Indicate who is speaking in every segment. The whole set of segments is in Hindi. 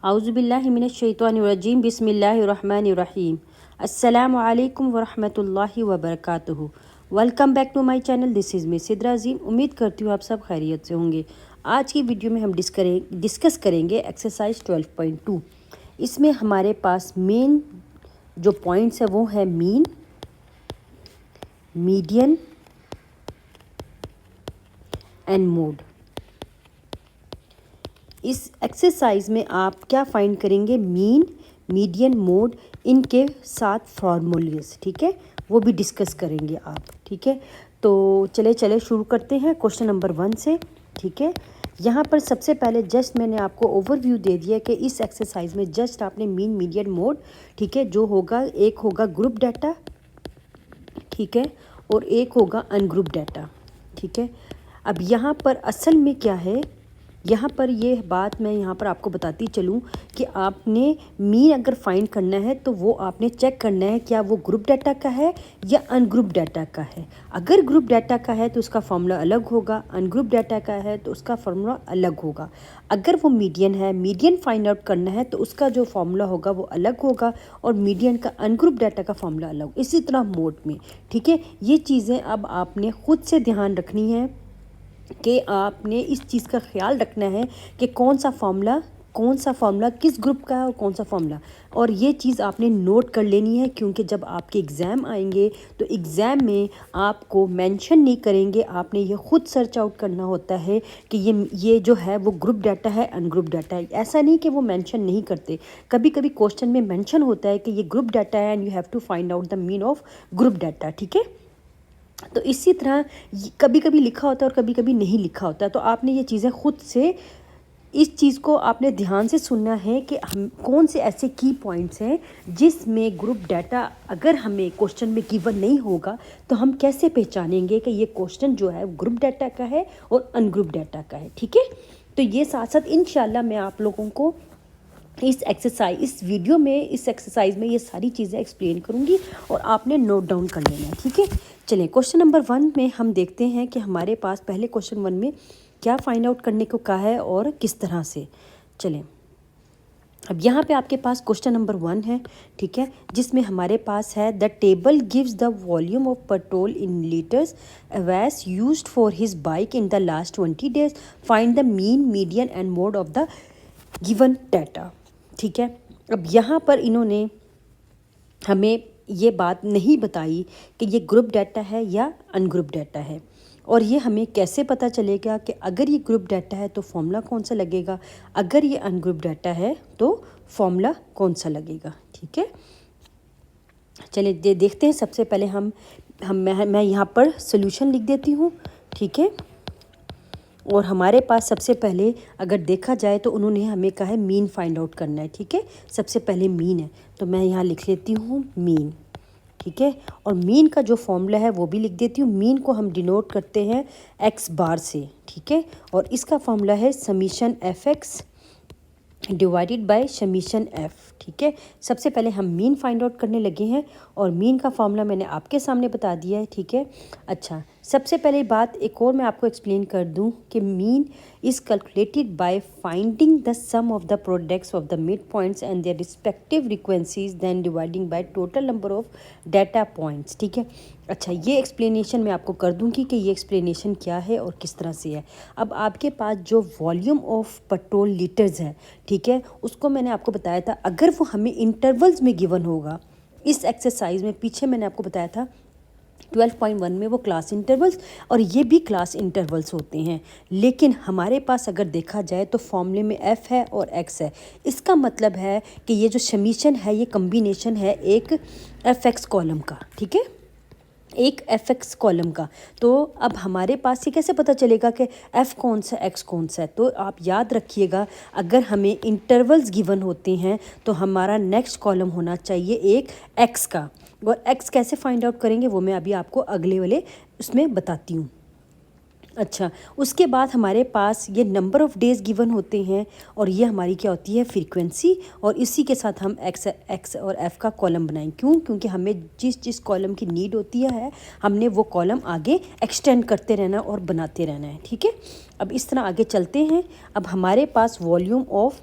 Speaker 1: आउज़ुबिल्लाहि मिनश्शैतानिर्रजीम बिस्मिल्लाहिर्रहमानिर्रहीम। अस्सलामु अलैकुम वरहमतुल्लाहि वबरकातुहू। Welcome back to my channel. This is me Sidra Azeem. उम्मीद करती हूँ आप सब खैरियत से होंगे। आज की वीडियो में हम डिस्कस करेंगे एक्सरसाइज 12.2। इसमें हमारे पास मेन जो पॉइंट्स है वो है मीन, मीडियन एंड मोड। इस एक्सरसाइज में आप क्या फाइंड करेंगे? मीन, मीडियन, मोड, इनके साथ फार्मूलेस, ठीक है, वो भी डिस्कस करेंगे आप, ठीक है। तो चले शुरू करते हैं क्वेश्चन नंबर 1 से, ठीक है। यहाँ पर सबसे पहले जस्ट मैंने आपको ओवरव्यू दे दिया कि इस एक्सरसाइज में जस्ट आपने मीन, मीडियन, मोड, ठीक है, जो होगा एक होगा ग्रुप डाटा, ठीक है, और एक होगा अनग्रुप डाटा, ठीक है। अब यहाँ पर असल में क्या है, यहाँ पर ये बात मैं यहाँ पर आपको बताती चलूँ कि आपने मीन अगर फाइंड करना है तो वो आपने चेक करना है क्या वो ग्रुप डाटा का है या अनग्रुप डाटा का है। अगर ग्रुप डाटा का है तो उसका फॉर्मूला अलग होगा, अनग्रुप डाटा का है तो उसका फॉर्मूला अलग होगा। अगर वो मीडियन है, मीडियन फाइंड आउट करना है तो उसका जो फॉर्मूला होगा वो अलग होगा और मीडियन का अनग्रुप डाटा का फॉर्मूला अलग। इसी तरह मोड में, ठीक है। ये चीज़ें अब आपने ख़ुद से ध्यान रखनी है कि आपने इस चीज़ का ख्याल रखना है कि कौन सा फार्मूला किस ग्रुप का है और कौन सा फार्मूला, और ये चीज़ आपने नोट कर लेनी है क्योंकि जब आपके एग्ज़ाम आएंगे तो एग्ज़ाम में आपको मेंशन नहीं करेंगे, आपने ये ख़ुद सर्च आउट करना होता है कि ये जो है वो ग्रुप डाटा है, अनग्रुप डाटा है। ऐसा नहीं कि वो मेंशन नहीं करते, कभी कभी क्वेश्चन में मेंशन होता है कि ये ग्रुप डाटा है and you have to find out the mean of group data, ठीक है। तो इसी तरह कभी कभी लिखा होता है और कभी कभी नहीं लिखा होता है, तो आपने ये चीज़ें खुद से इस चीज़ को आपने ध्यान से सुनना है कि हम कौन से ऐसे की पॉइंट्स हैं जिसमें ग्रुप डाटा अगर हमें क्वेश्चन में गिवन नहीं होगा तो हम कैसे पहचानेंगे कि ये क्वेश्चन जो है ग्रुप डाटा का है और अनग्रुप डाटा का है, ठीक है। तो ये साथ साथ इंशाल्लाह मैं आप लोगों को इस वीडियो में इस एक्सरसाइज में ये सारी चीज़ें एक्सप्लेन करूँगी और आपने नोट डाउन कर लेना है, ठीक है। चलें क्वेश्चन नंबर 1 में हम देखते हैं कि हमारे पास पहले क्वेश्चन 1 में क्या फाइंड आउट करने को कहा है और किस तरह से। चलें, अब यहाँ पे आपके पास क्वेश्चन नंबर 1 है, ठीक है, जिसमें हमारे पास है the table gives the volume of petrol in litres Awais used for his bike in the last 20 days। Find the mean, median and mode of the given data, ठीक है। अब यहाँ पर इन्होंने हमें ये बात नहीं बताई कि ये ग्रुप डाटा है या अनग्रुप डाटा है, और ये हमें कैसे पता चलेगा कि अगर ये ग्रुप डाटा है तो फॉर्मूला कौन सा लगेगा, अगर ये अनग्रुप डाटा है तो फॉर्मूला कौन सा लगेगा, ठीक है। चलिए देखते हैं। सबसे पहले मैं यहाँ पर सोल्यूशन लिख देती हूँ, ठीक है। और हमारे पास सबसे पहले अगर देखा जाए तो उन्होंने हमें कहा है मीन फाइंड आउट करना है, ठीक है। सबसे पहले मीन है तो मैं यहाँ लिख लेती हूँ मीन, ठीक है। और मीन का जो फॉर्मूला है वो भी लिख देती हूँ। मीन को हम डिनोट करते हैं एक्स बार से, ठीक है, और इसका फॉर्मूला है summation F x divided by summation F, ठीक है। सबसे पहले हम मीन फाइंड आउट करने लगे हैं और मीन का फॉर्मूला मैंने आपके सामने बता दिया है, ठीक है। अच्छा, सबसे पहले बात एक और मैं आपको एक्सप्लेन कर दूं कि mean is calculated by finding the sum of the products of the mid points and their respective frequencies then dividing by total number of data points, ठीक है। अच्छा, ये एक्सप्लेनेशन मैं आपको कर दूंगी कि ये एक्सप्लेनेशन क्या है और किस तरह से है। अब आपके पास जो वॉल्यूम ऑफ पेट्रोल लीटर्स है, ठीक है, उसको मैंने आपको बताया था अगर वो हमें इंटरवल्स में गिवन होगा। इस एक्सरसाइज में पीछे मैंने आपको बताया था 12.1 में वो क्लास इंटरवल्स और ये भी क्लास इंटरवल्स होते हैं, लेकिन हमारे पास अगर देखा जाए तो फॉर्मूले में एफ है और एक्स है। इसका मतलब है कि ये जो समीशन है ये कम्बिनेशन है एक एफ एक्स कॉलम का, ठीक है, एक एफ एक्स कॉलम का। तो अब हमारे पास ये कैसे पता चलेगा कि एफ़ कौन सा एक्स कौन सा है? तो आप याद रखिएगा अगर हमें इंटरवल्स गिवन होते हैं तो हमारा नेक्स्ट कॉलम होना चाहिए एक एक्स का, और एक्स कैसे फाइंड आउट करेंगे वो मैं अभी आपको अगले वाले उसमें बताती हूँ। अच्छा, उसके बाद हमारे पास ये नंबर ऑफ़ डेज़ गिवन होते हैं और ये हमारी क्या होती है फ्रीक्वेंसी, और इसी के साथ हम एक्स और एफ़ का कॉलम बनाएं। क्योंकि हमें जिस कॉलम की नीड होती है हमने वो कॉलम आगे एक्सटेंड करते रहना और बनाते रहना है, ठीक है। अब इस तरह आगे चलते हैं। अब हमारे पास वॉल्यूम ऑफ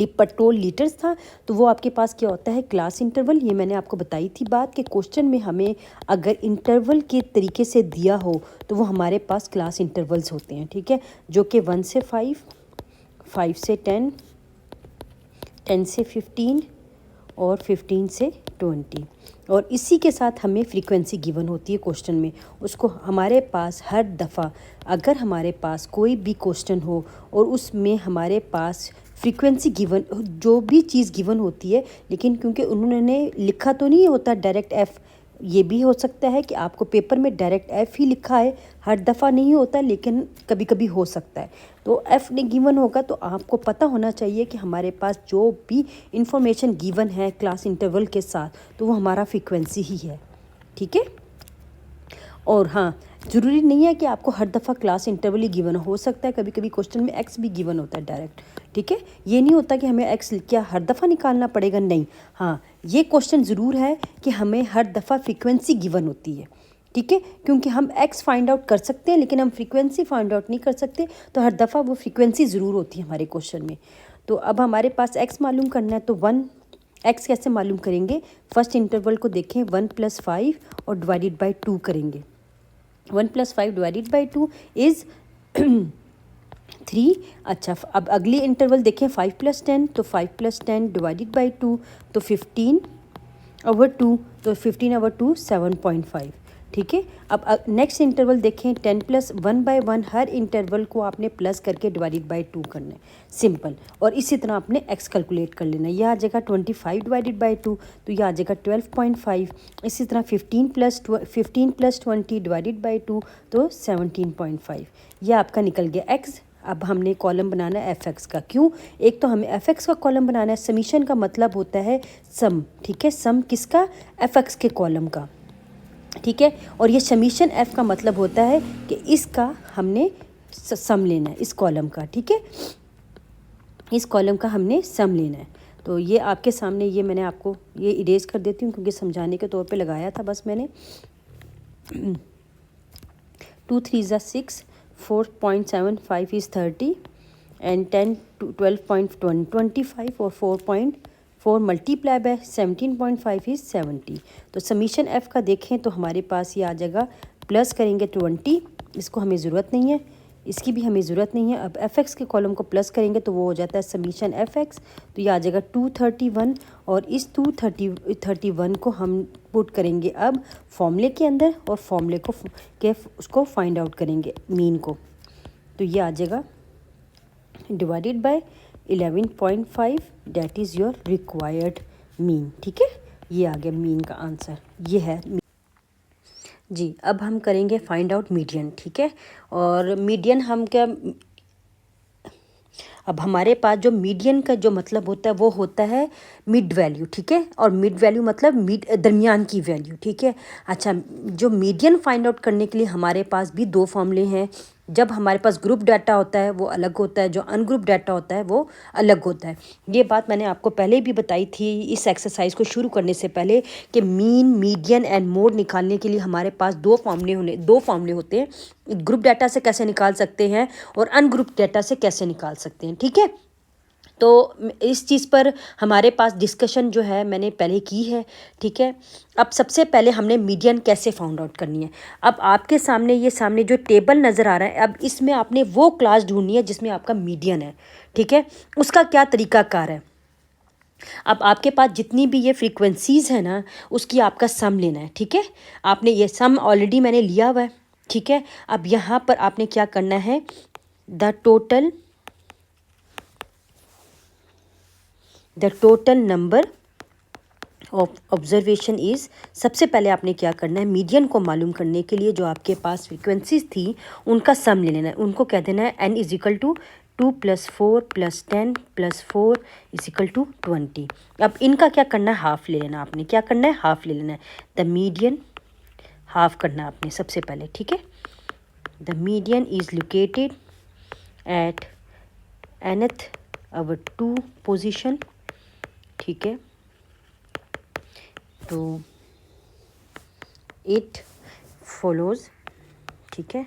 Speaker 1: पेट्रोल लीटर्स था, तो वो आपके पास क्या होता है, क्लास इंटरवल। ये मैंने आपको बताई थी बात कि क्वेश्चन में हमें अगर इंटरवल के तरीके से दिया हो तो वो हमारे पास क्लास इंटरवल्स होते हैं, ठीक है, जो कि 1 से 5, 5 से 10, 10 से 15 और 15 से 20। और इसी के साथ हमें फ्रीक्वेंसी गिवन होती है क्वेश्चन में। उसको हमारे पास हर दफ़ा अगर हमारे पास कोई भी क्वेश्चन हो और उसमें हमारे पास फ्रीक्वेंसी गिवन, जो भी चीज़ गिवन होती है, लेकिन क्योंकि उन्होंने लिखा तो नहीं होता डायरेक्ट एफ़, ये भी हो सकता है कि आपको पेपर में डायरेक्ट एफ़ ही लिखा है, हर दफ़ा नहीं होता लेकिन कभी कभी हो सकता है। तो एफ़ ने गिवन होगा तो आपको पता होना चाहिए कि हमारे पास जो भी इंफॉर्मेशन गिवन है क्लास इंटरवल के साथ तो वो हमारा फ्रीक्वेंसी ही है, ठीक है। और हाँ, ज़रूरी नहीं है कि आपको हर दफ़ा क्लास इंटरवल ही गिवन हो सकता है कभी कभी क्वेश्चन में एक्स भी गिवन होता है डायरेक्ट, ठीक है। ये नहीं होता कि हमें एक्स क्या हर दफ़ा निकालना पड़ेगा, नहीं। हाँ, ये क्वेश्चन ज़रूर है कि हमें हर दफ़ा फ्रीक्वेंसी गिवन होती है, ठीक है, क्योंकि हम एक्स फाइंड आउट कर सकते हैं लेकिन हम फ्रीक्वेंसी फाइंड आउट नहीं कर सकते, तो हर दफ़ा वो फ्रीक्वेंसी ज़रूर होती है हमारे क्वेश्चन में। तो अब हमारे पास एक्स मालूम करना है, तो 1 एक्स कैसे मालूम करेंगे, फर्स्ट इंटरवल को देखें, 1 + 5 और डिवाइडेड बाई 2 करेंगे। 1 + 5 डिवाइडेड बाई 2 इज़ 3। अच्छा, अब अगली इंटरवल देखें, 5 + 10, तो 5 + 10 डिवाइडेड बाई 2 तो 15/2, तो 15/2 7.5, ठीक है। अब नेक्स्ट इंटरवल देखें, 10 + 1/1, हर इंटरवल को आपने प्लस करके डिवाइडेड बाई 2 करना है, सिंपल। और इसी तरह आपने एक्स कैलकुलेट कर लेना है, यह आ जाएगा 25 डिवाइडेड बाई 2, तो यह आ जाएगा 12.5। इसी तरह 15 + 20 डिवाइडेड बाई 2 तो 17.5, यह आपका निकल गया एक्स। अब हमने कॉलम बनाना है एफ एक्स का। क्यों, एक तो हमें एफ एक्स का कॉलम बनाना है, समीशन का मतलब होता है सम, ठीक है, सम किसका, एफ एक्स के कॉलम का, ठीक है। और ये समीशन एफ का मतलब होता है कि इसका हमने सम लेना है, इस कॉलम का, ठीक है, इस कॉलम का हमने सम लेना है। तो ये आपके सामने, ये मैंने आपको ये इरेज कर देती हूँ क्योंकि समझाने के तौर पे लगाया था बस मैंने। 2 3 = 6, 4.75 is 30 and 10 to 12.25 और 4.4 मल्टीप्लाई बाय 17.5 इज़ 70। तो समीशन एफ़ का देखें तो हमारे पास ये आ जाएगा, प्लस करेंगे 20, इसको हमें ज़रूरत नहीं है, इसकी भी हमें ज़रूरत नहीं है। अब एफ एक्स के कॉलम को प्लस करेंगे तो वो हो जाता है समीशन एफ एक्स, तो ये आ जाएगा 231। और इस 231 को हम पुट करेंगे अब फॉर्मूले के अंदर और फॉर्मूले को उसको फाइंड आउट करेंगे मीन को, तो ये आ जाएगा divided by 11.5, that is your required mean, ठीक है। ये आ गया मीन का आंसर, ये है जी। अब हम करेंगे फाइंड आउट मीडियन, ठीक है। और मीडियन हम क्या, अब हमारे पास जो मीडियन का जो मतलब होता है वो होता है मिड वैल्यू, ठीक है। और मिड वैल्यू मतलब मिड दरमियान की वैल्यू, ठीक है। अच्छा, जो मीडियन फाइंड आउट करने के लिए हमारे पास भी दो फॉर्मूले हैं। जब हमारे पास ग्रुप डाटा होता है वो अलग होता है, जो अनग्रुप डाटा होता है वो अलग होता है। ये बात मैंने आपको पहले भी बताई थी इस एक्सरसाइज को शुरू करने से पहले कि मीन, मीडियन एंड मोड निकालने के लिए हमारे पास दो फॉर्मूले होते हैं। ग्रुप डाटा से कैसे निकाल सकते हैं और अनग्रुप डाटा से कैसे निकाल सकते हैं, ठीक है। तो इस चीज़ पर हमारे पास डिस्कशन जो है मैंने पहले की है, ठीक है। अब सबसे पहले हमने मीडियन कैसे फाउंड आउट करनी है। अब आपके सामने ये सामने जो टेबल नज़र आ रहा है, अब इसमें आपने वो क्लास ढूंढनी है जिसमें आपका मीडियन है, ठीक है। उसका क्या तरीकाकार है, अब आपके पास जितनी भी ये फ्रीक्वेंसीज़ है ना उसकी आपका सम लेना है, ठीक है। आपने ये सम ऑलरेडी मैंने लिया हुआ है, ठीक है। अब यहाँ पर आपने क्या करना है, the total number of observation is, सबसे पहले आपने क्या करना है, मीडियन को मालूम करने के लिए जो आपके पास फ्रीक्वेंसीज थी उनका सम ले लेना है। उनको कह देना है n = 2 + 4 + 10 + 4 = 20। अब इनका क्या करना है, हाफ ले लेना। आपने क्या करना है, हाफ ले लेना है। द मीडियन हाफ करना है आपने सबसे पहले, ठीक है। The median is located eight nth/2 position, ठीक है। तो इट फॉलोज़, ठीक है,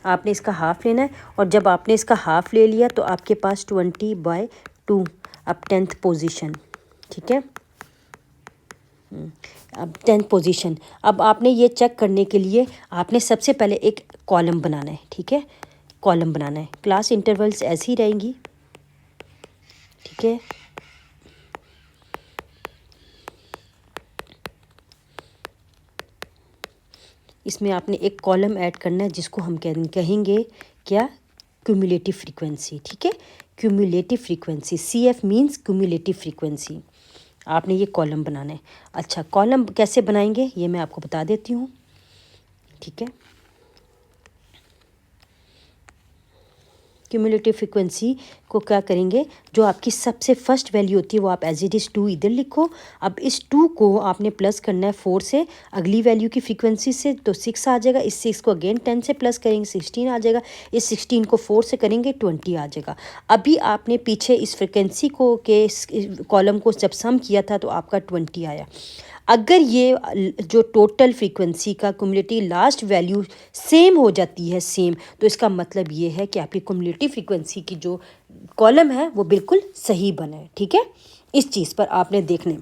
Speaker 1: आपने इसका हाफ लेना है, और जब आपने इसका हाफ ले लिया तो आपके पास 20/2 अब 10th पोजीशन, ठीक है। अब 10th पोजीशन, अब आपने ये चेक करने के लिए आपने सबसे पहले एक कॉलम बनाना है, ठीक है। कॉलम बनाना है, क्लास इंटरवल्स ऐसी ही रहेंगी, ठीक है। इसमें आपने एक कॉलम ऐड करना है जिसको हम कहेंगे क्या, क्यूमुलेटिव फ्रीक्वेंसी, ठीक है। Cumulative frequency, CF means cumulative frequency. आपने ये कॉलम बनाना है। अच्छा, कॉलम कैसे बनाएंगे ये मैं आपको बता देती हूँ, ठीक है। क्यूमुलेटिव फ्रीक्वेंसी को क्या करेंगे, जो आपकी सबसे फर्स्ट वैल्यू होती है वो आप एज इट इज़ 2 इधर लिखो। अब इस 2 को आपने प्लस करना है 4 से, अगली वैल्यू की फ्रीक्वेंसी से, तो 6 आ जाएगा। इस 6 को अगेन 10 से प्लस करेंगे, 16 आ जाएगा। इस 16 को 4 से करेंगे, 20 आ जाएगा। अभी आपने पीछे इस फ्रिक्वेंसी को के कॉलम को जब सम किया था तो आपका 20 आया। अगर ये जो टोटल फ्रीक्वेंसी का क्युमुलेटिव लास्ट वैल्यू सेम हो जाती है, सेम, तो इसका मतलब ये है कि आपकी क्युमुलेटिव फ्रीक्वेंसी की जो कॉलम है वो बिल्कुल सही बना है, ठीक है। इस चीज़ पर आपने देखने,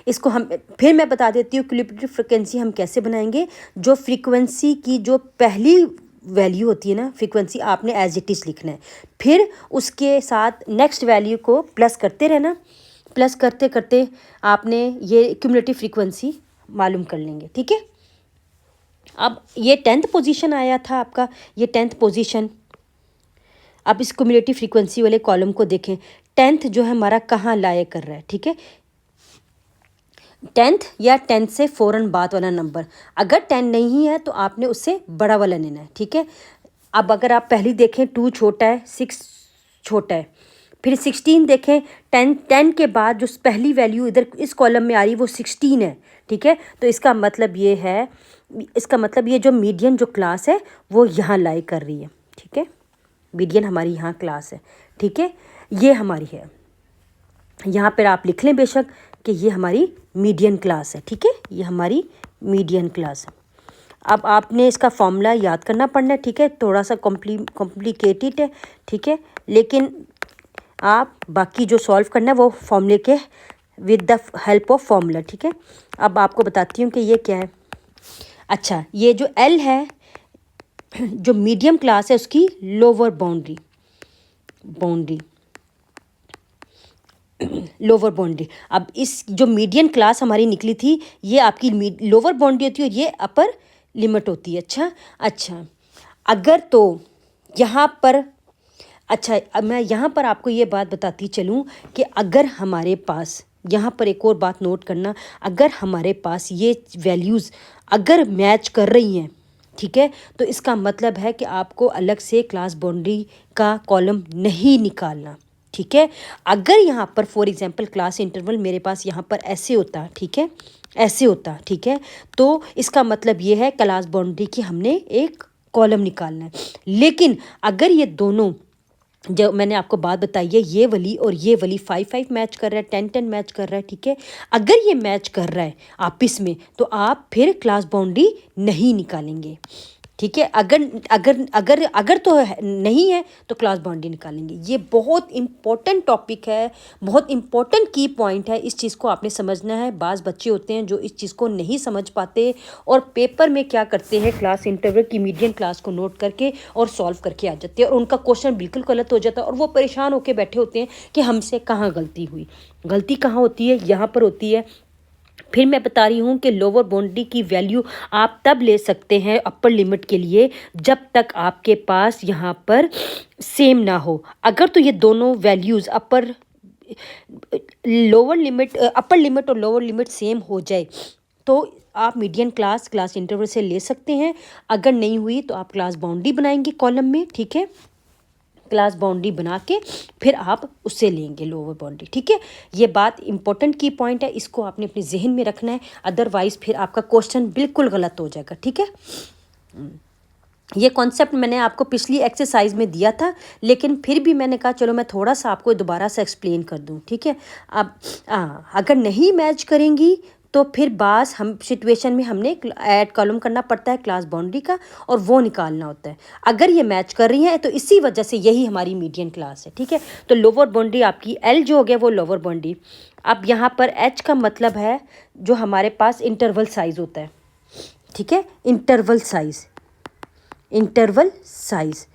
Speaker 1: इसको हम फिर मैं बता देती हूँ क्युमुलेटिव फ्रीक्वेंसी हम कैसे बनाएंगे। जो फ्रीक्वेंसी की जो पहली वैल्यू होती है ना, फ्रीक्वेंसी आपने एज इट इज़ लिखना है, फिर उसके साथ नेक्स्ट वैल्यू को प्लस करते रहना। प्लस करते करते आपने ये क्युमुलेटिव फ्रीक्वेंसी मालूम कर लेंगे, ठीक है। अब ये 10th पोजीशन आया था आपका, ये 10th पोजीशन। अब इस क्युमुलेटिव फ्रीक्वेंसी वाले कॉलम को देखें, 10th जो है हमारा कहाँ लाया कर रहा है, ठीक है। 10th या 10 से फ़ौरन बाद वाला नंबर, अगर 10 नहीं है तो आपने उससे बड़ा वाला लेना है, ठीक है। अब अगर आप पहली देखें 2 छोटा है, 6 छोटा है, फिर 16 देखें, 10 के बाद जो पहली वैल्यू इधर इस कॉलम में आ रही है वो 16 है, ठीक है। तो इसका मतलब ये है, इसका मतलब ये जो मीडियन जो क्लास है वो यहाँ लाई कर रही है, ठीक है। मीडियन हमारी यहाँ क्लास है, ठीक है, ये हमारी है। यहाँ पर आप लिख लें बेशक कि ये हमारी मीडियन क्लास है, ठीक है, ये हमारी मीडियन क्लास है। अब आपने इसका फॉर्मूला याद करना पड़ना है, ठीक है। थोड़ा सा कॉम्प्लिकेटेड है, ठीक है, लेकिन आप बाकी जो सॉल्व करना है वो फॉर्मूले के with the help of formula, ठीक है। अब आपको बताती हूँ कि ये क्या है। अच्छा, ये जो L है, जो मीडियम क्लास है उसकी लोअर बाउंड्री, लोअर बाउंड्री। अब इस जो मीडियन क्लास हमारी निकली थी, ये आपकी लोअर बाउंड्री होती है और ये अपर लिमिट होती है। अच्छा, अगर तो यहाँ पर, अच्छा, अब मैं यहाँ पर आपको ये बात बताती चलूँ कि अगर हमारे पास, यहाँ पर एक और बात नोट करना, अगर हमारे पास ये वैल्यूज़ अगर मैच कर रही हैं, ठीक है, तो इसका मतलब है कि आपको अलग से क्लास बाउंड्री का कॉलम नहीं निकालना, ठीक है। अगर यहाँ पर फॉर एग्जांपल क्लास इंटरवल मेरे पास यहाँ पर ऐसे होता, ठीक है, ऐसे होता, ठीक है, तो इसका मतलब ये है क्लास बाउंड्री की हमने एक कॉलम निकालना है। लेकिन अगर ये दोनों, जो मैंने आपको बात बताई है, ये वाली और ये वाली 5-5 मैच कर रहा है, 10-10 मैच कर रहा है, ठीक है, अगर ये मैच कर रहा है आपस में, तो आप फिर क्लास बाउंड्री नहीं निकालेंगे, ठीक है। अगर अगर अगर अगर तो नहीं है तो क्लास बाउंड्री निकालेंगे। ये बहुत इंपॉर्टेंट टॉपिक है, बहुत इंपॉर्टेंट की पॉइंट है, इस चीज़ को आपने समझना है। बाज़ बच्चे होते हैं जो इस चीज़ को नहीं समझ पाते और पेपर में क्या करते हैं, क्लास इंटरवल की मीडियन क्लास को नोट करके और सॉल्व करके आ जाते हैं और उनका क्वेश्चन बिल्कुल गलत हो जाता है और वो परेशान होकर बैठे होते हैं कि हमसे कहाँ गलती हुई। गलती कहाँ होती है, यहाँ पर होती है। फिर मैं बता रही हूँ कि लोअर बाउंड्री की वैल्यू आप तब ले सकते हैं अपर लिमिट के लिए जब तक आपके पास यहाँ पर सेम ना हो। अगर तो ये दोनों वैल्यूज़ अपर लिमिट और लोअर लिमिट सेम हो जाए तो आप मीडियन क्लास इंटरवल से ले सकते हैं। अगर नहीं हुई तो आप क्लास बाउंड्री बनाएंगे कॉलम में, ठीक है, क्लास बाउंड्री बना के फिर आप उससे लेंगे लोअर बाउंड्री, ठीक है। ये बात इंपॉर्टेंट की पॉइंट है, इसको आपने अपने जहन में रखना है, अदरवाइज फिर आपका क्वेश्चन बिल्कुल गलत हो जाएगा, ठीक है। ये कॉन्सेप्ट मैंने आपको पिछली एक्सरसाइज में दिया था, लेकिन फिर भी मैंने कहा चलो मैं थोड़ा सा आपको दोबारा से एक्सप्लेन कर दूं, ठीक है। अब अगर नहीं मैच करेंगी तो फिर बास हम सिचुएशन में हमने ऐड कॉलम करना पड़ता है क्लास बाउंड्री का और वो निकालना होता है। अगर ये मैच कर रही हैं तो इसी वजह से यही हमारी मीडियन क्लास है, ठीक है। तो लोअर बाउंड्री आपकी एल जो हो गया वो लोअर बाउंड्री। अब यहाँ पर एच का मतलब है जो हमारे पास इंटरवल साइज़ होता है, ठीक है, इंटरवल साइज़।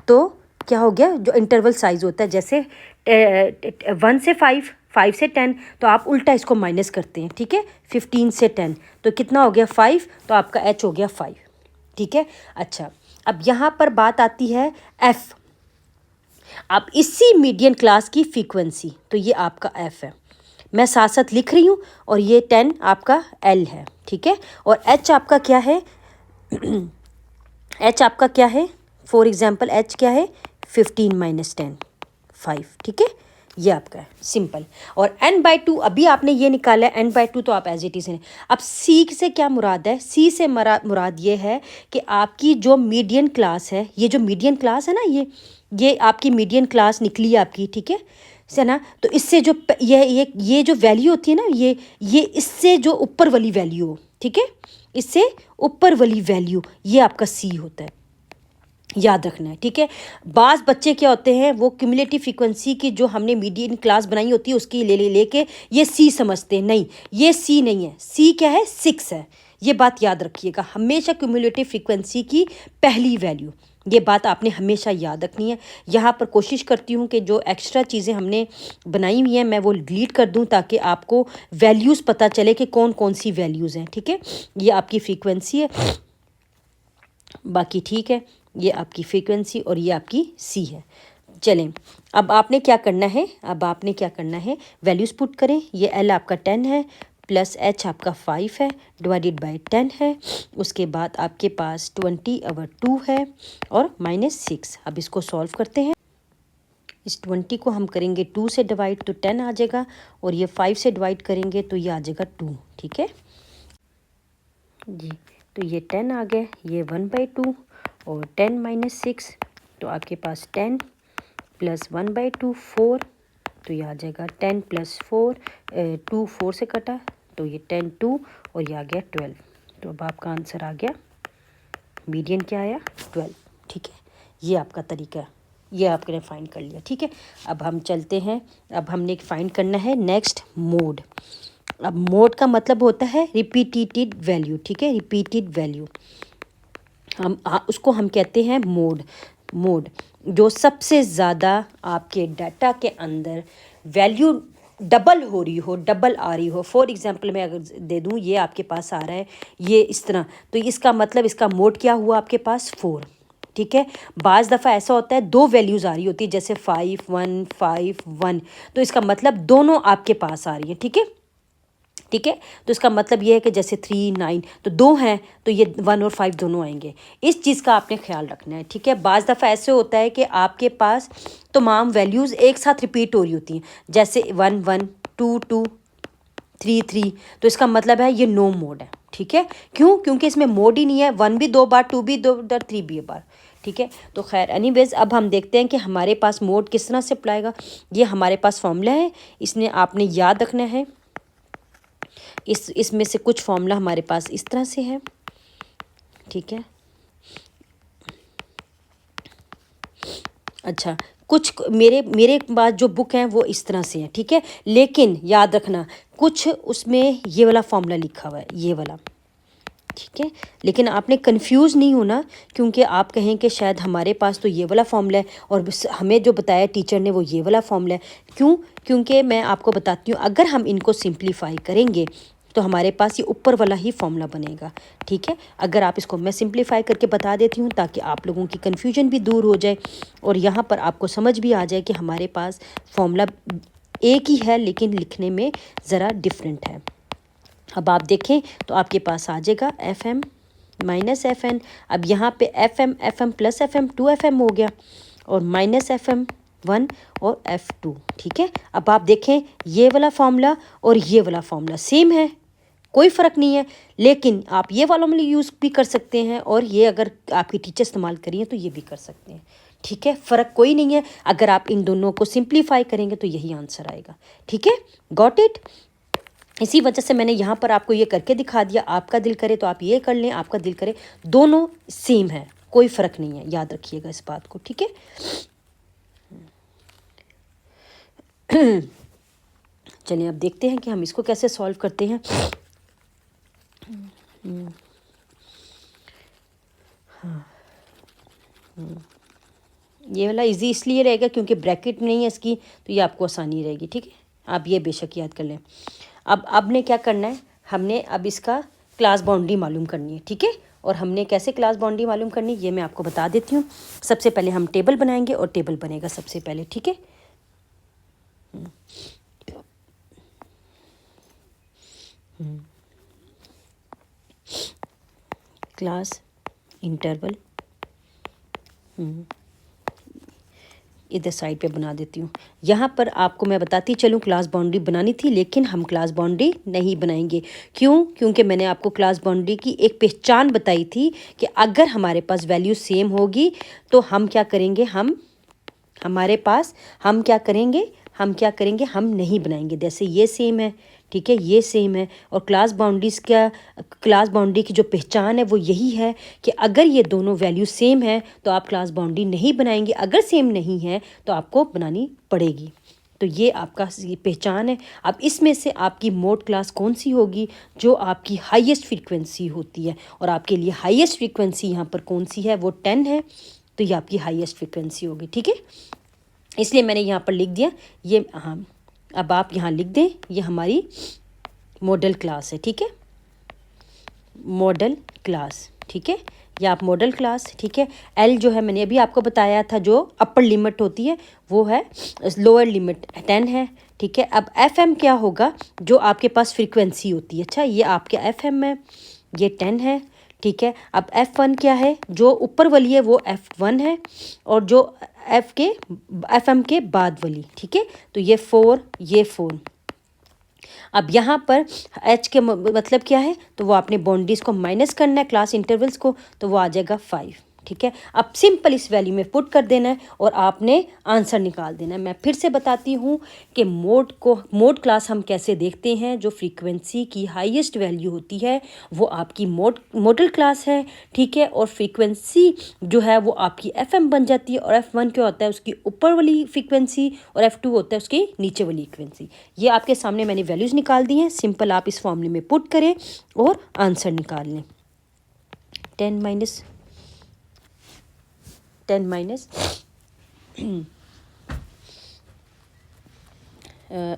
Speaker 1: तो क्या हो गया, जो इंटरवल साइज़ होता है, जैसे 1 से 5, 5 से 10, तो आप उल्टा इसको माइनस करते हैं, ठीक है। 15 से 10 तो कितना हो गया 5, तो आपका एच हो गया 5, ठीक है। अच्छा, अब यहाँ पर बात आती है एफ। अब इसी मीडियन क्लास की फ्रीक्वेंसी, तो ये आपका एफ है, मैं साथ साथ लिख रही हूँ, और ये 10 आपका एल है, ठीक है। और एच आपका क्या है, एच आपका क्या है, फॉर एग्जाम्पल एच क्या है, 15 - 10 5, ठीक है। ये आपका है सिंपल। और n/2 अभी आपने ये निकाला है n/2, तो आप एज इट इज़। अब सी से क्या मुराद है, सी से मुराद ये है कि आपकी जो मीडियन क्लास है, ये जो मीडियन क्लास है ना, ये आपकी मीडियन क्लास निकली है आपकी, ठीक है ना। तो इससे जो ये जो वैल्यू होती है ना, ये इससे जो ऊपर वाली वैल्यू हो, ठीक है, इससे ऊपर वाली वैल्यू, ये आपका सी होता है, याद रखना है, ठीक है। बाज़ बच्चे क्या होते हैं, वो क्यूमुलेटिव फ्रीक्वेंसी की जो हमने मीडियन क्लास बनाई होती है उसकी लेके ये सी समझते हैं। नहीं, ये सी नहीं है, सी क्या है, 6 है। ये बात याद रखिएगा, हमेशा क्यूमुलेटिव फ्रीक्वेंसी की पहली वैल्यू, ये बात आपने हमेशा याद रखनी है। यहाँ पर कोशिश करती हूँ कि जो एक्स्ट्रा चीज़ें हमने बनाई हुई हैं मैं वो डिलीट कर दूँ, ताकि आपको वैल्यूज़ पता चले कि कौन कौन सी वैल्यूज़ हैं, ठीक है। ये आपकी फ्रीक्वेंसी है, बाकी ठीक है, ये आपकी फ्रीक्वेंसी और ये आपकी सी है। चलें, अब आपने क्या करना है, वैल्यूज़ पुट करें। ये एल आपका 10 है, प्लस एच आपका 5 है, डिवाइडेड बाय 10 है। उसके बाद आपके पास 20/2 है और -6। अब इसको सॉल्व करते हैं। इस 20 को हम करेंगे 2 से डिवाइड, तो 10 आ जाएगा, और ये 5 से डिवाइड करेंगे तो ये आ जाएगा 2, ठीक है जी। तो ये 10 आ गया, ये 1/2 और 10 - 6, तो आपके पास 10 + 1/2 4, तो ये आ जाएगा 10 + 4, 2 4 से कटा, तो ये 10 2, और ये आ गया 12। तो अब आपका आंसर आ गया, मीडियन क्या आया, 12, ठीक है। ये आपका तरीका है, ये आपने फाइंड कर लिया, ठीक है। अब हम चलते हैं, अब हमने फाइंड करना है नेक्स्ट मोड। अब मोड का मतलब होता है रिपीटेड वैल्यू, ठीक है, रिपीटेड वैल्यू उसको हम कहते हैं मोड। जो सबसे ज़्यादा आपके डाटा के अंदर वैल्यू डबल हो रही हो, डबल आ रही हो। फॉर एग्जांपल मैं अगर दे दूँ, ये आपके पास आ रहा है ये इस तरह, तो इसका मतलब इसका मोड क्या हुआ आपके पास, 4, ठीक है। बाज़ दफ़ा ऐसा होता है 2 वैल्यूज़ आ रही होती है, जैसे 5 1 5 1, तो इसका मतलब दोनों आपके पास आ रही है, ठीक है। तो इसका मतलब ये है कि जैसे 3 9, तो 2 हैं तो ये 1 और 5 दोनों आएंगे। इस चीज़ का आपने ख्याल रखना है, ठीक है। बाज़ दफ़ा ऐसे होता है कि आपके पास तमाम वैल्यूज़ एक साथ रिपीट हो रही होती हैं, जैसे 1 1 2 2 3 3, तो इसका मतलब है ये नो मोड है, ठीक है। क्यों, क्योंकि इसमें मोड ही नहीं है, 1 भी 2 बार, 2 भी 2 बार, 3 भी एक बार, ठीक है। तो खैर एनीवेज, अब हम देखते हैं कि हमारे पास मोड किस तरह से अप्लाएगा। ये हमारे पास फॉर्मूला है, इसने आपने याद रखना है। इसमें से कुछ फॉर्मूला हमारे पास इस तरह से है, ठीक है। अच्छा, कुछ मेरे पास जो बुक हैं वो इस तरह से है, ठीक है। लेकिन याद रखना, कुछ उसमें ये वाला फॉर्मूला लिखा हुआ है, ये वाला, ठीक है। लेकिन आपने कंफ्यूज नहीं होना, क्योंकि आप कहें कि शायद हमारे पास तो ये वाला फॉर्मूला है और हमें जो बताया टीचर ने वो ये वाला फॉर्मूला है। क्यों, क्योंकि मैं आपको बताती हूँ, अगर हम इनको सिंप्लीफाई करेंगे तो हमारे पास ये ऊपर वाला ही फॉर्मूला बनेगा, ठीक है। अगर आप इसको मैं सिंप्लीफाई करके बता देती हूँ, ताकि आप लोगों की कन्फ्यूजन भी दूर हो जाए और यहाँ पर आपको समझ भी आ जाए कि हमारे पास फॉर्मूला एक ही है लेकिन लिखने में ज़रा डिफरेंट है। अब आप देखें तो आपके पास आ जाएगा FM - FN। अब यहाँ पे FM + FM 2FM हो गया, और -FM 1 और F2, ठीक है। अब आप देखें, ये वाला फॉर्मूला और ये वाला फॉर्मूला सेम है, कोई फ़र्क नहीं है। लेकिन आप ये वाला में यूज़ भी कर सकते हैं, और ये अगर आपकी टीचर इस्तेमाल करिए तो ये भी कर सकते हैं, ठीक है। फ़र्क कोई नहीं है, अगर आप इन दोनों को सिंप्लीफाई करेंगे तो यही आंसर आएगा, ठीक है। Got it. इसी वजह से मैंने यहाँ पर आपको ये करके दिखा दिया। आपका दिल करे तो आप ये कर लें, आपका दिल करे, दोनों सेम है, कोई फ़र्क नहीं है, याद रखिएगा इस बात को, ठीक है। चलिए अब देखते हैं कि हम इसको कैसे सॉल्व करते हैं। ये वाला इजी इसलिए रहेगा क्योंकि ब्रैकेट नहीं है इसकी, तो ये आपको आसानी रहेगी, ठीक है। आप ये बेशक याद कर लें। अब ने क्या करना है, हमने अब इसका क्लास बाउंड्री मालूम करनी है, ठीक है। और हमने कैसे क्लास बाउंड्री मालूम करनी है ये मैं आपको बता देती हूँ। सबसे पहले हम टेबल बनाएंगे और टेबल बनेगा सबसे पहले, ठीक है। क्लास इंटरवल इधर साइड पे बना देती हूँ। यहाँ पर आपको मैं बताती चलूँ क्लास बाउंड्री बनानी थी, लेकिन हम क्लास बाउंड्री नहीं बनाएंगे। क्यों? क्योंकि मैंने आपको क्लास बाउंड्री की एक पहचान बताई थी कि अगर हमारे पास वैल्यू सेम होगी तो हम क्या करेंगे, हम क्या करेंगे, हम नहीं बनाएंगे। जैसे ये सेम है, ठीक है, ये सेम है। और क्लास बाउंड्री की जो पहचान है वो यही है कि अगर ये दोनों वैल्यू सेम है तो आप क्लास बाउंड्री नहीं बनाएंगे, अगर सेम नहीं है तो आपको बनानी पड़ेगी। तो ये आपका पहचान है। अब इसमें से आपकी मोड क्लास कौन सी होगी, जो आपकी हाईएस्ट फ्रीक्वेंसी होती है, और आपके लिए हाईएस्ट फ्रीक्वेंसी यहाँ पर कौन सी है, वो 10 है, तो ये आपकी हाईएस्ट फ्रीक्वेंसी होगी, ठीक है। इसलिए मैंने यहाँ पर लिख दिया ये। हाँ, अब आप यहाँ लिख दें, ये हमारी मॉडल क्लास है, ठीक है, मॉडल क्लास, ठीक है। ये आप मॉडल क्लास, ठीक है। एल जो है मैंने अभी आपको बताया था, जो अपर लिमिट होती है वो है, लोअर लिमिट 10 है, ठीक है। अब एफ एम क्या होगा, जो आपके पास फ्रीक्वेंसी होती है। अच्छा, ये आपके एफ एम है, ये 10 है, ठीक है। अब F1 क्या है, जो ऊपर वाली है वो F1 है, और जो FM के बाद वाली, ठीक है, तो ये 4, ये 4। अब यहाँ पर H के मतलब क्या है, तो वो आपने बाउंड्रीज को माइनस करना है, क्लास इंटरवल्स को, तो वो आ जाएगा 5, ठीक है। अब सिंपल इस वैल्यू में पुट कर देना है और आपने आंसर निकाल देना है। मैं फिर से बताती हूँ कि मोड क्लास हम कैसे देखते हैं। जो फ्रीक्वेंसी की हाईएस्ट वैल्यू होती है वो आपकी मॉडल क्लास है, ठीक है। और फ्रीक्वेंसी जो है वो आपकी FM बन जाती है, और F1 क्या होता है, उसकी ऊपर वाली फ्रीक्वेंसी, और F2 होता है उसकी नीचे वाली फ्रीक्वेंसी। ये आपके सामने मैंने वैल्यूज़ निकाल दी हैं। सिंपल आप इस फॉर्मूले में पुट करें और आंसर निकाल लें। 10 माइनस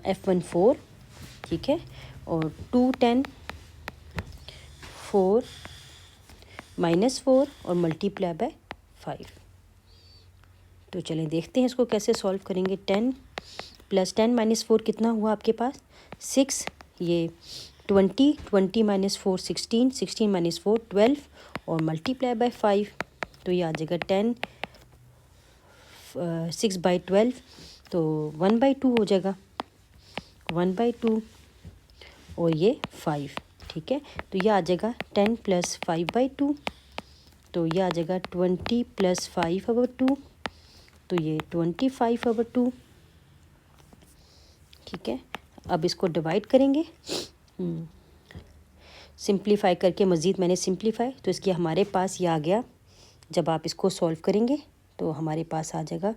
Speaker 1: F1 4, ठीक है, और 2 10 4 -4 और मल्टीप्लाई बाय 5। तो चलें देखते हैं इसको कैसे सॉल्व करेंगे। 10 + 10 - 4 कितना हुआ आपके पास, 6। ये 20 - 4 16, 16 - 4 12, और मल्टीप्लाई बाय 5, तो ये आ जाएगा 10 6/12, तो 1/2 हो जाएगा, 1/2, और ये 5, ठीक है। तो ये आ जाएगा 10 + 5/2, तो ये आ जाएगा 20 + 5/2, तो ये 25/2, ठीक है। अब इसको डिवाइड करेंगे, सिंप्लीफाई करके, मज़ीद मैंने सिंप्लीफाई, तो इसकी हमारे पास ये आ गया। जब आप इसको सॉल्व करेंगे तो हमारे पास आ जाएगा,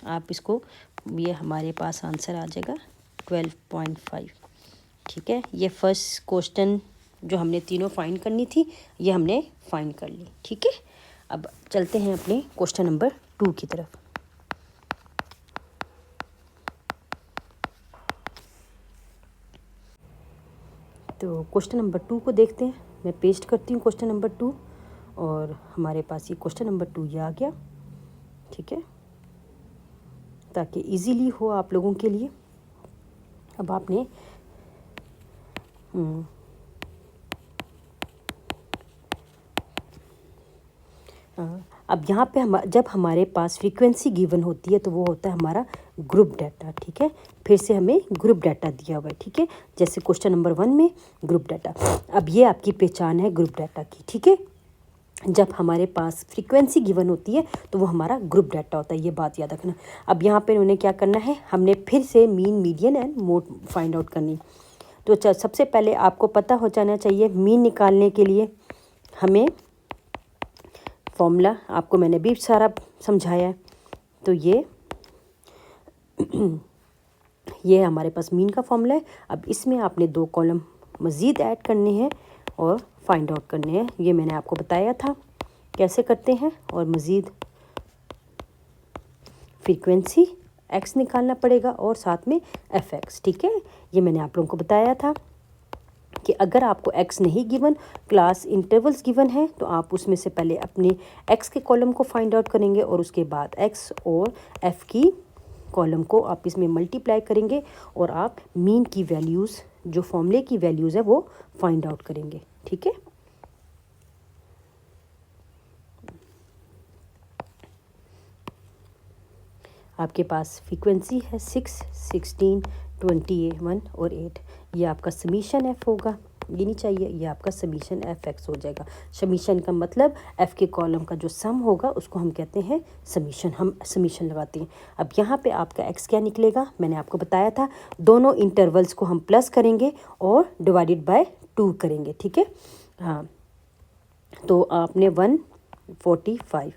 Speaker 1: आप इसको, ये हमारे पास आंसर आ जाएगा 12.5, ठीक है। ये फर्स्ट क्वेश्चन जो हमने तीनों फाइंड करनी थी, ये हमने फाइंड कर ली, ठीक है। अब चलते हैं अपने क्वेश्चन नंबर 2 की तरफ। तो क्वेश्चन नंबर 2 को देखते हैं। मैं पेस्ट करती हूँ क्वेश्चन नंबर 2, और हमारे पास ये क्वेश्चन नंबर 2 ये आ गया, ठीक है, ताकि इजीली हो आप लोगों के लिए। अब आपने अब यहाँ पे जब हमारे पास फ्रीक्वेंसी गिवन होती है तो वो होता है हमारा ग्रुप डाटा, ठीक है। फिर से हमें ग्रुप डाटा दिया हुआ है, ठीक है, जैसे क्वेश्चन नंबर 1 में ग्रुप डाटा। अब ये आपकी पहचान है ग्रुप डाटा की, ठीक है। जब हमारे पास फ्रीक्वेंसी गिवन होती है तो वो हमारा ग्रुप डाटा होता है, ये बात याद रखना। अब यहाँ पे उन्हें क्या करना है, हमने फिर से mean median and mode find out करनी। तो सबसे पहले आपको पता हो जाना चाहिए मीन निकालने के लिए हमें फॉर्मूला, आपको मैंने भी सारा समझाया है। तो ये हमारे पास मीन का फॉर्मूला है। अब इसमें आपने 2 कॉलम मज़ीद ऐड करने हैं और फाइंड आउट करने हैं। ये मैंने आपको बताया था कैसे करते हैं। और मज़ीद फ्रीक्वेंसी एक्स निकालना पड़ेगा और साथ में एफ एक्स, ठीक है। ये मैंने आप लोगों को बताया था कि अगर आपको एक्स नहीं गिवन, क्लास इंटरवल्स गिवन है, तो आप उसमें से पहले अपने एक्स के कॉलम को फाइंड आउट करेंगे और उसके बाद एक्स और एफ़ की कॉलम को आप इसमें मल्टीप्लाई करेंगे और आप मीन की वैल्यूज़, जो फॉर्मूले की वैल्यूज़ है, वो फाइंड आउट करेंगे, ठीक है। आपके पास फ्रीक्वेंसी है 6, 16, 21 और 8। ये आपका समीशन एफ होगा, ये नहीं चाहिए, ये आपका समीशन एफ एक्स हो जाएगा। समीशन का मतलब एफ़ के कॉलम का जो सम होगा उसको हम कहते हैं समीशन, हम समीशन लगाते हैं। अब यहाँ पे आपका एक्स क्या निकलेगा, मैंने आपको बताया था, दोनों इंटरवल्स को हम प्लस करेंगे और डिवाइडेड बाय 2 करेंगे, ठीक है। हाँ, तो आपने 145,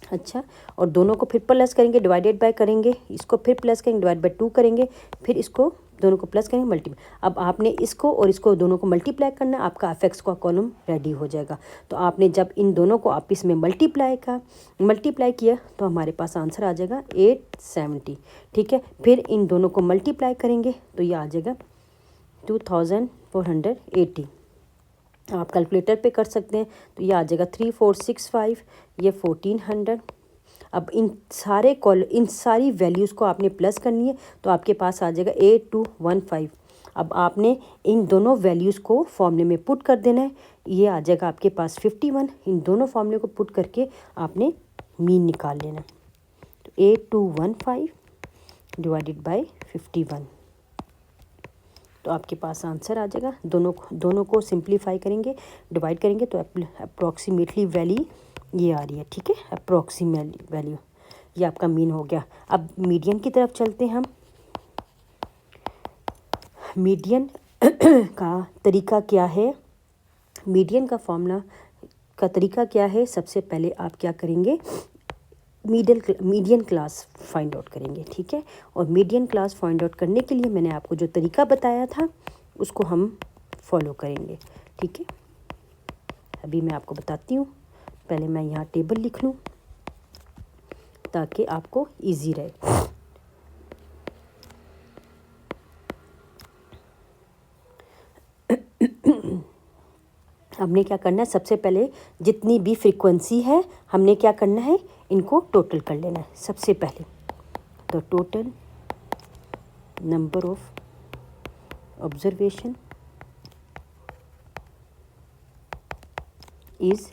Speaker 1: अच्छा, और दोनों को फिर प्लस करेंगे, डिवाइडेड बाय करेंगे, इसको फिर प्लस करेंगे, डिवाइड बाय 2 करेंगे, फिर इसको दोनों को प्लस करेंगे, मल्टीप्लाई। अब आपने इसको और इसको दोनों को मल्टीप्लाई करना, आपका एफ एक्स का कॉलम रेडी हो जाएगा। तो आपने जब इन दोनों को आप इसमें मल्टीप्लाई किया तो हमारे पास आंसर आ जाएगा 870, ठीक है। फिर इन दोनों को मल्टीप्लाई करेंगे तो ये आ जाएगा 2480। आप कैलकुलेटर पे कर सकते हैं, तो ये आ जाएगा 3465, ये 1400। अब इन सारी वैल्यूज़ को आपने प्लस करनी है, तो आपके पास आ जाएगा 8215। अब आपने इन दोनों वैल्यूज़ को फॉर्मूले में पुट कर देना है, ये आ जाएगा आपके पास 51। इन दोनों फॉर्मूले को पुट करके आपने मीन निकाल लेना। तो 8215 डिवाइडेड बाय 51, तो आपके पास आंसर आ जाएगा। दोनों को सिंप्लीफाई करेंगे, डिवाइड करेंगे, तो अप्रॉक्सीमेटली वैल्यू ये आ रही है, ठीक है। अप्रॉक्सीमेटली वैल्यू ये आपका मीन हो गया। अब मीडियन की तरफ चलते हैं हम। मीडियन का तरीका क्या है, मीडियन का फॉर्मूला का तरीका क्या है। सबसे पहले आप क्या करेंगे, मीडियन क्लास फाइंड आउट करेंगे, ठीक है। और मीडियन क्लास फाइंड आउट करने के लिए मैंने आपको जो तरीका बताया था उसको हम फॉलो करेंगे, ठीक है। अभी मैं आपको बताती हूँ, पहले मैं यहाँ टेबल लिख लूँ ताकि आपको इजी रहे। हमने क्या करना है, सबसे पहले जितनी भी फ्रीक्वेंसी है हमने क्या करना है, इनको टोटल कर लेना है सबसे पहले। तो total number of observation is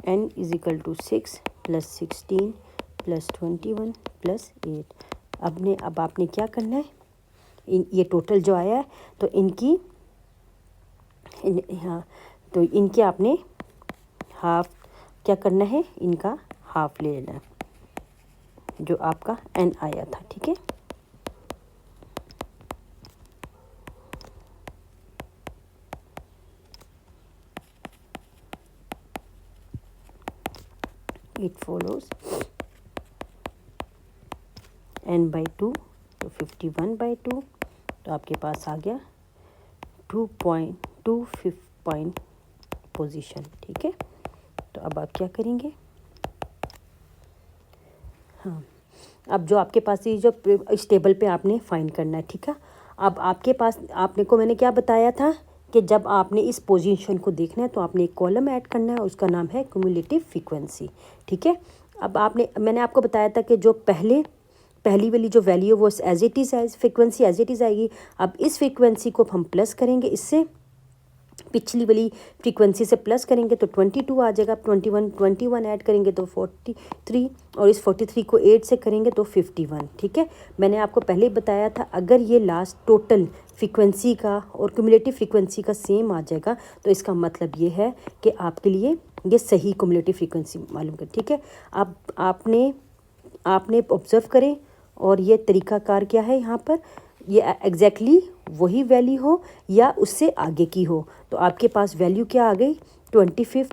Speaker 1: n is equal to 6 + 16 + 21 + 8। अब आपने क्या करना है, ये टोटल जो आया है तो हाँ, तो इनके आपने हाफ क्या करना है, इनका हाफ ले लेना जो आपका n आया था, ठीक है। इट फॉलोज n by 2, तो 51/2, तो आपके पास आ गया 2.25 पॉइंट पोजीशन, ठीक है। तो अब आप क्या करेंगे, हाँ, अब जो आपके पास ये जो इस टेबल पे आपने फाइंड करना है, ठीक है। अब आपके पास मैंने क्या बताया था कि जब आपने इस पोजीशन को देखना है तो आपने एक कॉलम ऐड करना है, उसका नाम है क्यूमुलेटिव फ्रीक्वेंसी, ठीक है। अब मैंने आपको बताया था कि जो पहली वाली जो वैल्यू वो as it is frequency as it is आएगी। अब इस फ्रीक्वेंसी को हम प्लस करेंगे इससे, पिछली वाली फ्रीक्वेंसी से प्लस करेंगे तो 22 आ जाएगा, 21 ऐड करेंगे तो 43, और इस 43 को 8 से करेंगे तो 51। ठीक है, मैंने आपको पहले ही बताया था अगर ये लास्ट टोटल फ्रीक्वेंसी का और क्यूमुलेटिव फ्रीक्वेंसी का सेम आ जाएगा तो इसका मतलब ये है कि आपके लिए ये सही क्यूमुलेटिव फ्रीक्वेंसी मालूम कर। ठीक है, आपने ऑब्ज़र्व करें, और ये तरीकाकार क्या है यहाँ पर, ये एग्जैक्टली वही वैल्यू हो या उससे आगे की हो। तो आपके पास वैल्यू क्या आ गई, 25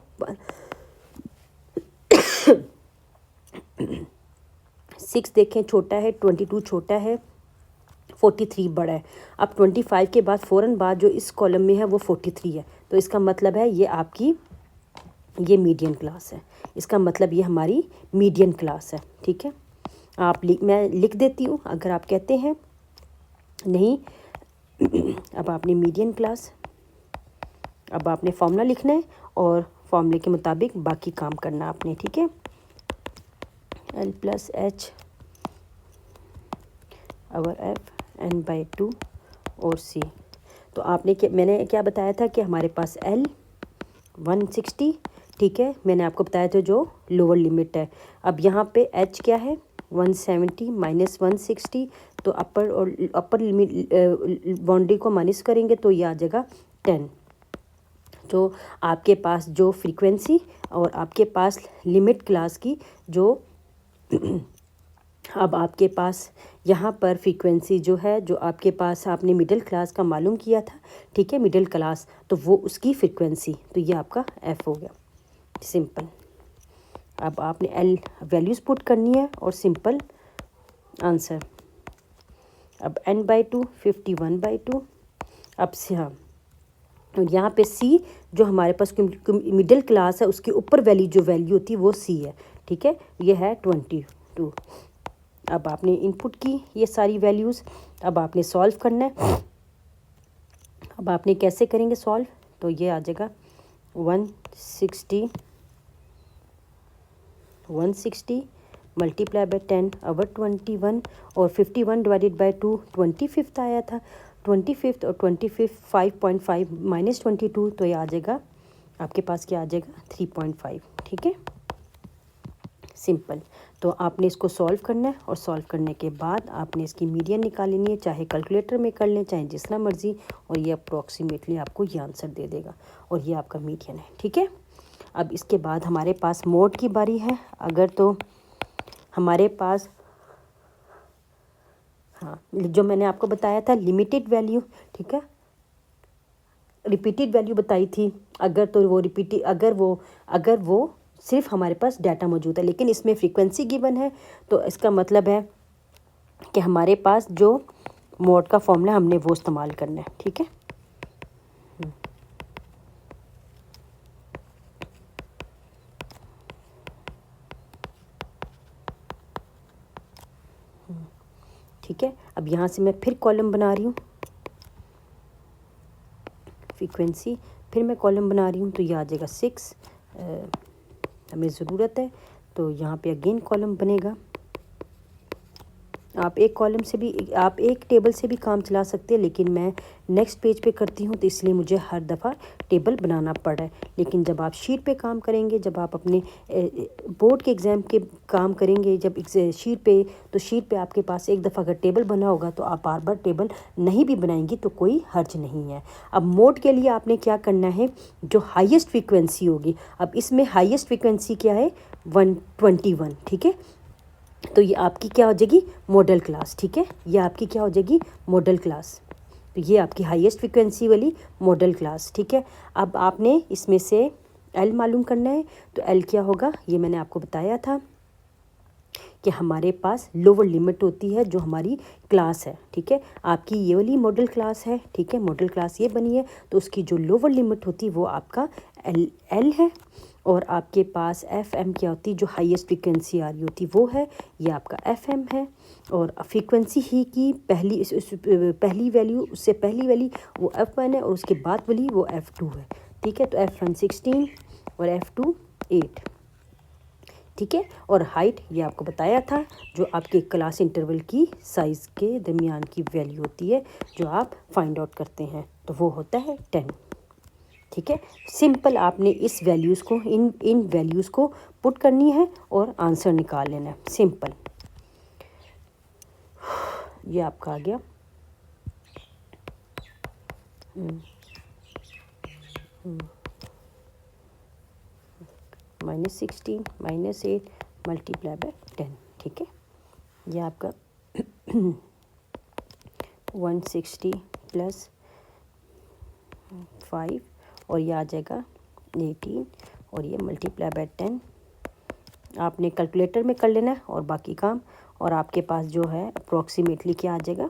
Speaker 1: 6 देखें छोटा है, 22 छोटा है, 43 बड़ा है। अब 25 के बाद फ़ौरन बाद जो इस कॉलम में है वो 43 है, तो इसका मतलब है ये मीडियन क्लास है। इसका मतलब ये हमारी मीडियन क्लास है। ठीक है, मैं लिख देती हूँ अगर आप कहते हैं नहीं। अब आपने मीडियन क्लास, अब आपने फॉर्मूला लिखना है और फॉर्मूले के मुताबिक बाकी काम करना आपने। ठीक है, L+H और F(n/2) और C। तो मैंने क्या बताया था कि हमारे पास L 160, ठीक है, मैंने आपको बताया था जो लोअर लिमिट है। अब यहाँ पे H क्या है, 170 माइनस 160, तो अपर लिमिट बाउंड्री को माइनस करेंगे तो ये आ जाएगा 10। तो आपके पास जो फ्रीक्वेंसी और आपके पास लिमिट क्लास की जो अब आपके पास यहाँ पर फ्रीक्वेंसी जो है, जो आपके पास आपने मिडिल क्लास का मालूम किया था, ठीक है, मिडिल क्लास, तो वो उसकी फ्रीक्वेंसी, तो ये आपका F हो गया, सिंपल। अब आपने L वैल्यूज़ पुट करनी है और सिंपल आंसर। अब n/2 51/2। अब से हाँ, यहाँ पे C जो हमारे पास मिडिल क्लास है उसके ऊपर जो वैल्यू होती है वो C है। ठीक है, ये है 22। अब आपने इनपुट की ये सारी वैल्यूज़, अब आपने सॉल्व करना है। अब आपने कैसे करेंगे सॉल्व, तो ये आ जाएगा 160 मल्टीप्लाई बाय 10 ओवर 21, और 51 डिवाइडेड बाय 2 25 आया था। 25 और 25 5.5 माइनस 22, तो ये आ जाएगा आपके पास क्या आ जाएगा 3.5। ठीक है, सिंपल। तो आपने इसको सॉल्व करना है और सॉल्व करने के बाद आपने इसकी मीडियन निकाल लेनी है, चाहे कैलकुलेटर में कर लें चाहे जिस तरह मर्जी, और ये अप्रॉक्सीमेटली आपको ये आंसर दे देगा, और ये आपका मीडियन है। ठीक है, अब इसके बाद हमारे पास मोड की बारी है। अगर तो हमारे पास हाँ, जो मैंने आपको बताया था लिमिटेड वैल्यू, ठीक है, रिपीटेड वैल्यू बताई थी, अगर तो वो अगर वो सिर्फ हमारे पास डाटा मौजूद है, लेकिन इसमें फ्रीक्वेंसी गिवन है, तो इसका मतलब है कि हमारे पास जो मोड का फॉर्मूला हमने वो इस्तेमाल करना है। ठीक है, ठीक है। अब यहाँ से मैं फिर कॉलम बना रही हूँ, फ्रीक्वेंसी, फिर मैं कॉलम बना रही हूँ, तो ये आ जाएगा 6 हमें ज़रूरत है, तो यहाँ पे अगेन कॉलम बनेगा। आप एक टेबल से भी काम चला सकते हैं, लेकिन मैं नेक्स्ट पेज पे करती हूँ तो इसलिए मुझे हर दफ़ा टेबल बनाना पड़ रहा है। लेकिन जब आप शीट पे काम करेंगे, जब आप अपने बोर्ड के एग्ज़ाम के काम करेंगे, जब शीट पे आपके पास एक दफ़ा अगर टेबल बना होगा तो आप बार बार टेबल नहीं भी बनाएंगी तो कोई हर्ज नहीं है। अब मोड के लिए आपने क्या करना है, जो हाईएस्ट फ्रीक्वेंसी होगी, अब इसमें हाईएस्ट फ्रीक्वेंसी क्या है 121, ठीक है, तो ये आपकी क्या हो जाएगी मॉडल क्लास। ठीक है, ये आपकी क्या हो जाएगी मॉडल क्लास, तो ये आपकी हाईएस्ट फ्रीक्वेंसी वाली मॉडल क्लास। ठीक है, अब आपने इसमें से L मालूम करना है, तो L क्या होगा, ये मैंने आपको बताया था कि हमारे पास लोअर लिमिट होती है जो हमारी क्लास है। ठीक है, आपकी ये वाली मॉडल क्लास है, ठीक है, मॉडल क्लास ये बनी है, तो उसकी जो लोअर लिमिट होती है वो आपका L है, और आपके पास FM क्या होती है, जो हाईएस्ट फ्रीक्वेंसी आ रही होती वो है, ये आपका FM है, और फ्रीक्वेंसी ही की पहली वैल्यू, उससे पहली वाली वो F1 है, और उसके बाद वाली वो F2 है। ठीक है, तो F1 16 और F2 8। ठीक है, और हाइट ये आपको बताया था, जो आपके क्लास इंटरवल की साइज़ के दरमियान की वैल्यू होती है जो आप फाइंड आउट करते हैं, तो वो होता है 10। ठीक है। सिंपल आपने इस वैल्यूज़ को इन वैल्यूज़ को पुट करनी है और आंसर निकाल लेना है, सिंपल। ये आपका आ गया -16 -8 मल्टीप्लाई बाय 10, ठीक है। ये आपका 160 प्लस 5 और ये आ जाएगा 18 और ये मल्टीप्लाई बाय 10। आपने कैलकुलेटर में कर लेना है और बाकी काम, और आपके पास जो है अप्रॉक्सीमेटली क्या आ जाएगा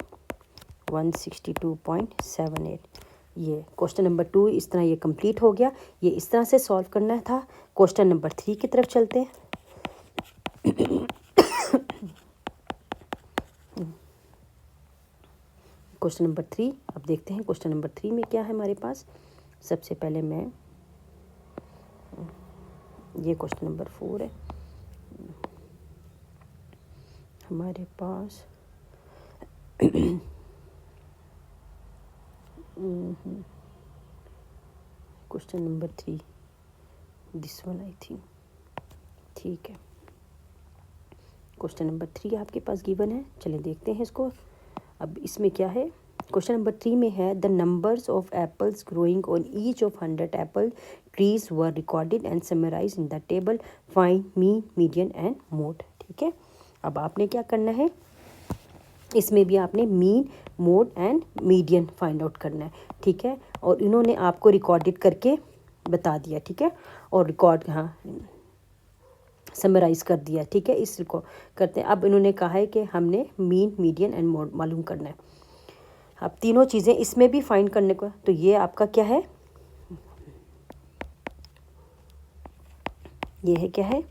Speaker 1: 162.78। ये क्वेश्चन नंबर 2 इस तरह ये कंप्लीट हो गया। ये इस तरह से सॉल्व करना था। क्वेश्चन नंबर 3 की तरफ चलते हैं। क्वेश्चन नंबर 3 अब देखते हैं क्वेश्चन नंबर 3 में क्या है हमारे पास। सबसे पहले मैं ये क्वेश्चन नंबर 4 है हमारे पास। Question number 3 this one I think, ठीक है। क्वेश्चन नंबर 3 आपके पास गिवन है, चलिए देखते हैं इसको। अब इसमें क्या है, क्वेश्चन नंबर 3 में है the numbers of apples growing on each of 100 apple trees were recorded and summarise in the table, find mean median and mode, ठीक है। अब आपने क्या करना है, इसमें भी आपने mean mode and median find out करना है, ठीक है। और इन्होंने आपको रिकॉर्डेड करके बता दिया, ठीक है, और रिकॉर्ड समराइज कर दिया, ठीक है। इसको करते हैं। अब इन्होंने कहा है कि हमने मीन मीडियन एंड मोड मालूम करना है। अब तीनों चीज़ें इसमें भी फाइंड करने को, तो ये आपका क्या है, ये है क्या है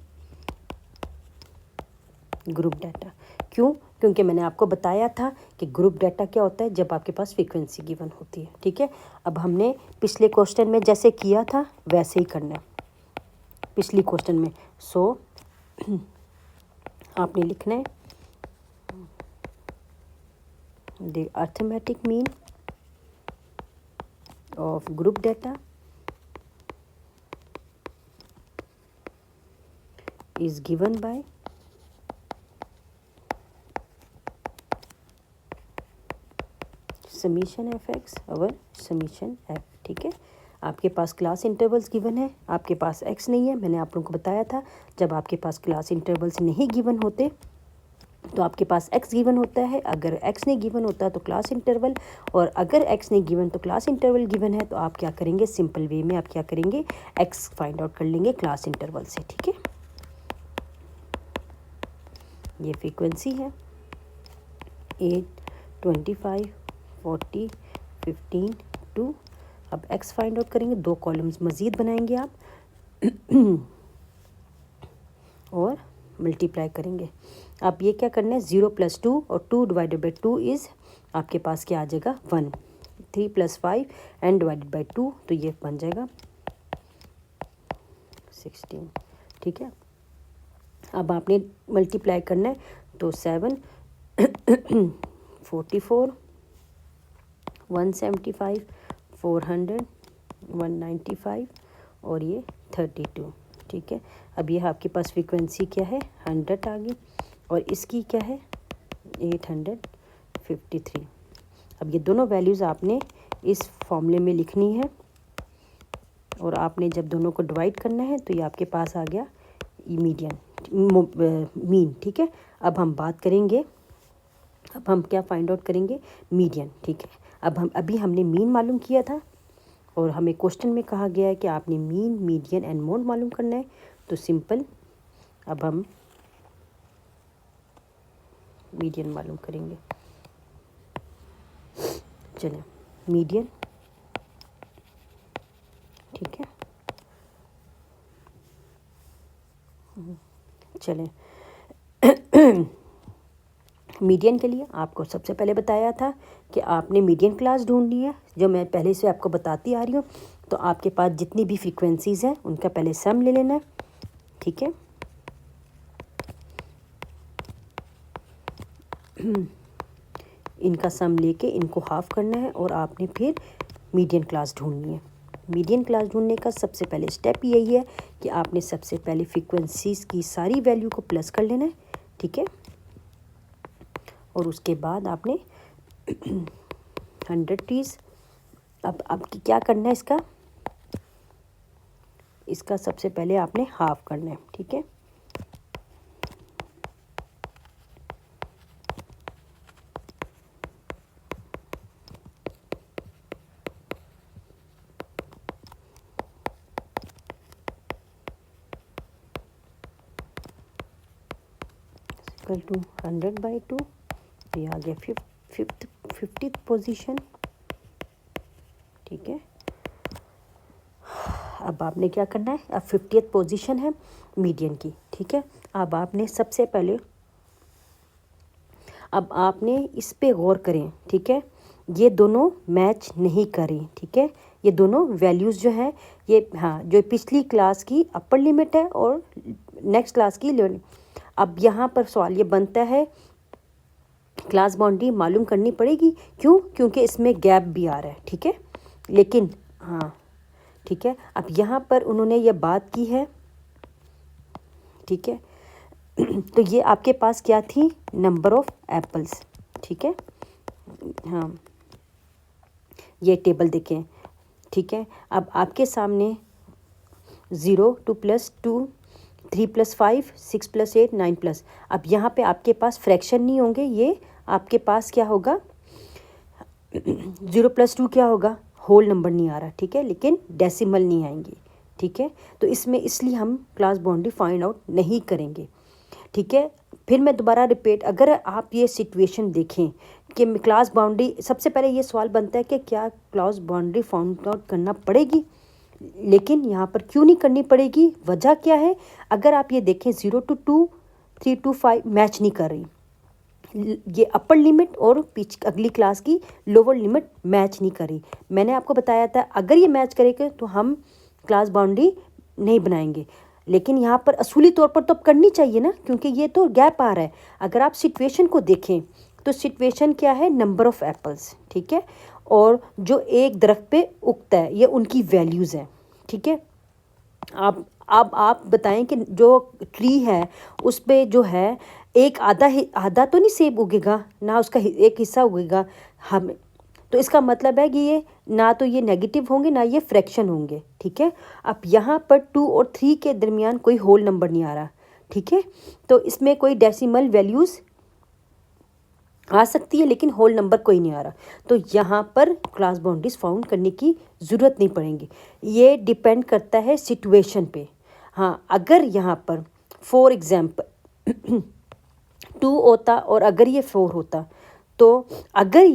Speaker 1: ग्रुप डाटा। क्यों? क्योंकि मैंने आपको बताया था कि ग्रुप डाटा क्या होता है, जब आपके पास फ्रीक्वेंसी गिवन होती है, ठीक है। अब हमने पिछले क्वेश्चन में जैसे किया था वैसे ही करना है पिछली क्वेश्चन में। सो आपने लिखना है the arithmetic mean of group data is given by summation F x और समीशन एफ, ठीक है। आपके पास क्लास इंटरवल्स गिवन है, आपके पास एक्स नहीं है। मैंने आप लोगों को बताया था जब आपके पास क्लास इंटरवल्स नहीं गिवन होते तो आपके पास एक्स गिवन होता है। अगर एक्स नहीं गिवन होता तो क्लास इंटरवल, और अगर एक्स नहीं गिवन तो क्लास इंटरवल गिवन है, तो आप क्या करेंगे, सिंपल वे में आप क्या करेंगे, एक्स फाइंड आउट कर लेंगे क्लास इंटरवल से, ठीक है। ये फ्रीक्वेंसी है 8, 25, 40, 15, 2। अब एक्स फाइंड आउट करेंगे, 2 कॉलम्स मज़ीद बनाएंगे आप और मल्टीप्लाई करेंगे। अब ये क्या करना है, 0 + 2 और 2 डिवाइडेड बाई 2 इज़ आपके पास क्या आ जाएगा 1। 3 + 5 एंड डिवाइडेड बाई 2, तो ये बन जाएगा 16, ठीक है। अब आपने मल्टीप्लाई करना है, तो 7 44 175 400 195 और ये 32, ठीक है। अब ये आपके पास फ्रीक्वेंसी क्या है 100 आ गई, और इसकी क्या है 853। अब ये दोनों वैल्यूज़ आपने इस फॉर्मूले में लिखनी है, और आपने जब दोनों को डिवाइड करना है तो ये आपके पास आ गया मीडियन मीन, ठीक है। अब हम बात करेंगे, अब हम क्या फाइंड आउट करेंगे, मीडियन, ठीक है। अब हमने मीन मालूम किया था, और हमें क्वेश्चन में कहा गया है कि आपने मीन मीडियन एंड मोड मालूम करना है, तो सिंपल अब हम मीडियन मालूम करेंगे। चलें, मीडियन, ठीक है। चलें मीडियन के लिए आपको सबसे पहले बताया था कि आपने मीडियन क्लास ढूंढनी है, जो मैं पहले से आपको बताती आ रही हूँ। तो आपके पास जितनी भी फ्रीक्वेंसीज़ हैं उनका पहले सम ले लेना है, ठीक है। इनका सम लेके इनको हाफ करना है, और आपने फिर मीडियन क्लास ढूंढनी है। मीडियन क्लास ढूंढने का सबसे पहले स्टेप यही है कि आपने सबसे पहले फ्रीक्वेंसीज की सारी वैल्यू को प्लस कर लेना है, ठीक है। और उसके बाद आपने 100 ट्रीज, अब क्या करना है इसका सबसे पहले आपने हाफ करना है, ठीक है। इक्वल टू 100/2, ये आ गया 50th पोजीशन, ठीक है। अब आपने क्या करना है, अब 50th पोजीशन है मीडियन की, ठीक है। अब आपने सबसे पहले, अब आपने इस पे गौर करें, ठीक है। ये दोनों मैच नहीं करें, ठीक है। ये दोनों वैल्यूज़ जो हैं ये, हाँ, जो पिछली क्लास की अपर लिमिट है और नेक्स्ट क्लास की लोअर। अब यहाँ पर सवाल ये बनता है, क्लास बाउंड्री मालूम करनी पड़ेगी, क्यों? क्योंकि इसमें गैप भी आ रहा है, ठीक है। लेकिन हाँ, ठीक है, अब यहाँ पर उन्होंने ये बात की है, ठीक है। तो ये आपके पास क्या थी, नंबर ऑफ एप्पल्स, ठीक है। हाँ, ये टेबल देखें, ठीक है। अब आपके सामने 0 2 + 2 3 + 5 6 + 8 9 अब यहाँ पे आपके पास फ्रैक्शन नहीं होंगे, ये आपके पास क्या होगा, 0 + 2 क्या होगा, होल नंबर नहीं आ रहा, ठीक है, लेकिन डेसिमल नहीं आएंगे, ठीक है। तो इसमें इसलिए हम क्लास बाउंड्री फाइंड आउट नहीं करेंगे, ठीक है। फिर मैं दोबारा रिपीट, अगर आप ये सिचुएशन देखें कि क्लास बाउंड्री, सबसे पहले ये सवाल बनता है कि क्या क्लास बाउंड्री फाइंड आउट करना पड़ेगी, लेकिन यहाँ पर क्यों नहीं करनी पड़ेगी, वजह क्या है? अगर आप ये देखें 0 to 2 3 to 5 मैच नहीं कर रही, ये अपर लिमिट और पीछे अगली क्लास की लोअर लिमिट मैच नहीं करी। मैंने आपको बताया था अगर ये मैच करेगा तो हम क्लास बाउंड्री नहीं बनाएंगे, लेकिन यहाँ पर असूली तौर पर तो अब करनी चाहिए ना, क्योंकि ये तो गैप आ रहा है। अगर आप सिचुएशन को देखें तो सिचुएशन क्या है, नंबर ऑफ़ एप्पल्स, ठीक है, और जो एक दरख्त पे उगता है ये उनकी वैल्यूज़ हैं, ठीक है। आप बताएं कि जो ट्री है उस पे जो है एक आधा तो नहीं सेब उगेगा ना, उसका एक हिस्सा उगेगा हम, तो इसका मतलब है कि ये ना तो ये नेगेटिव होंगे ना ये फ्रैक्शन होंगे, ठीक है। अब यहाँ पर 2 और 3 के दरमियान कोई होल नंबर नहीं आ रहा, ठीक है, तो इसमें कोई डेसिमल वैल्यूज़ आ सकती है लेकिन होल नंबर कोई नहीं आ रहा, तो यहाँ पर क्लास बाउंड्रीज फाउंड करने की ज़रूरत नहीं पड़ेगी। ये डिपेंड करता है सिचुएशन पे। हाँ, अगर यहाँ पर फॉर एग्ज़ाम्पल 2 होता और अगर ये 4 होता, तो अगर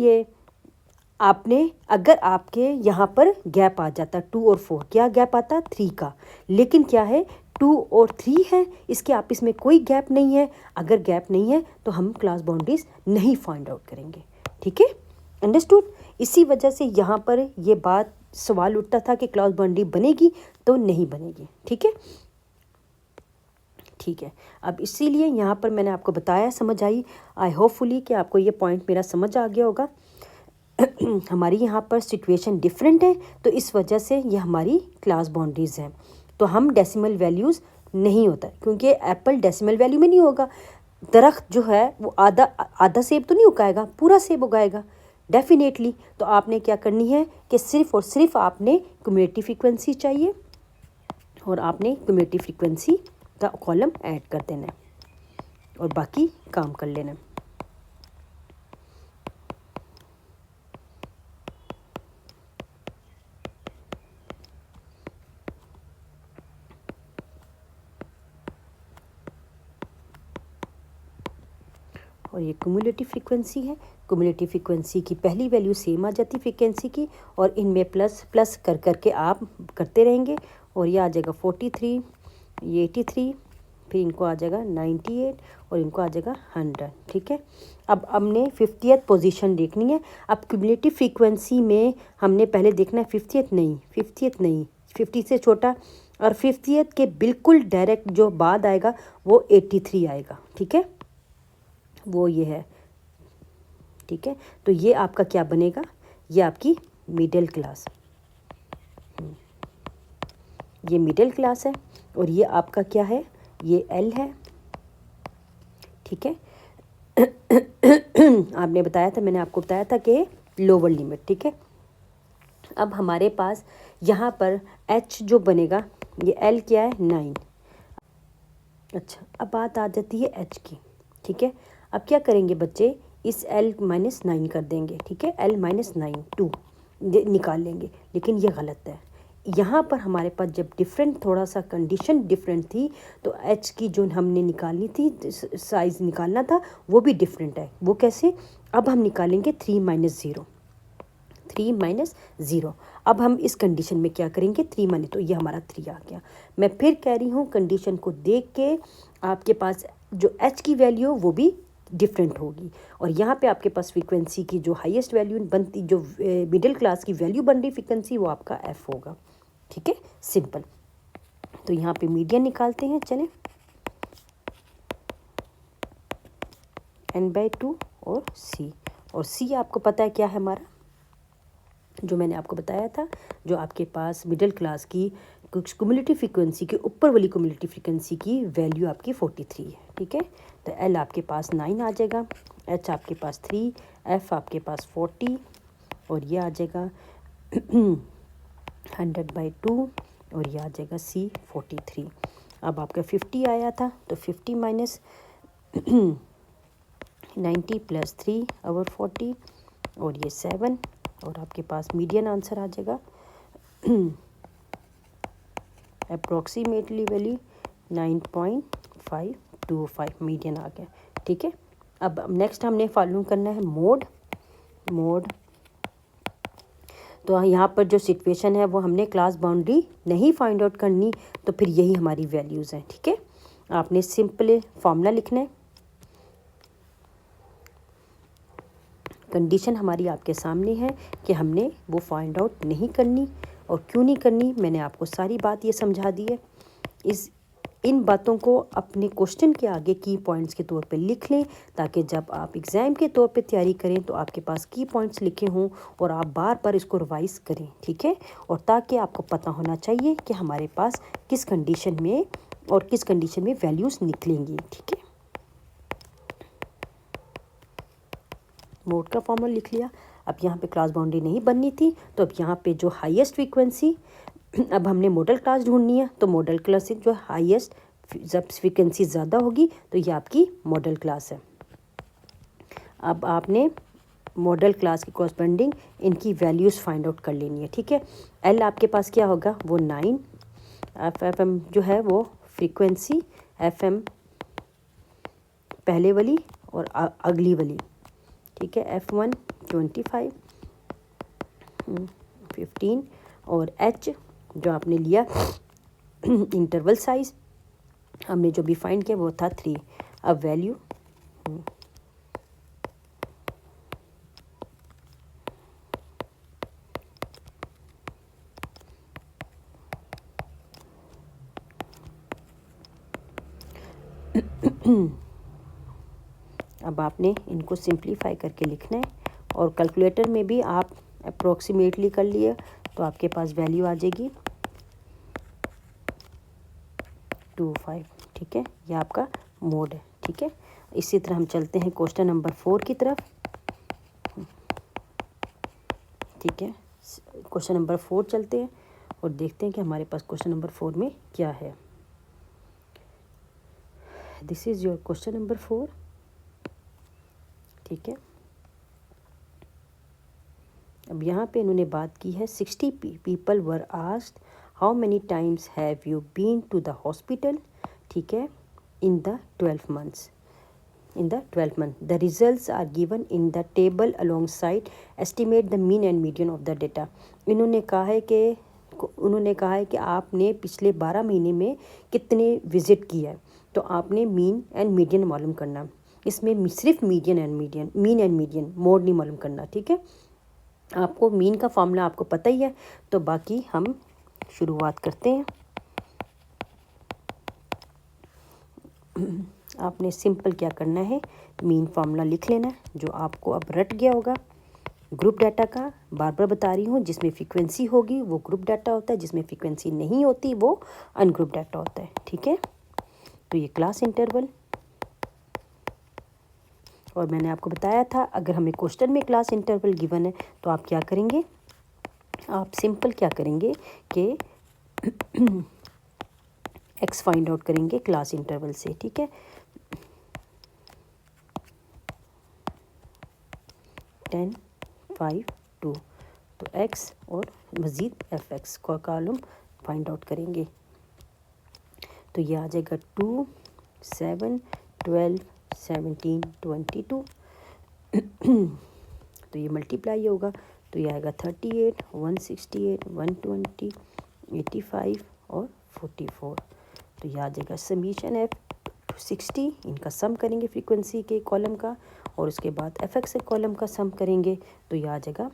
Speaker 1: आपके यहाँ पर गैप आ जाता 2 और 4, क्या गैप आता 3 का, लेकिन क्या है 2 और 3 है, इसके आपस में कोई गैप नहीं है। अगर गैप नहीं है तो हम क्लास बाउंड्रीज नहीं फाइंड आउट करेंगे, ठीक है, अंडरस्टूड। इसी वजह से यहाँ पर ये बात सवाल उठता था कि क्लास बाउंड्री बनेगी तो नहीं बनेगी, ठीक है, ठीक है। अब इसीलिए यहाँ पर मैंने आपको बताया, समझ आई, आई होपफुली कि आपको ये पॉइंट मेरा समझ आ गया होगा। हमारी यहाँ पर सिचुएशन डिफरेंट है, तो इस वजह से ये हमारी क्लास बाउंड्रीज़ हैं। तो हम डेसिमल वैल्यूज़ नहीं होता, क्योंकि एप्पल डेसिमल वैल्यू में नहीं होगा। दरख्त जो है वो आधा सेब तो नहीं उगाएगा, पूरा सेब उगाएगा डेफिनेटली। तो आपने क्या करनी है कि सिर्फ़ और सिर्फ आपने क्यूमुलेटिव फ्रीक्वेंसी चाहिए और आपने क्यूमुलेटिव फ्रीक्वेंसी का कॉलम ऐड कर देना है और बाकी काम कर लेना है। और ये क्यूमुलेटिव फ्रीक्वेंसी है। क्यूमुलेटिव फ्रीक्वेंसी की पहली वैल्यू सेम आ जाती फ्रीक्वेंसी की, और इनमें प्लस प्लस कर करके आप करते रहेंगे, और ये आ जाएगा 43, ये 83, फिर इनको आ जाएगा 98 और इनको आ जाएगा 100, ठीक है। अब हमने 50th पोजीशन देखनी है। अब क्यूमुलेटिव फ्रीक्वेंसी में हमने पहले देखना है 50th नहीं, 50 से छोटा, और 50th के बिल्कुल डायरेक्ट जो बाद आएगा वो 83 आएगा, ठीक है, वो ये है, ठीक है। तो ये आपका क्या बनेगा, ये आपकी मिडिल क्लास। ये मिडिल क्लास है, और ये आपका क्या है, ये एल है, ठीक है। आपने बताया था, मैंने आपको बताया था कि लोअर लिमिट, ठीक है। अब हमारे पास यहाँ पर एच जो बनेगा, ये एल क्या है, 9। अच्छा, अब बात आ जाती है एच की, ठीक है। अब क्या करेंगे बच्चे, इस एल -9 कर देंगे, ठीक है। एल -9 2 निकाल लेंगे, लेकिन ये गलत है। यहाँ पर हमारे पास जब डिफरेंट, थोड़ा सा कंडीशन डिफरेंट थी, तो एच की जो हमने निकालनी थी, साइज़ निकालना था, वो भी डिफरेंट है। वो कैसे, अब हम निकालेंगे 3 - 0। अब हम इस कंडीशन में क्या करेंगे, 3 माने, तो ये हमारा 3 आ गया। मैं फिर कह रही हूँ, कंडीशन को देख के आपके पास जो एच की वैल्यू वो भी डिफरेंट होगी, और यहाँ पे आपके पास फ्रीक्वेंसी की जो हाईएस्ट वैल्यू बनती, जो मिडिल क्लास की वैल्यू बन रही फ्रीक्वेंसी, वो आपका एफ होगा, ठीक है, सिंपल। तो यहाँ पे मीडियन निकालते हैं, चलें, n/2 और सी आपको पता है क्या है हमारा, जो मैंने आपको बताया था, जो आपके पास मिडिल क्लास की क्युमुलेटिव फ्रीक्वेंसी के ऊपर वाली क्युमुलेटिव फ्रीक्वेंसी की वैल्यू आपकी 43 है, ठीक है। तो एल आपके पास 9 आ जाएगा, एच आपके पास 3, एफ आपके पास 40, और ये आ जाएगा 100/2, और ये आ जाएगा सी 43। अब आपका 50 आया था, तो 50 माइनस 90 + 3 और 40, और ये 7, और आपके पास मीडियन आंसर आ जाएगा अप्रोक्सीमेटली वैल्यू 9.525 मीडियन आ गया, ठीक है। अब नेक्स्ट हमने मालूम करना है मोड। तो यहाँ पर जो सिचुएशन है वो हमने क्लास बाउंड्री नहीं फाइंड आउट करनी, तो फिर यही हमारी वैल्यूज़ हैं, ठीक है। आपने सिंपल फॉर्मूला लिखना है, कंडीशन हमारी आपके सामने है कि हमने वो फाइंड आउट नहीं करनी, और क्यों नहीं करनी, मैंने आपको सारी बात ये समझा दी है। इन बातों को अपने क्वेश्चन के आगे की पॉइंट्स के तौर पे लिख लें, ताकि जब आप एग्ज़ाम के तौर पे तैयारी करें तो आपके पास की पॉइंट्स लिखे हों, और आप बार बार इसको रिवाइज़ करें, ठीक है। और ताकि आपको पता होना चाहिए कि हमारे पास किस कंडीशन में और किस कंडीशन में वैल्यूज़ निकलेंगी, ठीक है। मोड का फॉर्मूला लिख लिया। अब यहाँ पे क्लास बाउंड्री नहीं बननी थी, तो अब यहाँ पे जो हाईएस्ट फ्रीक्वेंसी, अब हमने मॉडल क्लास ढूंढनी है, तो मॉडल क्लास से जो हाईएस्ट, जब फ्रीक्वेंसी ज़्यादा होगी तो ये आपकी मॉडल क्लास है। अब आपने मॉडल क्लास की कॉरस्पॉन्डिंग इनकी वैल्यूज़ फाइंड आउट कर लेनी है, ठीक है। एल आपके पास क्या होगा, वो 9, एफ एम जो है वो फ्रीक्वेंसी, एफ एम पहले वाली और अगली वाली, ठीक है। F1 25 15, और H जो आपने लिया इंटरवल साइज हमने जो भी फाइंड किया वो था 3। अब वैल्यू अब आपने इनको सिंप्लीफाई करके लिखना है, और कैलकुलेटर में भी आप अप्रोक्सीमेटली कर लिए तो आपके पास वैल्यू आ जाएगी 25, ठीक है। ये आपका मोड है, ठीक है। इसी तरह हम चलते हैं क्वेश्चन नंबर 4 की तरफ, ठीक है। क्वेश्चन नंबर 4 चलते हैं और देखते हैं कि हमारे पास क्वेश्चन नंबर 4 में क्या है। This is your question number 4, ठीक है। अब यहाँ पे इन्होंने बात की है 60 people were asked how many times have you been to the hospital, ठीक है, in the 12 months. In the 12 month, the results are given in the table alongside estimate the mean and median of the data। उन्होंने कहा है कि आपने पिछले 12 महीने में कितने विजिट किया है, तो आपने मीन एंड मीडियन मालूम करना। इसमें सिर्फ मीन एंड मीडियन मोड नहीं मालूम करना, ठीक है। आपको मीन का फॉर्मूला आपको पता ही है, तो बाकी हम शुरुआत करते हैं। आपने सिंपल क्या करना है, मीन फार्मूला लिख लेना है, जो आपको अब रट गया होगा। ग्रुप डाटा का बार बार बता रही हूँ, जिसमें फ्रीक्वेंसी होगी वो ग्रुप डाटा होता है, जिसमें फ्रीक्वेंसी नहीं होती वो अनग्रुप डाटा होता है। ठीक है, तो ये क्लास इंटरवल। और मैंने आपको बताया था अगर हमें क्वेश्चन में क्लास इंटरवल गिवन है तो आप क्या करेंगे, आप सिंपल क्या करेंगे कि एक्स फाइंड आउट करेंगे क्लास इंटरवल से। ठीक है, 10, 5, 2, तो एक्स और मज़ीद एफ एक्स का कॉलम फाइंड आउट करेंगे। तो ये आ जाएगा 2, 7, 12, 17, 22। तो ये मल्टीप्लाई होगा तो ये आएगा 38, 168, 120, 85 और 44। तो ये आ जाएगा समीशन एफ 60, इनका सम करेंगे फ्रीक्वेंसी के कॉलम का, और उसके बाद एफ एक्स के कॉलम का सम करेंगे तो ये आ जाएगा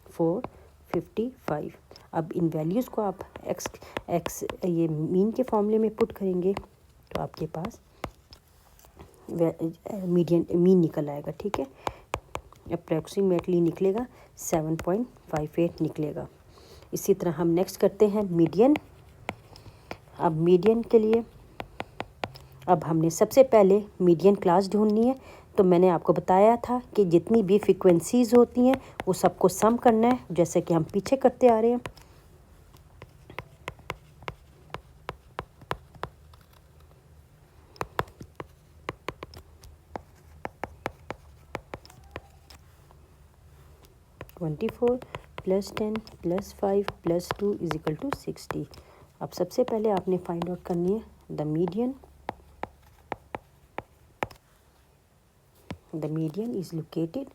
Speaker 1: 455। अब इन वैल्यूज़ को आप एक्स ये मीन के फॉर्मूले में पुट करेंगे तो आपके पास मीन निकल आएगा। ठीक है, अप्रॉक्सीमेटली निकलेगा 7.58 निकलेगा। इसी तरह हम नेक्स्ट करते हैं मीडियन। अब मीडियन के लिए अब हमने सबसे पहले मीडियन क्लास ढूंढनी है। तो मैंने आपको बताया था कि जितनी भी फ्रीक्वेंसीज़ होती हैं वो सबको सम करना है, जैसे कि हम पीछे करते आ रहे हैं। (24 + 10 + 5 + 2 = 60। अब सबसे पहले आपने फाइंड आउट करनी है the median. The median is located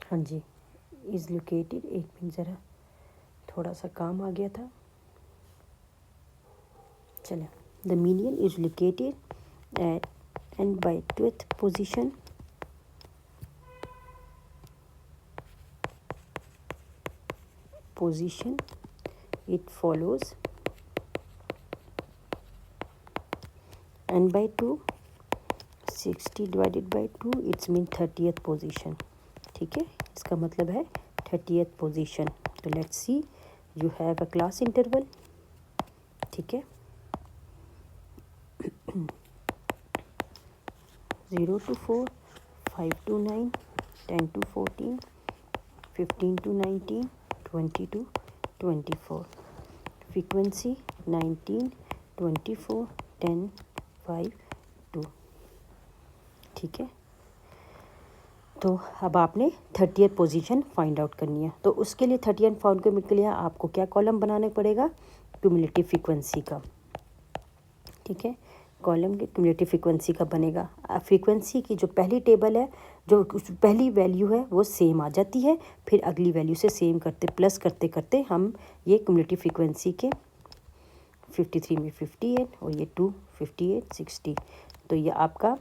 Speaker 1: हाँ जी, इज़ लोकेटेड, एक मिनट ज़रा थोड़ा सा काम आ गया था। चलो, the median is located at and by 12th position it follows n by 2, 60 divided by 2 it's mean 30th position. ठीक है, इसका मतलब है 30th पोजीशन। तो let's see, you have a class interval. ठीक है, 0 to 4, 5 to 9, 10 to 14, 15 to 19, 20 to 24। Frequency 19, 24, 10, 5, 2। ठीक है, तो अब आपने 30th पोजीशन फाइंड आउट करनी है। तो उसके लिए 30th फाउंड करने के लिए आपको क्या कॉलम बनाना पड़ेगा, क्यूमुलेटिव फ्रीक्वेंसी का। ठीक है, कॉलम के क्यूमुलेटिव फ्रीक्वेंसी का बनेगा। फ्रीक्वेंसी की जो पहली टेबल है, जो पहली वैल्यू है वो सेम आ जाती है, फिर अगली वैल्यू से सेम करते प्लस करते करते हम ये क्यूमुलेटिव फ्रीक्वेंसी के 53 में 58 और ये 2 58 60। तो ये आपका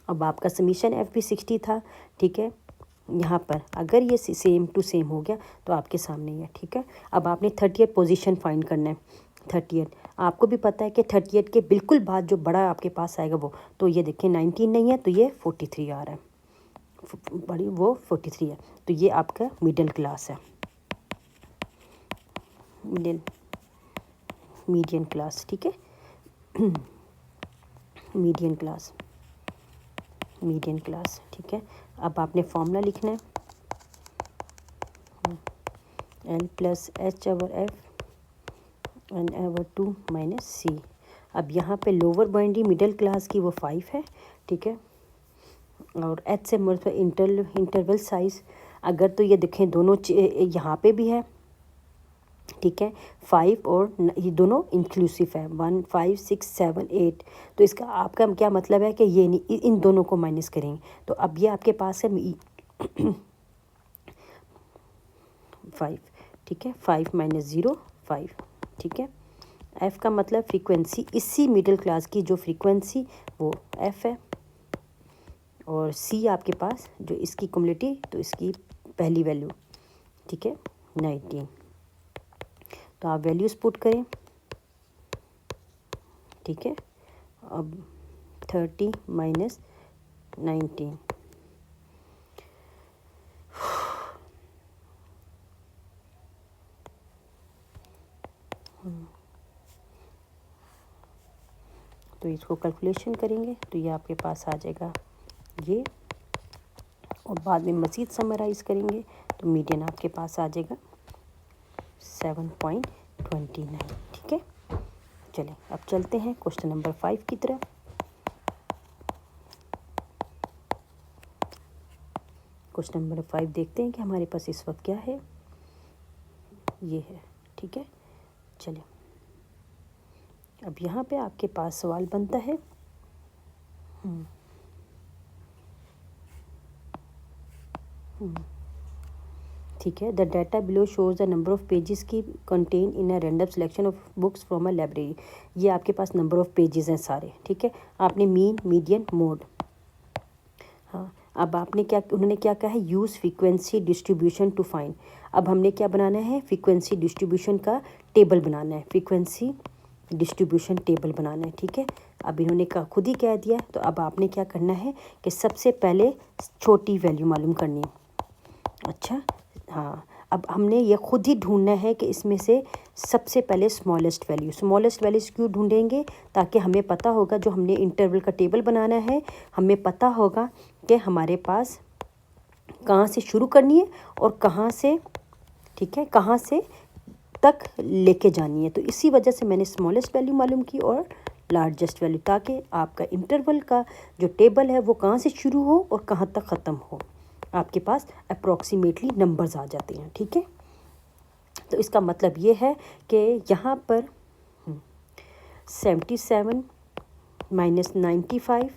Speaker 1: अब आपका समीशन एफ भी 60 था। ठीक है, यहाँ पर अगर ये सेम टू सेम हो गया तो आपके सामने ही है। ठीक है, अब आपने 30th पोजीशन फाइंड करना है। 30th आपको भी पता है कि 30th के बिल्कुल बाद जो बड़ा आपके पास आएगा वो, तो ये देखिए 19 नहीं है तो ये 43 आ रहा है, बड़ी वो 43 है। तो ये आपका मिडिल क्लास है, मीडियन क्लास। ठीक है, मीडियन क्लास। ठीक है, अब आपने फॉर्मूला लिखना है n+h/f n/2 - c। अब यहाँ पे लोअर बाउंड्री मिडिल क्लास की वो 5 है। ठीक है, और h से मतलब इंटरवल साइज अगर तो ये देखें दोनों यहाँ पे भी है। ठीक है, 5 और ये दोनों इंक्लूसिव है, 1 5 6 7 8। तो इसका आपका क्या मतलब है कि ये नहीं, इन दोनों को माइनस करेंगे। तो अब ये आपके पास है 5 ठीक है, 5 माइनस 0 5, ठीक है। एफ़ का मतलब फ्रीक्वेंसी, इसी मिडिल क्लास की जो फ्रीक्वेंसी वो एफ़ है, और सी आपके पास जो इसकी कम्युनिटी, तो इसकी पहली वैल्यू, ठीक है, 19। तो आप वैल्यूज़ पुट करें, ठीक है। अब 30 माइनस 19, तो इसको कैलकुलेशन करेंगे तो ये आपके पास आ जाएगा ये, और बाद में मज़ीद समराइज़ करेंगे तो मीडियन आपके पास आ जाएगा 7.29, ठीक है। चलें अब चलते हैं क्वेश्चन नंबर 5 की तरफ। क्वेश्चन नंबर 5 देखते हैं कि हमारे पास इस वक्त क्या है। ये है, ठीक है। चलें अब यहाँ पे आपके पास सवाल बनता है, ठीक है। The data below shows the number of pages की contain in a random selection of books from a library. ये आपके पास नंबर ऑफ़ पेजेस हैं सारे, ठीक है। आपने मीन, मीडियन, मोड, हाँ। अब आपने क्या, उन्होंने क्या कहा है, use frequency distribution to find. अब हमने क्या बनाना है, फ्रीक्वेंसी डिस्ट्रीब्यूशन का टेबल बनाना है, फ्रीक्वेंसी डिस्ट्रीब्यूशन टेबल बनाना है, ठीक है। अब इन्होंने का खुद ही कह दिया, तो अब आपने क्या करना है कि सबसे पहले छोटी वैल्यू मालूम करनी है। अच्छा, हाँ। अब हमने ये खुद ही ढूंढना है कि इसमें से सबसे पहले स्मॉलेस्ट वैल्यूज़ क्यों ढूंढेंगे, ताकि हमें पता होगा, जो हमने इंटरवल का टेबल बनाना है, हमें पता होगा कि हमारे पास कहाँ से शुरू करनी है और कहाँ से, ठीक है, कहाँ से तक लेके जानी है। तो इसी वजह से मैंने स्मॉलेस्ट वैल्यू मालूम की और लार्जेस्ट वैल्यू, ताकि आपका इंटरवल का जो टेबल है वो कहाँ से शुरू हो और कहाँ तक ख़त्म हो, आपके पास अप्रॉक्सीमेटली नंबर्स आ जाते हैं, ठीक है। तो इसका मतलब ये है कि यहाँ पर 77 माइनस 95,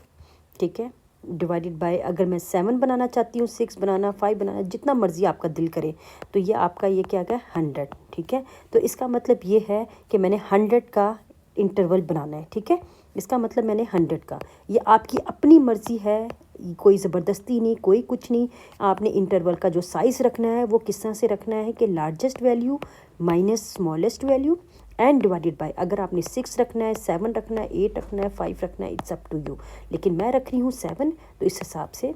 Speaker 1: ठीक है, डिवाइडेड बाय, अगर मैं 7 बनाना चाहती हूँ, 6 बनाना, 5 बनाना, जितना मर्ज़ी आपका दिल करे, तो ये आपका ये क्या है, 100, ठीक है। तो इसका मतलब ये है कि मैंने 100 का इंटरवल बनाना है, ठीक है। इसका मतलब मैंने 100 का, ये आपकी अपनी मर्ज़ी है, कोई ज़बरदस्ती नहीं, कोई कुछ नहीं। आपने इंटरवल का जो साइज़ रखना है वो किस तरह से रखना है कि largest value minus smallest value and divided by, अगर आपने 6 रखना है, 7 रखना है, 8 रखना है, 5 रखना है, इट्स अप टू यू, लेकिन मैं रख रही हूँ 7, तो इस हिसाब से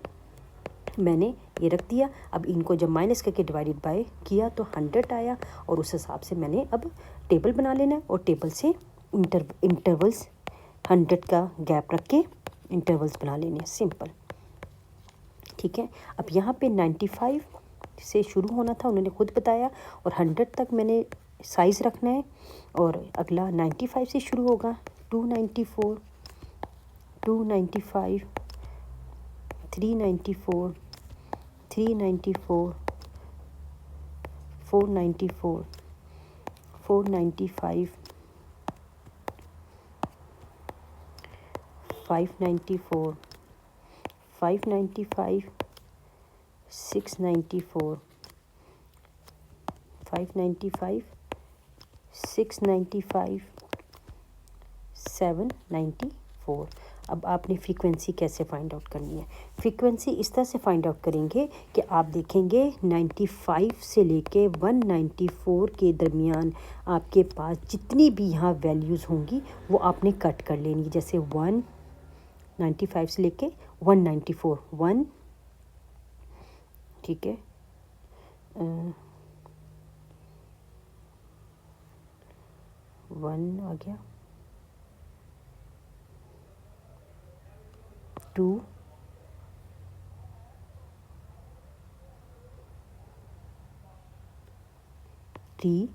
Speaker 1: मैंने ये रख दिया। अब इनको जब माइनस करके डिवाइडेड बाय किया तो 100 आया, और उस हिसाब से मैंने अब टेबल बना लेना है, और टेबल से इंटरवल्स 100 का गैप रख के इंटरवल्स बना लेने हैं, सिंपल, ठीक है। अब यहाँ पे 95 से शुरू होना था, उन्होंने खुद बताया, और 100 तक मैंने साइज़ रखना है, और अगला 95 से शुरू होगा, 294, 295, 394, 394, 494, 495, 594, 595, 694, 595, 695, 794। अब आपने फ्रीक्वेंसी कैसे फाइंड आउट करनी है, फ्रीक्वेंसी इस तरह से फाइंड आउट करेंगे कि आप देखेंगे 95 से लेके 194 के दरमियान आपके पास जितनी भी यहाँ वैल्यूज़ होंगी वो आपने कट कर लेनी, जैसे 195 से लेके 194, 1, ठीक है, 1 आ गया, 2, 3,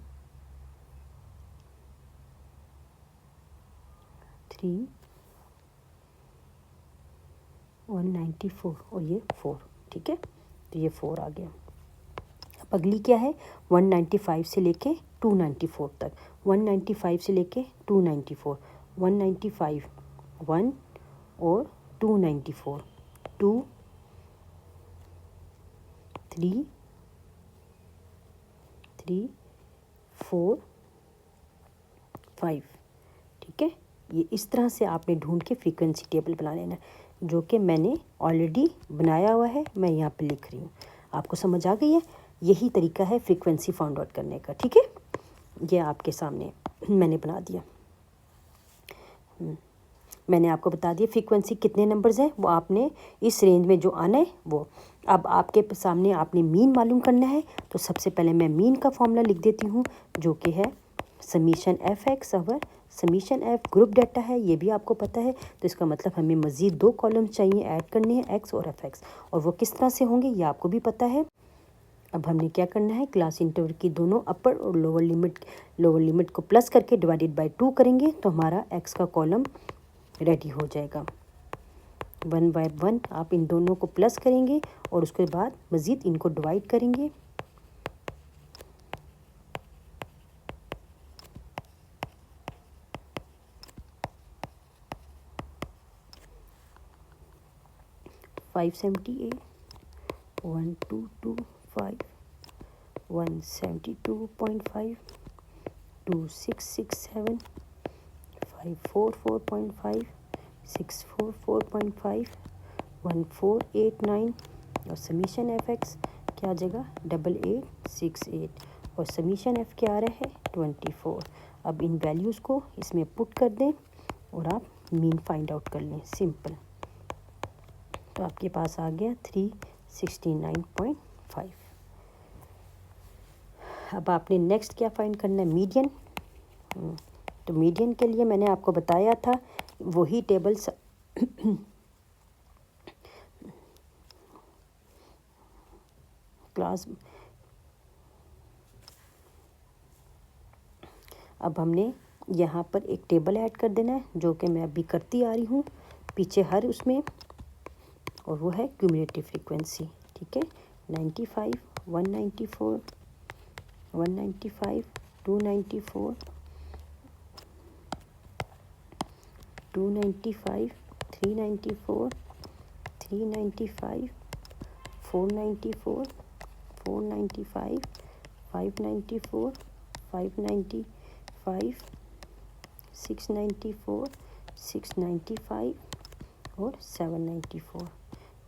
Speaker 1: 194, और ये 4, ठीक है, तो ये 4 आ गया। अब अगली क्या है, 195 से लेके 294 तक, 195 से लेके 294, 195, 1 और 294, 2, 3, 3, 4 5, ठीक है। ये इस तरह से आपने ढूंढ के फ्रीक्वेंसी टेबल बना लेना, जो कि मैंने ऑलरेडी बनाया हुआ है, मैं यहाँ पे लिख रही हूँ। आपको समझ आ गई है? यही तरीका है फ्रीक्वेंसी फाइंड आउट करने का, ठीक है। ये आपके सामने मैंने बना दिया। मैंने आपको बता दिया फ्रीक्वेंसी कितने नंबर्स हैं, वो आपने इस रेंज में जो आना है वो। अब आपके सामने आपने मीन मालूम करना है, तो सबसे पहले मैं मीन का फॉर्मूला लिख देती हूँ, जो कि है summation F x over summation F group data है, ये भी आपको पता है। तो इसका मतलब हमें मज़ीद 2 कॉलम्स चाहिए ऐड करने हैं, एक्स और एफ एक्स, और वो किस तरह से होंगे ये आपको भी पता है। अब हमने क्या करना है, क्लास इंटरवल की दोनों अपर और लोअर लिमिट को प्लस करके डिवाइडेड बाय 2 करेंगे, तो हमारा एक्स का कॉलम रेडी हो जाएगा। 1 बाय 1 आप इन दोनों को प्लस करेंगे और उसके बाद मज़ीद इनको डिवाइड करेंगे। फाइव 1225 172.5 2667 544.5 644.5 1489 और समीशन एफ एक्स क्या आ जाएगा 8868 और समीशन एफ क्या आ रहा है 24। अब इन वैल्यूज़ को इसमें पुट कर दें और आप मीन फाइंड आउट कर लें, सिंपल। तो आपके पास आ गया 369.5। अब आपने नेक्स्ट क्या फाइंड करना है, मीडियन। तो मीडियन के लिए मैंने आपको बताया था वही टेबल क्लास। अब हमने यहाँ पर एक टेबल ऐड कर देना है, जो कि मैं अभी करती आ रही हूँ पीछे हर उसमें, और वो है क्यूमुलेटिव फ्रीक्वेंसी, ठीक है। 95 194 195 294 295 394 395 494 495 594 595 694 695 और 794।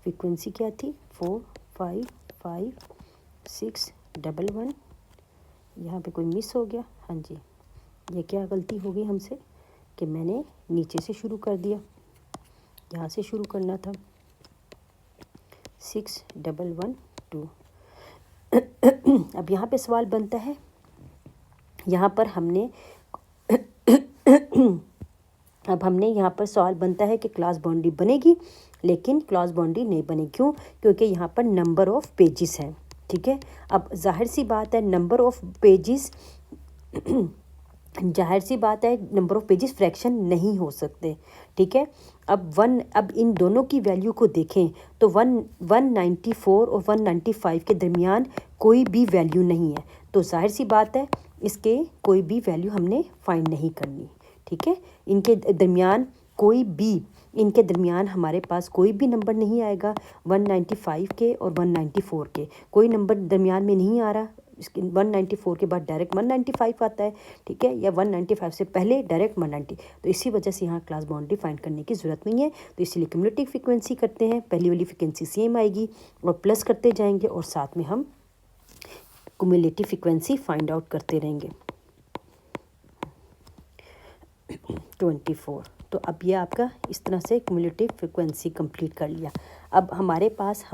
Speaker 1: फ्रीक्वेंसी क्या थी 455611। यहाँ पे कोई मिस हो गया, हाँ जी, ये क्या गलती हो गई हमसे कि मैंने नीचे से शुरू कर दिया, यहाँ से शुरू करना था 6112। अब यहाँ पे सवाल बनता है, यहाँ पर हमने अब हमने यहाँ पर सवाल बनता है कि क्लास बाउंड्री बनेगी, लेकिन क्लास बाउंड्री नहीं बनेगी। क्यों? क्योंकि यहाँ पर नंबर ऑफ़ पेजेस हैं, ठीक है। अब जाहिर सी बात है number of pages number of pages fraction नहीं हो सकते, ठीक है। अब इन दोनों की वैल्यू को देखें तो 194 और 195 के दरमियान कोई भी वैल्यू नहीं है, तो जाहिर सी बात है इसके कोई भी वैल्यू हमने फाइंड नहीं करनी, ठीक है। इनके दरमियान हमारे पास कोई भी नंबर नहीं आएगा। 195 के और 194 के कोई नंबर दरमियान में नहीं आ रहा। इसके 194 के बाद डायरेक्ट 195 आता है, ठीक है, या 195 से पहले डायरेक्ट 190। तो इसी वजह से यहाँ क्लास बाउंड्री फाइंड करने की ज़रूरत नहीं है। तो इसलिए क्यूमुलेटिव फ्रीक्वेंसी करते हैं, पहली वाली फ्रीक्वेंसी सेम आएगी और प्लस करते जाएंगे और साथ में हम क्यूमुलेटिव फ्रीक्वेंसी फाइंड आउट करते रहेंगे। 24। तो अब ये आपका इस तरह से क्यूमुलेटिव फ्रीक्वेंसी कंप्लीट कर लिया। अब हमारे पास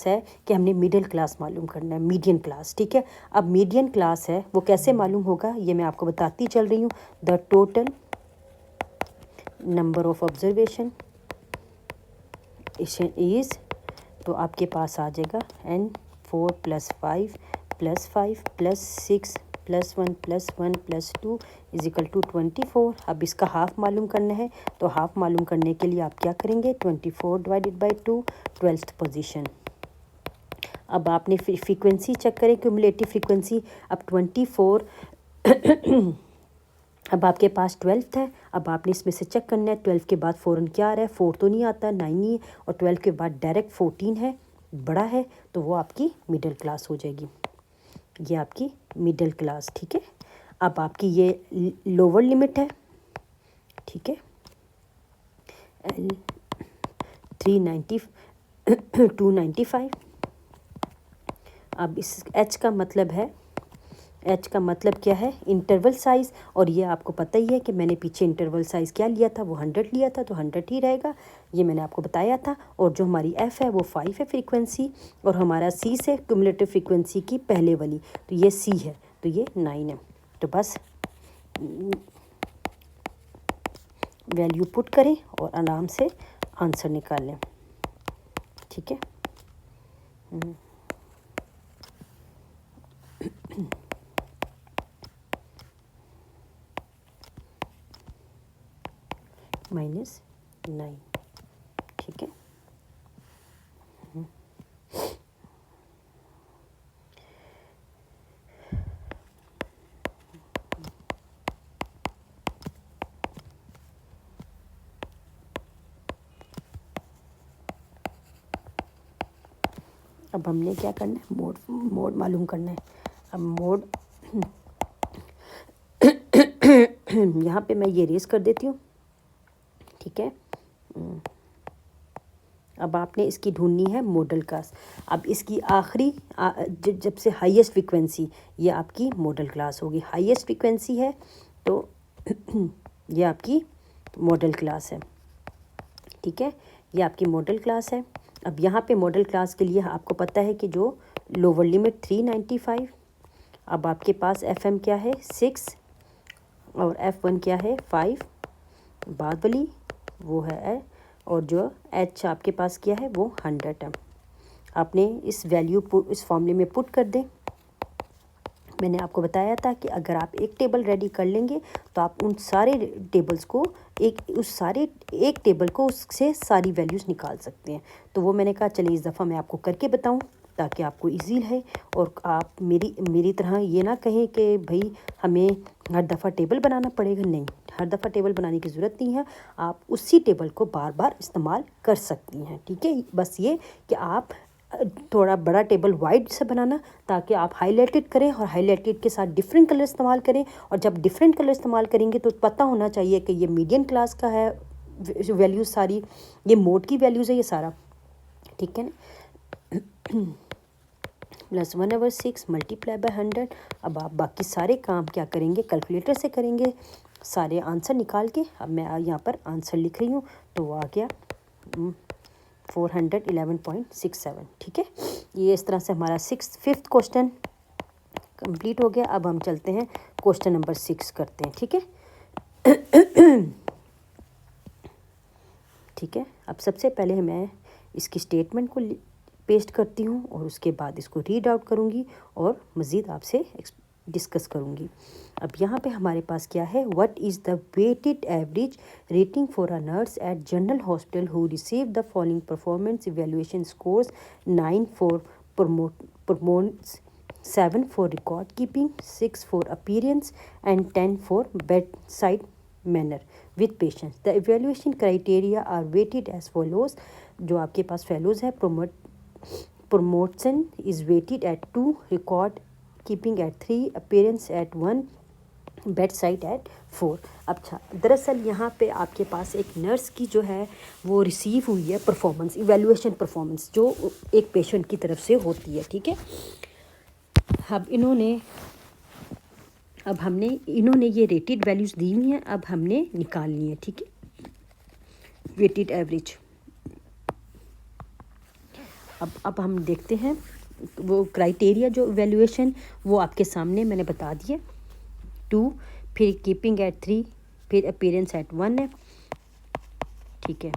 Speaker 1: है कि हमने मिडिल क्लास मालूम करना है, मीडियन क्लास, ठीक है। अब मीडियन क्लास है वो कैसे मालूम होगा ये मैं आपको बताती चल रही हूँ। The total number of observation is, तो आपके पास आ जाएगा N4 + 5 + 5 + 6 + 1 + 1 + 2 = 24। अब इसका हाफ मालूम करना है, तो हाफ मालूम करने के लिए आप क्या करेंगे 24 डिवाइडेड बाय 2 12th पोजीशन। अब आपने फ्रीक्वेंसी चेक करें क्यूमुलेटिव फ्रीक्वेंसी। अब 24 अब आपके पास 12th है। अब आपने इसमें से चेक करना है 12 के बाद फ़ौरन क्या आ रहा है, 4 तो नहीं आता, 9 नहीं है, और 12 के बाद डायरेक्ट 14 है, बड़ा है, तो वो आपकी मिडिल क्लास हो जाएगी। ये आपकी मिडिल क्लास, ठीक है। अब आपकी ये लोअर लिमिट है, ठीक है, L 390 295। अब इस H का मतलब है, H का मतलब क्या है, इंटरवल साइज़। और ये आपको पता ही है कि मैंने पीछे इंटरवल साइज़ क्या लिया था, वो 100 लिया था, तो 100 ही रहेगा, ये मैंने आपको बताया था। और जो हमारी F है वो 5 है फ्रीक्वेंसी, और हमारा C से क्यूमुलेटिव फ्रीक्वेंसी की पहले वाली, तो ये C है, तो ये 9 है। तो बस वैल्यू पुट करें और आराम से आंसर निकाल लें, ठीक है। -9, ठीक है। अब हमने क्या करना है, मोड मालूम करना है। अब मोड यहाँ पे मैं ये रेस कर देती हूँ, ठीक है। अब आपने इसकी ढूंढनी है मॉडल क्लास। अब इसकी आखिरी जब से हाईएस्ट फ्रीक्वेंसी, ये आपकी मॉडल क्लास होगी। हाईएस्ट फ्रीक्वेंसी है तो ये आपकी मॉडल क्लास है, ठीक है, ये आपकी मॉडल क्लास है। अब यहाँ पे मॉडल क्लास के लिए आपको पता है कि जो लोअर लिमिट 395, अब आपके पास FM क्या है 6, और F1 क्या है 5, बाद वाली वो है, और जो H आपके पास क्या है वो 100 है। आपने इस वैल्यू इस फॉर्मूले में पुट कर दें। मैंने आपको बताया था कि अगर आप एक टेबल रेडी कर लेंगे तो आप उन सारे टेबल्स को एक टेबल को उससे सारी वैल्यूज़ निकाल सकते हैं। तो वो मैंने कहा चलिए इस दफ़ा मैं आपको करके बताऊं ताकि आपको इजी है, और आप मेरी तरह ये ना कहें कि भाई हमें हर दफ़ा टेबल बनाना पड़ेगा। नहीं, हर दफ़ा टेबल बनाने की ज़रूरत नहीं है, आप उसी टेबल को बार बार इस्तेमाल कर सकती हैं, ठीक है। बस ये कि आप थोड़ा बड़ा टेबल वाइड से बनाना ताकि आप हाईलाइटेड करें, और हाईलाइटेड के साथ डिफरेंट कलर इस्तेमाल करें। और जब डिफरेंट कलर इस्तेमाल करेंगे तो पता होना चाहिए कि ये मीडियन क्लास का है वैल्यूज़ सारी, ये मोड की वैल्यूज़ है ये सारा, ठीक है ना। +1/6 मल्टीप्लाई बाय 100। अब आप बाकी सारे काम क्या करेंगे, कैलकुलेटर से करेंगे सारे आंसर निकाल के। अब मैं यहाँ पर आंसर लिख रही हूँ, तो वो आ गया 411.67, ठीक है। ये इस तरह से हमारा 5th क्वेश्चन कंप्लीट हो गया। अब हम चलते हैं क्वेश्चन नंबर 6 करते हैं, ठीक है। ठीक है, अब सबसे पहले मैं इसकी स्टेटमेंट को पेस्ट करती हूँ और उसके बाद इसको रीड आउट करूँगी और मज़ीद आपसे डिस्कस करूँगी। अब यहाँ पे हमारे पास क्या है, what is the weighted average rating for a nurse at general hospital who receive the following performance evaluation scores 9 for performance, 7 for record keeping, 6 for appearance and 10 for bed side manner with patients. The evaluation criteria are weighted as follows. जो आपके पास फेलोज है, promotion is weighted at 2, record keeping at 3, appearance at 1, bed side at 4। अच्छा, दरअसल यहाँ पे आपके पास एक नर्स की जो है वो रिसीव हुई है परफॉर्मेंस, इवेल्युएशन परफॉर्मेंस जो एक पेशेंट की तरफ से होती है, ठीक है। अब इन्होंने ये रेटेड वैल्यूज़ दी हुई हैं, अब हमने निकालनी है, ठीक है, वेटेड एवरेज। अब हम देखते हैं वो क्राइटेरिया जो इवेल्युएशन वो आपके सामने मैंने बता दिया, 2, फिर कीपिंग एट 3, फिर अपीयरेंस एट 1 है, ठीक है।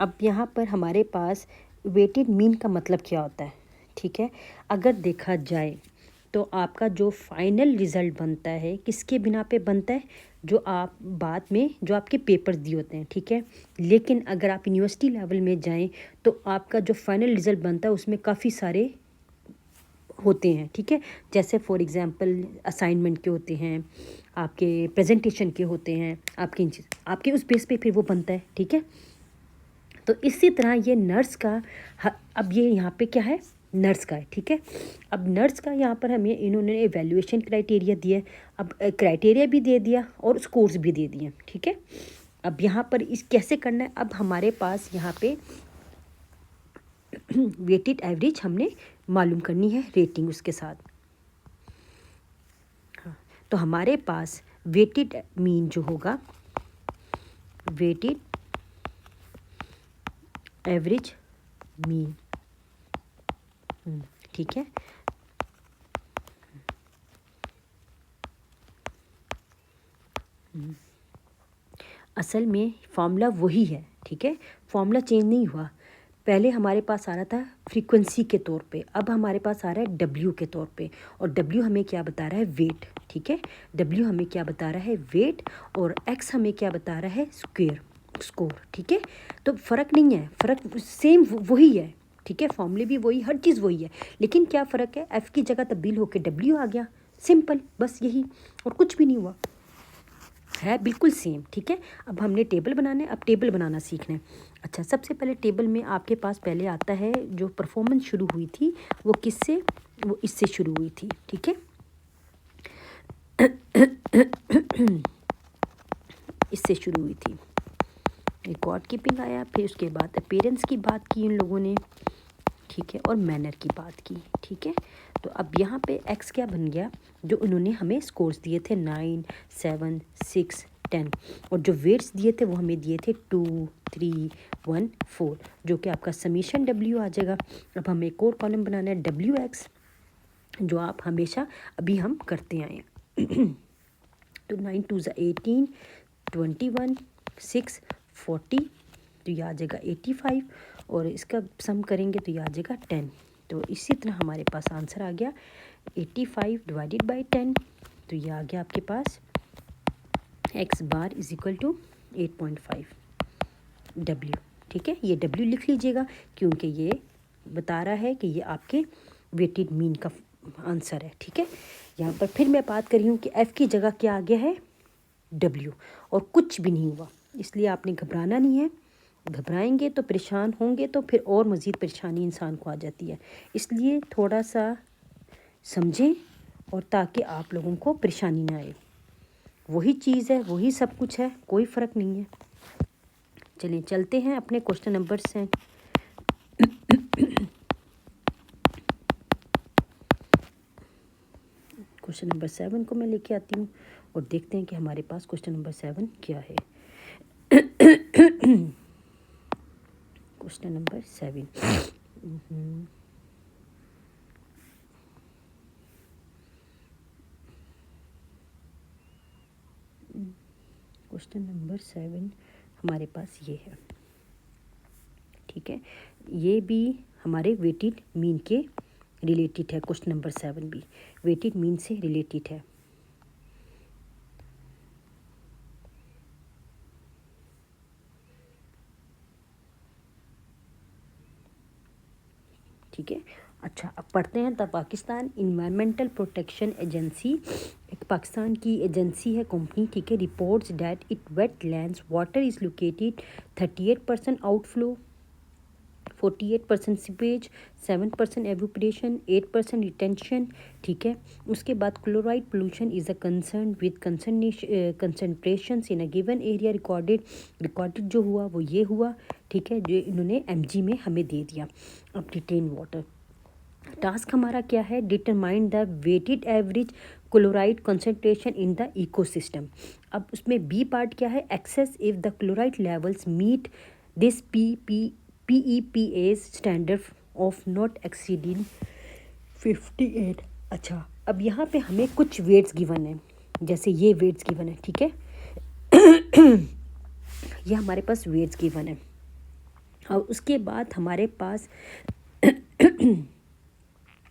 Speaker 1: अब यहाँ पर हमारे पास वेटेड मीन का मतलब क्या होता है, ठीक है। अगर देखा जाए तो आपका जो फाइनल रिज़ल्ट बनता है किसके बिना पे बनता है, जो आप बाद में जो आपके पेपर्स दिए होते हैं, ठीक है। लेकिन अगर आप यूनिवर्सिटी लेवल में जाएं तो आपका जो फाइनल रिज़ल्ट बनता है उसमें काफ़ी सारे होते हैं, ठीक है। जैसे फॉर एग्जांपल असाइनमेंट के होते हैं, आपके प्रेजेंटेशन के होते हैं, आपके उस बेस पे फिर वो बनता है, ठीक है। तो इसी तरह ये नर्स का अब ये यहाँ पे क्या है, नर्स का है, ठीक है। अब नर्स का यहाँ पर हमें इन्होंने एवेल्युएशन क्राइटेरिया दिया है, अब क्राइटेरिया भी दे दिया और स्कोर्स भी दे दिए, ठीक है। अब यहाँ पर इस कैसे करना है, अब हमारे पास यहाँ पे वेटेड एवरेज हमने मालूम करनी है रेटिंग उसके साथ। हाँ, तो हमारे पास वेटेड मीन जो होगा, वेटेड एवरेज मीन, ठीक है। असल में फॉर्मूला वही है, ठीक है, फॉर्मूला चेंज नहीं हुआ। पहले हमारे पास आ रहा था फ्रीक्वेंसी के तौर पे, अब हमारे पास आ रहा है डब्ल्यू के तौर पे, और डब्ल्यू हमें क्या बता रहा है, वेट, ठीक है। डब्ल्यू हमें क्या बता रहा है, वेट, और एक्स हमें क्या बता रहा है, स्कोर, ठीक है। तो फ़र्क नहीं है, फ़र्क सेम वही है, ठीक है, फॉर्मूले भी वही, हर चीज़ वही है, लेकिन क्या फ़र्क है, एफ़ की जगह तब्दील होकर डब्ल्यू आ गया, सिंपल, बस यही, और कुछ भी नहीं हुआ, है बिल्कुल सेम, ठीक है। अब हमने टेबल बनाना है, अब टेबल बनाना सीखना है। अच्छा, सबसे पहले टेबल में आपके पास पहले आता है जो परफॉर्मेंस शुरू हुई थी वो किससे, वो इससे शुरू हुई थी, ठीक है। इससे शुरू हुई थी, रिकॉर्ड कीपिंग आया, फिर उसके बाद अपीयरेंस की बात की इन लोगों ने, ठीक है, और मैनर की बात की, ठीक है। तो अब यहाँ पे एक्स क्या बन गया, जो उन्होंने हमें स्कोर्स दिए थे 9, 7, 6, 10, और जो वेट्स दिए थे वो हमें दिए थे 2, 3, 1, 4, जो कि आपका समीशन डब्ल्यू आ जाएगा। अब हमें एक और कॉलम बनाना है डब्ल्यू एक्स, जो आप हमेशा अभी हम करते आए हैं। तो 9 2 18, 21, 6, 40, तो ये आ जाएगा 85, और इसका सम करेंगे तो ये आ जाएगा 10। तो इसी तरह हमारे पास आंसर आ गया 85 डिवाइडेड बाई 10, तो ये आ गया आपके पास x bar is equal to 8.5 W, ठीक है। ये डब्ल्यू लिख लीजिएगा क्योंकि ये बता रहा है कि ये आपके वेटेड मीन का आंसर है, ठीक है। यहाँ पर फिर मैं बात कर रही हूँ कि एफ़ की जगह क्या आ गया है, डब्ल्यू, और कुछ भी नहीं हुआ, इसलिए आपने घबराना नहीं है, घबराएंगे तो परेशान होंगे तो फिर और मज़ीद परेशानी इंसान को आ जाती है, इसलिए थोड़ा सा समझें और ताकि आप लोगों को परेशानी ना आए। वही चीज़ है, वही सब कुछ है, कोई फ़र्क नहीं है। चलिए चलते हैं अपने क्वेश्चन नंबर से। क्वेश्चन नंबर 7 को मैं लेके आती हूँ और देखते हैं कि हमारे पास क्वेश्चन नंबर 7 क्या है। क्वेश्चन नंबर 7, क्वेश्चन नंबर 7 हमारे पास ये है, ठीक है। ये भी हमारे वेटेड मीन के रिलेटेड है, क्वेश्चन नंबर 7 भी वेटेड मीन से रिलेटेड है। ठीक है, अच्छा अब पढ़ते हैं। The Pakistan environmental protection agency, एक पाकिस्तान की एजेंसी है, कंपनी, ठीक है, reports that it wetlands water is located 38% outflow, 48% seepage, 7% evaporation, 8% retention, ठीक है। उसके बाद chloride pollution is a concern with concentration in a given area recorded जो हुआ वो ये हुआ, ठीक है, जो इन्होंने एमजी में हमें दे दिया। अब रिटेन वाटर टास्क हमारा क्या है, determine the weighted average chloride concentration in the ecosystem. अब उसमें बी पार्ट क्या है, assess if the chloride levels meet this PEPA standard of not exceeding 58। अच्छा, अब यहाँ पे हमें कुछ वेट्स गिवन है, जैसे ये वेट्स गिवन है, ठीक है। ये हमारे पास वेट्स गिवन है, और उसके बाद हमारे पास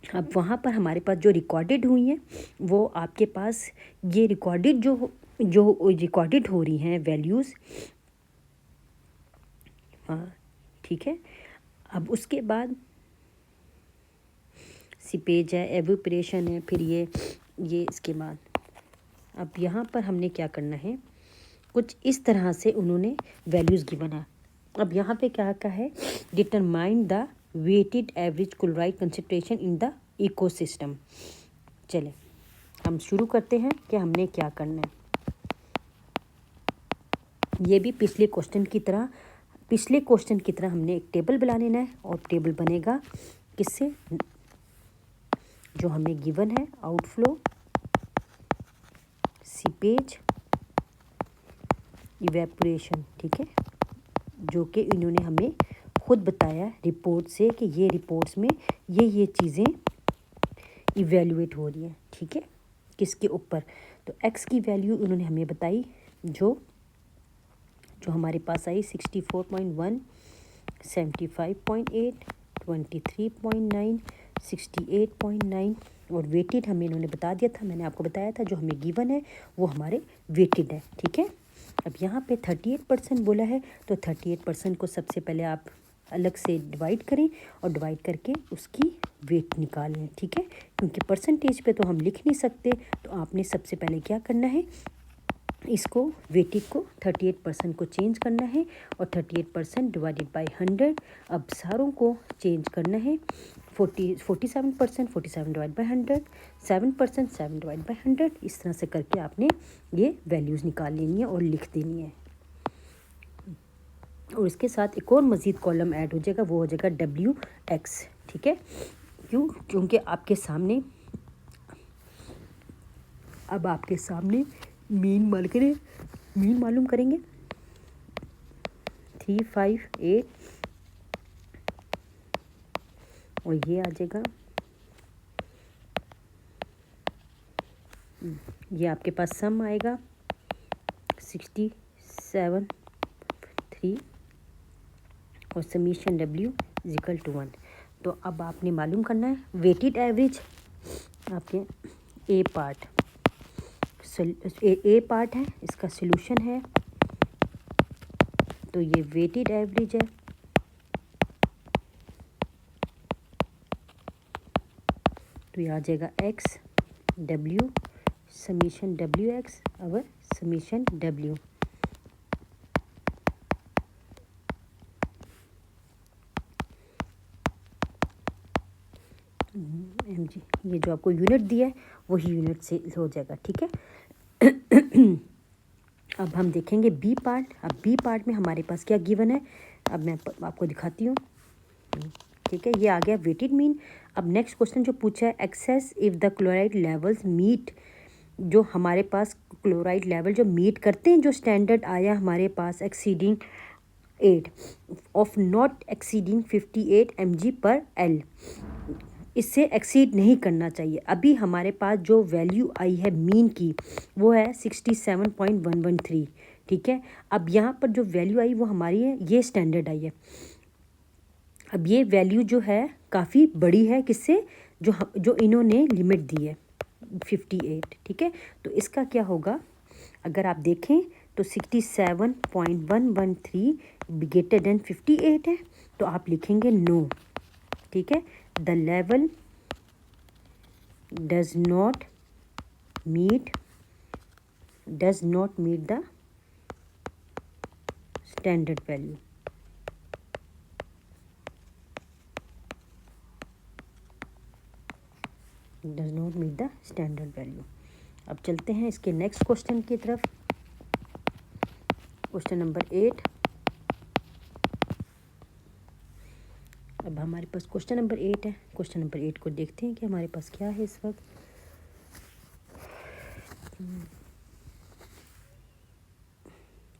Speaker 1: अब वहाँ पर हमारे पास जो रिकॉर्डेड हुई हैं वो आपके पास ये रिकॉर्डेड जो रिकॉर्डेड हो रही हैं वैल्यूज़, हाँ ठीक है। अब उसके बाद सीपेज है, एवोपरेशन है, फिर ये इसके बाद अब यहाँ पर हमने क्या करना है, कुछ इस तरह से उन्होंने वैल्यूज़ गिवन है। अब यहाँ पे क्या है, determine the weighted average chloride concentration in the ecosystem. चले हम शुरू करते हैं कि हमने क्या करना है। ये भी पिछले क्वेश्चन की तरह हमने एक टेबल बना लेना है, और टेबल बनेगा किससे, जो हमें गिवन है, आउटफ्लो, सीपेज, इवेपोरेशन, ठीक है, जो कि इन्होंने हमें खुद बताया रिपोर्ट से कि ये रिपोर्ट्स में ये चीज़ें इवेल्युएट हो रही हैं, ठीक है, किसके ऊपर। तो एक्स की वैल्यू उन्होंने हमें बताई जो हमारे पास आई 64.1, 75.8, 23.9, 68.9, और वेटेड हमें इन्होंने बता दिया था, मैंने आपको बताया था जो हमें गिवन है वो हमारे वेटेड है, ठीक है। अब यहाँ पे 38% बोला है, तो 38% को सबसे पहले आप अलग से डिवाइड करें, और डिवाइड करके उसकी वेट निकाल लें, ठीक है, क्योंकि परसेंटेज पे तो हम लिख नहीं सकते। तो आपने सबसे पहले क्या करना है, इसको वेटेड को 38% को चेंज करना है, और 38% डिवाइडेड बाय 100। अब सारों को चेंज करना है, 47%, 47 डिवाइड बाय 100, 7%, 7 डिवाइड बाय 100। इस तरह से करके आपने ये वैल्यूज़ निकाल लेनी है और लिख देनी है। और इसके साथ एक और मज़ीद कॉलम ऐड हो जाएगा, वो हो जाएगा WX, ठीक है। क्योंकि आपके सामने मीन मालूम करेंगे 358, और ये आ जाएगा, ये आपके पास सम आएगा 67.3, और समीशन W = 1। तो अब आपने मालूम करना है वेटेड एवरेज, आपके ए पार्ट है, इसका सॉल्यूशन है, तो ये वेटेड एवरेज है, तो ये आ जाएगा X W समीशन WX और समीशन W। mg, ये जो आपको यूनिट दिया है वही यूनिट से हो जाएगा, ठीक है। अब हम देखेंगे बी पार्ट। अब बी पार्ट में हमारे पास क्या गिवन है, अब मैं आपको दिखाती हूँ, ठीक है। ये आ गया वेटेड मीन। अब नेक्स्ट क्वेश्चन जो पूछा है, excess if the chloride levels meet, जो हमारे पास क्लोराइड लेवल जो मीट करते हैं, जो स्टैंडर्ड आया हमारे पास exceeding 8 of not exceeding 58 mg/L, इससे एक्सीड नहीं करना चाहिए। अभी हमारे पास जो वैल्यू आई है मीन की वो है 67.113, ठीक है। अब यहाँ पर जो वैल्यू आई वो हमारी है, ये स्टैंडर्ड आई है। अब ये वैल्यू जो है काफ़ी बड़ी है, किससे, जो इन्होंने लिमिट दी है 58, ठीक है। तो इसका क्या होगा, अगर आप देखें तो 67.113 ग्रेटर देन 58 है, तो आप लिखेंगे नो, ठीक है। The level does not meet the standard value. Does not meet the standard value. अब चलते हैं इसके नेक्स्ट क्वेश्चन की तरफ, क्वेश्चन नंबर 8। अब हमारे पास क्वेश्चन नंबर 8 है। क्वेश्चन नंबर 8 को देखते हैं कि हमारे पास क्या है इस वक्त।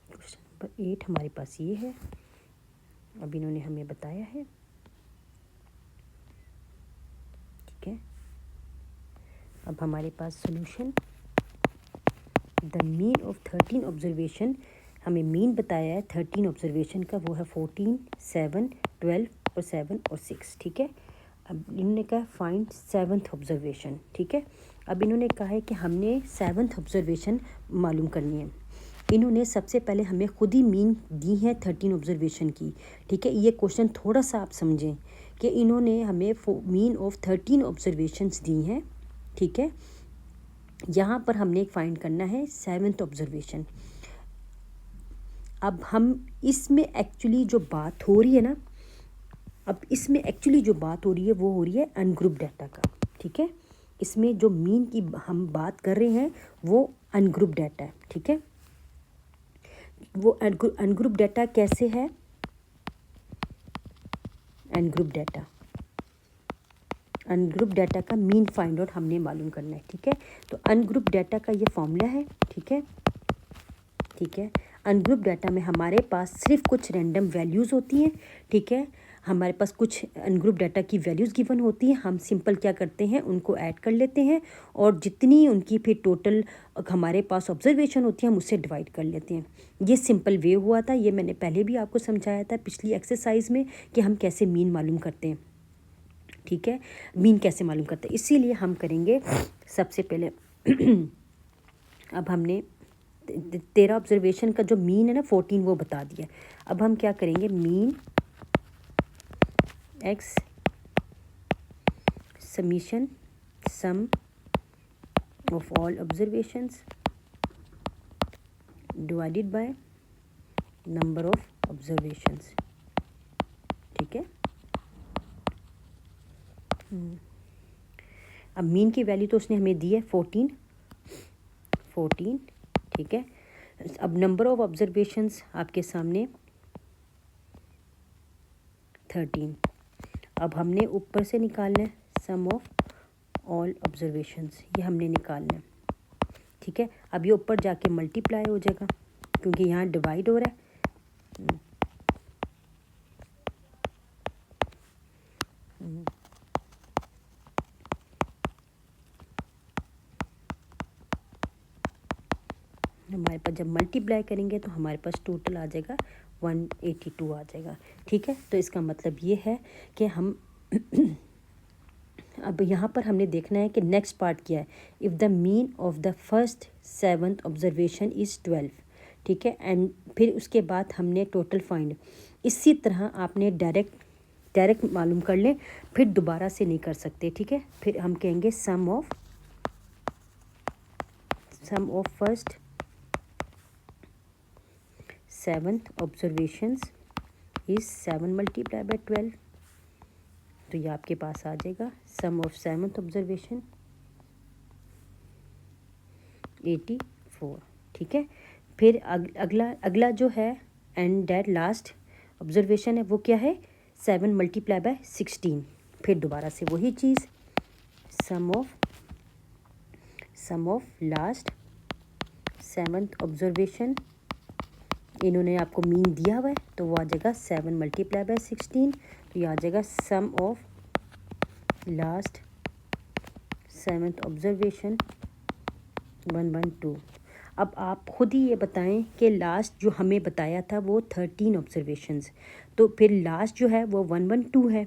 Speaker 1: क्वेश्चन नंबर 8 हमारे पास ये है, अब इन्होंने हमें बताया है, ठीक है। अब हमारे पास solution, the mean of 13 observation, हमें मीन बताया है 13 ऑब्जर्वेशन का, वो है 14, 7, 12 और 7 और 6, ठीक है। अब इन्होंने कहा फाइंड 7th ऑब्जर्वेशन, ठीक है। अब इन्होंने कहा है कि हमने 7th ऑब्जर्वेशन मालूम करनी है। इन्होंने सबसे पहले हमें खुद ही मीन दी है 13 ऑब्जर्वेशन की, ठीक है। ये क्वेश्चन थोड़ा सा आप समझें कि इन्होंने हमें मीन ऑफ 13 ऑब्जर्वेशंस दी हैं, ठीक है। यहाँ पर हमने फाइंड करना है 7th ऑब्जर्वेशन। अब हम इसमें एक्चुअली जो बात हो रही है ना, अब इसमें एक्चुअली जो बात हो रही है वो हो रही है अनग्रुप डाटा का, ठीक है। इसमें जो मीन की हम बात कर रहे हैं वो अनग्रुप डाटा है, ठीक है। वो अनग्रुप डाटा कैसे है? अनग्रुप डाटा का मीन फाइंड आउट हमने मालूम करना है, ठीक है। तो अनग्रुप डाटा का ये फॉर्मूला है, ठीक है। अनग्रुप डाटा में हमारे पास सिर्फ कुछ रैंडम वैल्यूज़ होती हैं, ठीक है। हमारे पास कुछ अनग्रुप डाटा की वैल्यूज़ गिवन होती हैं, हम सिंपल क्या करते हैं उनको ऐड कर लेते हैं और जितनी उनकी फिर टोटल हमारे पास ऑब्जर्वेशन होती है हम उससे डिवाइड कर लेते हैं। ये सिंपल वे हुआ था, ये मैंने पहले भी आपको समझाया था पिछली एक्सरसाइज में कि हम कैसे मीन मालूम करते हैं, ठीक है। मीन कैसे मालूम करते हैं, इसीलिए हम करेंगे सबसे पहले अब हमने 13 ऑब्जर्वेशन का जो मीन है ना 14 वो बता दिया। अब हम क्या करेंगे, mean x summation sum of all observations divided by number of observations, ठीक है। अब मीन की वैल्यू तो उसने हमें दी है 14, ठीक है। अब नंबर ऑफ ऑब्जर्वेशंस आपके सामने 13। अब हमने ऊपर से निकालना है सम ऑफ ऑल ऑब्जर्वेशंस, ये हमने निकालना है, ठीक है। अब ये ऊपर जाके मल्टीप्लाई हो जाएगा क्योंकि यहाँ डिवाइड हो रहा है। हमारे पास जब मल्टीप्लाई करेंगे तो हमारे पास टोटल आ जाएगा 182 आ जाएगा, ठीक है। तो इसका मतलब ये है कि हम अब यहाँ पर हमने देखना है कि नेक्स्ट पार्ट क्या है। If the mean of the first 7th observation is 12, ठीक है। एंड फिर उसके बाद हमने टोटल फाइंड, इसी तरह आपने डायरेक्ट मालूम कर लें, फिर दोबारा से नहीं कर सकते, ठीक है। फिर हम कहेंगे sum of first 7th observations is 7 multiply by 12, तो ये आपके पास आ जाएगा सम ऑफ 7th ऑब्जर्वेशन 84, ठीक है। फिर अगला जो है एंड दैट लास्ट ऑब्जर्वेशन है वो क्या है 7 मल्टीप्लाई बाय 16, फिर दोबारा से वही चीज़ सम ऑफ लास्ट 7th ऑब्जर्वेशन, इन्होंने आपको मीन दिया हुआ है तो वो आ जाएगा 7 मल्टीप्लाई बाय 16, तो ये आ जाएगा सम ऑफ लास्ट 7th ऑब्जर्वेशन 112। अब आप खुद ही ये बताएं कि लास्ट जो हमें बताया था वो 13 ऑब्जर्वेशंस, तो फिर लास्ट जो है वो 112 है,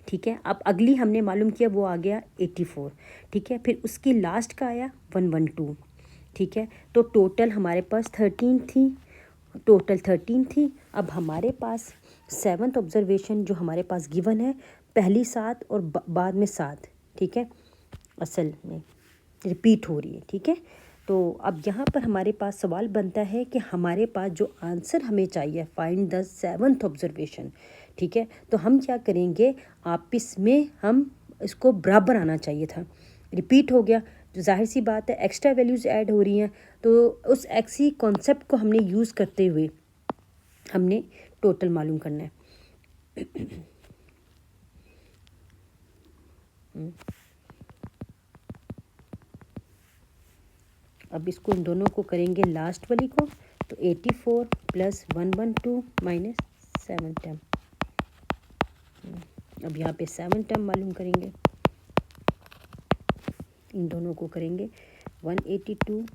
Speaker 1: ठीक है। अब अगली हमने मालूम किया वो आ गया 84, ठीक है। फिर उसकी लास्ट का आया 112, ठीक है। तो टोटल हमारे पास 13 थी। अब हमारे पास 7th ऑब्जर्वेशन जो हमारे पास गिवन है पहली 7 और बाद में 7, ठीक है, असल में रिपीट हो रही है, ठीक है। तो अब यहाँ पर हमारे पास सवाल बनता है कि हमारे पास जो आंसर हमें चाहिए फाइंड द 7th ऑब्जर्वेशन, ठीक है। तो हम क्या करेंगे, आपस में हम इसको बराबर आना चाहिए था, रिपीट हो गया तो जाहिर सी बात है एक्स्ट्रा वैल्यूज़ ऐड हो रही हैं, तो उस एक्सी कॉन्सेप्ट को हमने यूज़ करते हुए हमने टोटल मालूम करना है। अब इसको इन दोनों को करेंगे लास्ट वाली को, तो 84 प्लस 112 माइनस 7 टर्म। अब यहाँ पे 7 टर्म मालूम करेंगे, इन दोनों को करेंगे 182,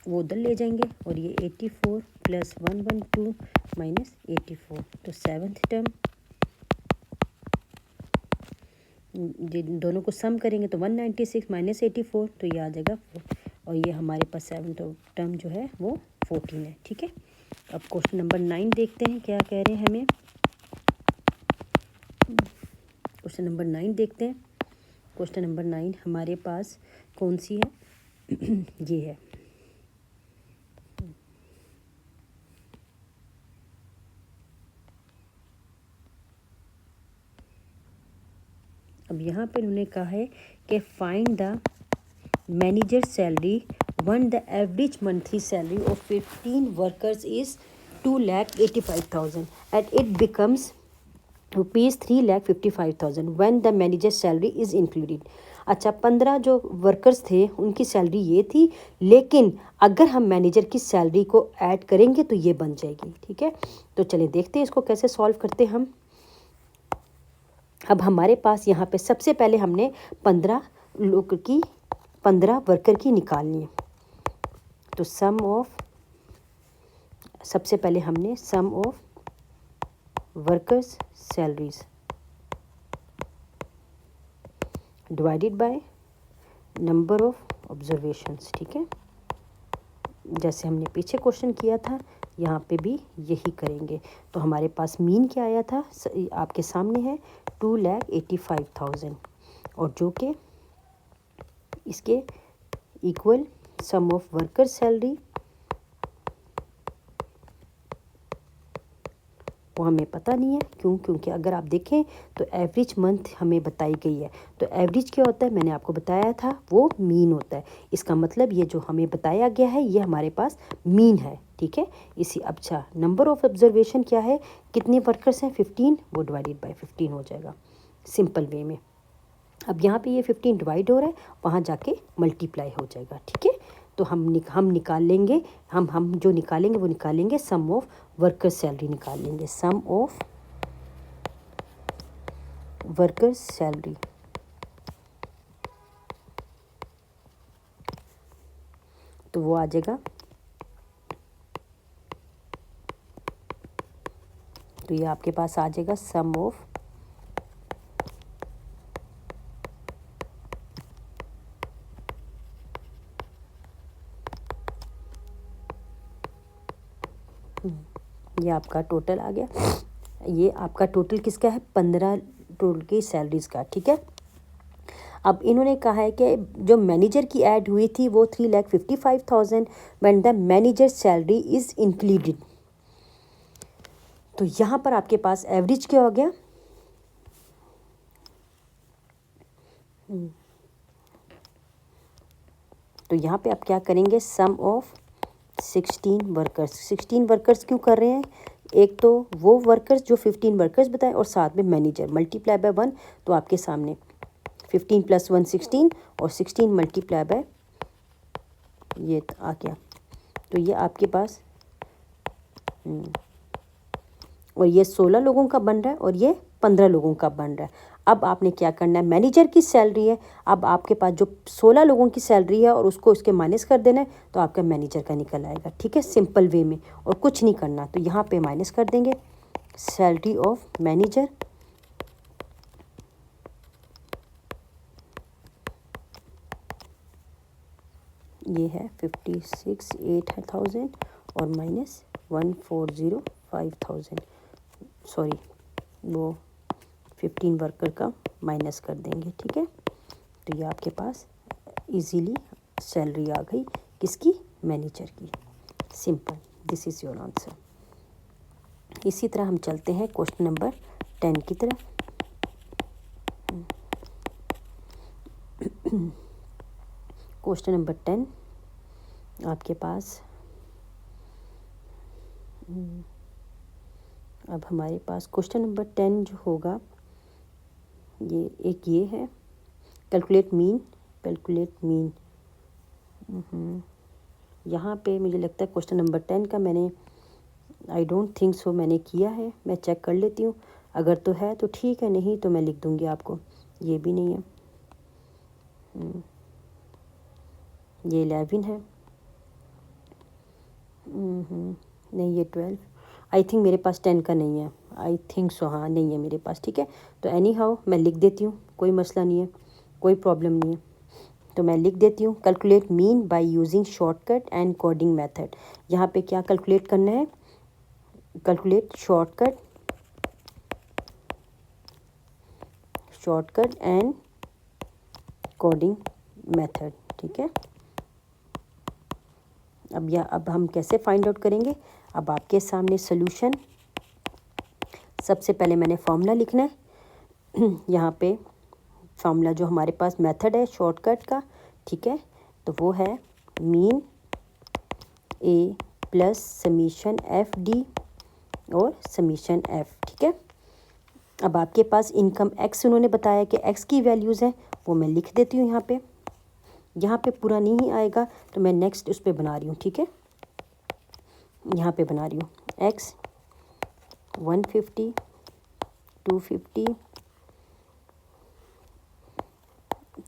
Speaker 1: वो उधर ले जाएंगे और ये 84 प्लस 112 माइनस 84, तो 7th टर्म, जिन दोनों को सम करेंगे तो 196 माइनस 84, तो ये आ जाएगा 4, और ये हमारे पास 7th टर्म जो है वो 14 है, ठीक है। अब क्वेश्चन नंबर 9 देखते हैं क्या कह रहे हैं हमें। क्वेश्चन नंबर 9 देखते हैं। क्वेश्चन नंबर 9 हमारे पास कौन सी है ये है अब यहाँ पे उन्होंने कहा है कि find the manager salary one the average monthly salary of 15 workers is 2,85,000 at it becomes ₹3,55,000 when the manager salary is included. अच्छा, 15 जो वर्कर्स थे उनकी सैलरी ये थी, लेकिन अगर हम मैनेजर की सैलरी को ऐड करेंगे तो ये बन जाएगी। ठीक है, तो चलिए देखते हैं इसको कैसे सॉल्व करते हैं हम। अब हमारे पास यहाँ पे सबसे पहले हमने 15 वर्कर की निकालनी है। तो सबसे पहले हमने sum of workers salaries divided by number of observations. ठीक है, जैसे हमने पीछे क्वेश्चन किया था यहाँ पे भी यही करेंगे। तो हमारे पास मीन क्या आया था, आपके सामने है 2,85,000, और जो कि इसके equal some of worker salary वो हमें पता नहीं है। क्योंकि अगर आप देखें तो एवरेज मंथ हमें बताई गई है। तो एवरेज क्या होता है, मैंने आपको बताया था, वो मीन होता है। इसका मतलब ये जो हमें बताया गया है ये हमारे पास मीन है। ठीक है, इसी अच्छा नंबर ऑफ ऑब्जर्वेशन क्या है, कितने वर्कर्स हैं 15, वो डिवाइडेड बाय 15 हो जाएगा सिंपल वे में। अब यहाँ पे ये 15 डिवाइड हो रहा है, वहाँ जाके मल्टीप्लाई हो जाएगा। ठीक है, तो हम निकाल लेंगे, हम जो निकालेंगे वो निकालेंगे सम ऑफ वर्कर सैलरी निकाल लेंगे, सम ऑफ वर्कर सैलरी। तो वो आ जाएगा, तो ये आपके पास आ जाएगा सम ऑफ ये आपका टोटल आ गया। ये आपका टोटल किसका है, 15 टोटल की सैलरीज का। ठीक है, अब इन्होंने कहा है कि जो मैनेजर की ऐड हुई थी वो 3,55,000 when the manager salary is included. तो यहाँ पर आपके पास एवरेज क्या हो गया, तो यहाँ पे आप क्या करेंगे, सम ऑफ 16 वर्कर्स। 16 वर्कर्स क्यों कर रहे हैं, एक तो वो वर्कर्स जो 15 वर्कर्स बताए और साथ में मैनेजर, मल्टीप्लाई बाय 1। तो आपके सामने 15 + 1 16 और 16 मल्टीप्लाई बाय ये आ गया। तो ये आपके पास और ये 16 लोगों का बन रहा है और ये 15 लोगों का बन रहा है। अब आपने क्या करना है, मैनेजर की सैलरी है, अब आपके पास जो 16 लोगों की सैलरी है और उसको इसके माइनस कर देना है, तो आपका मैनेजर का निकल आएगा। ठीक है, सिंपल वे में, और कुछ नहीं करना। तो यहाँ पे माइनस कर देंगे सैलरी ऑफ मैनेजर, ये है 56,800 और माइनस 1,405,000, सॉरी वो 15 वर्कर का माइनस कर देंगे। ठीक है, तो ये आपके पास इजीली सैलरी आ गई, किसकी, मैनेजर की। Simple, this is your answer. इसी तरह हम चलते हैं क्वेश्चन नंबर 10 की तरफ। क्वेश्चन नंबर 10 आपके पास, अब हमारे पास क्वेश्चन नंबर 10 जो होगा ये है कैलकुलेट मीन। यहाँ पे मुझे लगता है क्वेश्चन नंबर 10 का मैंने आई डोंट थिंक सो मैंने किया है, मैं चेक कर लेती हूँ, अगर तो है तो ठीक है, नहीं तो मैं लिख दूँगी आपको। ये भी नहीं है, ये 11 है, नहीं ये 12, आई थिंक मेरे पास 10 का नहीं है, आई थिंक सो, हाँ नहीं है मेरे पास। ठीक है, तो एनी हाउ मैं लिख देती हूँ, कोई मसला नहीं है, कोई प्रॉब्लम नहीं है। तो मैं लिख देती हूँ calculate mean by using shortcut and coding method. यहाँ पे क्या कैलकुलेट करना है, calculate shortcut and coding method. ठीक है, अब हम कैसे फाइंड आउट करेंगे, अब आपके सामने सॉल्यूशन, सबसे पहले मैंने फॉर्मूला लिखना है। यहाँ पे फार्मूला जो हमारे पास मेथड है शॉर्टकट का, ठीक है, तो वो है मीन ए प्लस समीशन एफ डी और समीशन एफ, ठीक है। अब आपके पास इनकम एक्स उन्होंने बताया कि एक्स की वैल्यूज़ हैं, वो मैं लिख देती हूँ यहाँ पे। यहाँ पे पूरा नहीं आएगा तो मैं नेक्स्ट उस पर बना रही हूँ, ठीक है। यहाँ पे बना रही हूँ एक्स 150, 250,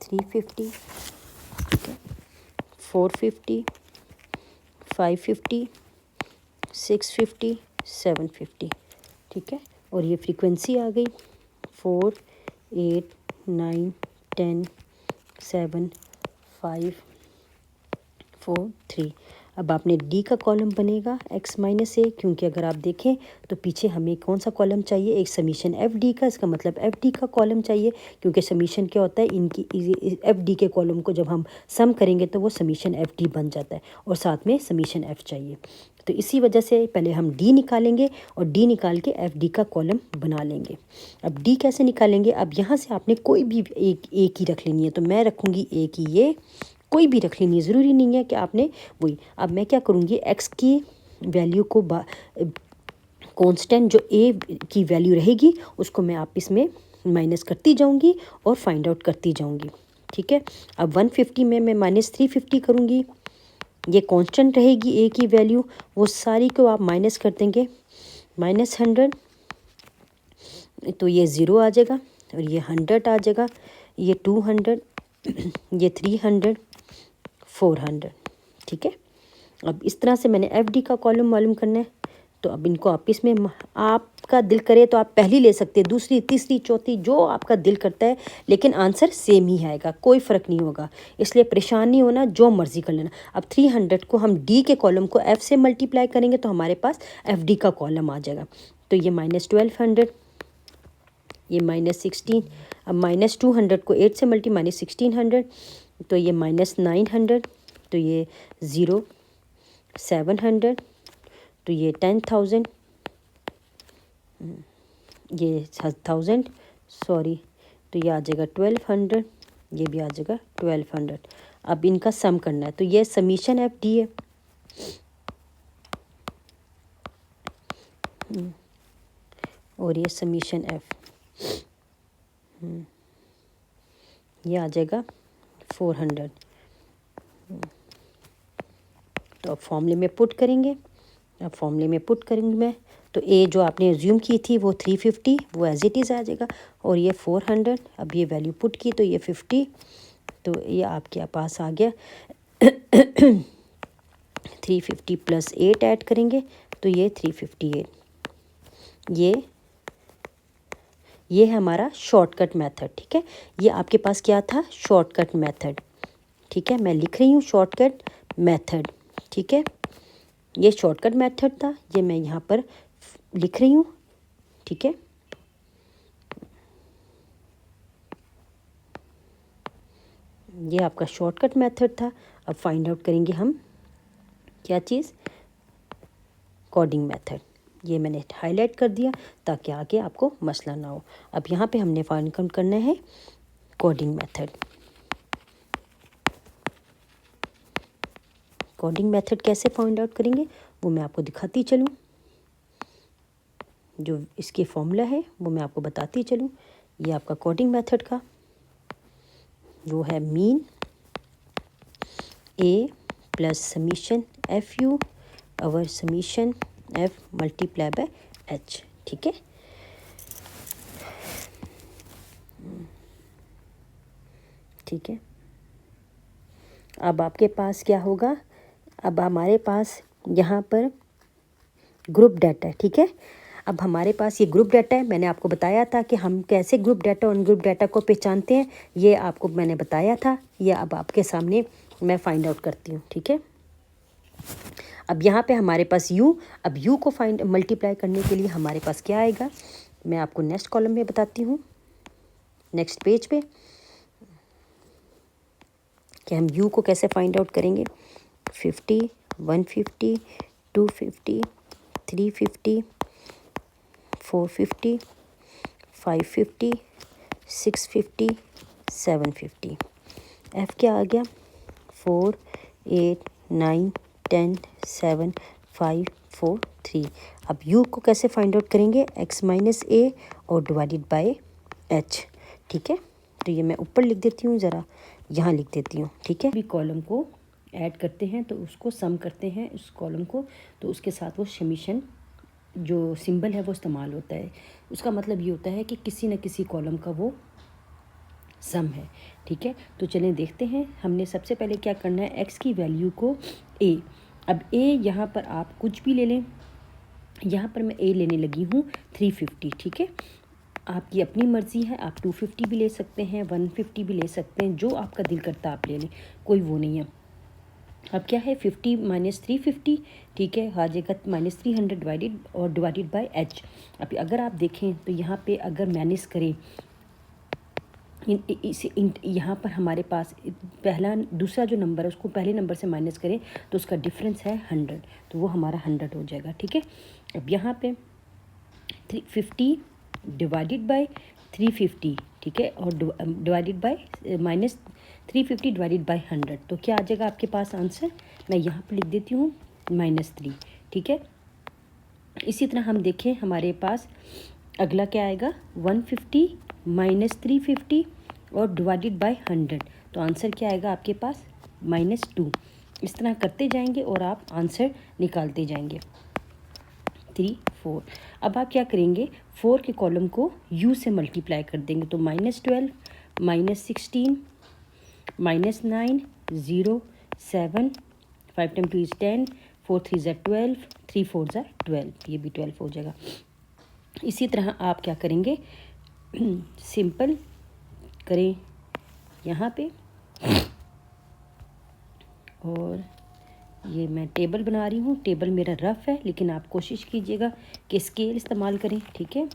Speaker 1: 350, 450, 550, 650, 750, ठीक है। और ये फ्रीक्वेंसी आ गई 4, 8, 9, 10, 7, 5, 4, 3। अब आपने डी का कॉलम बनेगा एक्स माइनस ए, क्योंकि अगर आप देखें तो पीछे हमें कौन सा कॉलम चाहिए, एक समीशन एफ डी का, इसका मतलब एफ डी का कॉलम चाहिए, क्योंकि समीशन क्या होता है, इनकी एफ डी के कॉलम को जब हम सम करेंगे तो वो समीशन एफ डी बन जाता है, और साथ में समीशन एफ चाहिए। तो इसी वजह से पहले हम डी निकालेंगे और डी निकाल के एफ डी का कॉलम बना लेंगे। अब डी कैसे निकालेंगे, अब यहाँ से आपने कोई भी एक ही रख लेनी है, तो मैं रखूँगी एक ही, ये कोई भी रख लेनी है, ज़रूरी नहीं है कि आपने वही। अब मैं क्या करूँगी, एक्स की वैल्यू को कांस्टेंट जो ए की वैल्यू रहेगी उसको मैं आप इसमें माइनस करती जाऊँगी और फाइंड आउट करती जाऊँगी, ठीक है। अब 150 में मैं -350 करूँगी, ये कांस्टेंट रहेगी ए की वैल्यू, वो सारी को आप माइनस कर देंगे, -100 तो ये 0 आ जाएगा, और ये 100 आ जाएगा, ये 200, ये 300, 400, ठीक है। अब इस तरह से मैंने एफ डी का कॉलम मालूम करना है, तो अब इनको आप इसमें आपका दिल करे तो आप पहली ले सकते हैं, दूसरी, तीसरी, चौथी, जो आपका दिल करता है, लेकिन आंसर सेम ही आएगा, कोई फ़र्क नहीं होगा, इसलिए परेशान नहीं होना, जो मर्ज़ी कर लेना। अब 300 को हम डी के कॉलम को एफ़ से मल्टीप्लाई करेंगे तो हमारे पास एफ डी का कॉलम आ जाएगा, तो ये -1200, ये -16, अब -200 को 8 से मल्टी -1600, तो ये -900, तो ये 0, 700, तो ये 10,000, ये 1000, सॉरी, तो ये आ जाएगा 1200, ये भी आ जाएगा 1200। अब इनका सम करना है, तो ये समीशन एफ डी है, और ये समीशन एफ, ये आ जाएगा 400। तो अब फॉर्मूले में पुट करेंगे, अब फॉर्मूले में पुट करेंगे मैं, तो ए जो आपने एज्यूम की थी वो 350, वो एज इट इज़ आ जाएगा, और ये 400, अब ये वैल्यू पुट की तो ये 50, तो ये आपके पास आ गया 350 + 8 ऐड करेंगे तो ये 358। ये है हमारा शॉर्टकट मेथड, ठीक है। ये आपके पास क्या था, शॉर्टकट मेथड, ठीक है, मैं लिख रही हूँ शॉर्टकट मेथड, ठीक है। ये शॉर्टकट मेथड था, ये मैं यहाँ पर लिख रही हूँ, ठीक है। ये आपका शॉर्टकट मेथड था। अब फाइंड आउट करेंगे हम क्या चीज़, कोडिंग मेथड, ये मैंने हाईलाइट कर दिया ताकि आगे आपको मसला ना हो। अब यहाँ पे हमने फाइंड आउट करना है कोडिंग मेथड। कोडिंग मेथड कैसे फाइंड आउट करेंगे वो मैं आपको दिखाती चलूँ, जो इसके फॉर्मूला है वो मैं आपको बताती चलूँ। ये आपका कोडिंग मेथड का वो है mean A plus summation F you our summation F multiply by H, ठीक है। ठीक है, अब आपके पास क्या होगा, अब हमारे पास यहाँ पर ग्रुप डाटा है, ठीक है। अब हमारे पास ये ग्रुप डाटा है, मैंने आपको बताया था कि हम कैसे ग्रुप डाटा और अनग्रुप डाटा को पहचानते हैं, ये आपको मैंने बताया था। ये अब आपके सामने मैं फाइंड आउट करती हूँ, ठीक है। अब यहाँ पे हमारे पास यू, अब यू को मल्टीप्लाई करने के लिए हमारे पास क्या आएगा, मैं आपको नेक्स्ट कॉलम में बताती हूँ, नेक्स्ट पेज पे कि हम यू को कैसे फाइंड आउट करेंगे। 50, 150, 250, 350, 450, 550, 650, 750। एफ़ क्या आ गया 4 8 9 10 7 5 4 3। अब यू को कैसे फाइंड आउट करेंगे, x माइनस ए और डिवाइडेड बाय h। ठीक है, तो ये मैं ऊपर लिख देती हूँ, ज़रा यहाँ लिख देती हूँ। ठीक है, भी कॉलम को ऐड करते हैं तो उसको सम करते हैं उस कॉलम को, तो उसके साथ वो समीशन जो सिंबल है वो इस्तेमाल होता है। उसका मतलब ये होता है कि किसी न किसी कॉलम का वो सम है। ठीक है, तो चलें देखते हैं। हमने सबसे पहले क्या करना है, x की वैल्यू को a, अब a यहाँ पर आप कुछ भी ले लें, यहाँ पर मैं a लेने लगी हूँ 350। ठीक है, आपकी अपनी मर्ज़ी है, आप 250 भी ले सकते हैं, 150 भी ले सकते हैं, जो आपका दिल करता आप ले लें, कोई वो नहीं है। अब क्या है 50 माइनस 350, ठीक है, आ जाएगा -300 डिवाइडेड बाय h। अब अगर आप देखें तो यहाँ पे अगर माइनस करें यहाँ पर हमारे पास पहला दूसरा जो नंबर है उसको पहले नंबर से माइनस करें तो उसका डिफरेंस है 100, तो वो हमारा 100 हो जाएगा। ठीक है, अब यहाँ पे 350 डिवाइडेड बाय 350, ठीक है, और डिवाइडेड बाय -350 डिवाइडेड बाय 100, तो क्या आ जाएगा आपके पास आंसर, मैं यहाँ पे लिख देती हूँ -3। ठीक है, इसी तरह हम देखें हमारे पास अगला क्या आएगा 150 माइनस 350 और डिवाइडेड बाय 100, तो आंसर क्या आएगा आपके पास -2। इस तरह करते जाएंगे और आप आंसर निकालते जाएंगे 3 4। अब आप क्या करेंगे 4 के कॉलम को u से मल्टीप्लाई कर देंगे, तो -12 -16 -9 0 7 5 टाइम 2 इज़ 10 4 3 ज़ा 12 3 4 ज़ा 12, ये भी 12 हो जाएगा। इसी तरह आप क्या करेंगे सिंपल करें यहाँ पे, और ये मैं टेबल बना रही हूँ, टेबल मेरा रफ है लेकिन आप कोशिश कीजिएगा कि स्केल इस्तेमाल करें। ठीक है,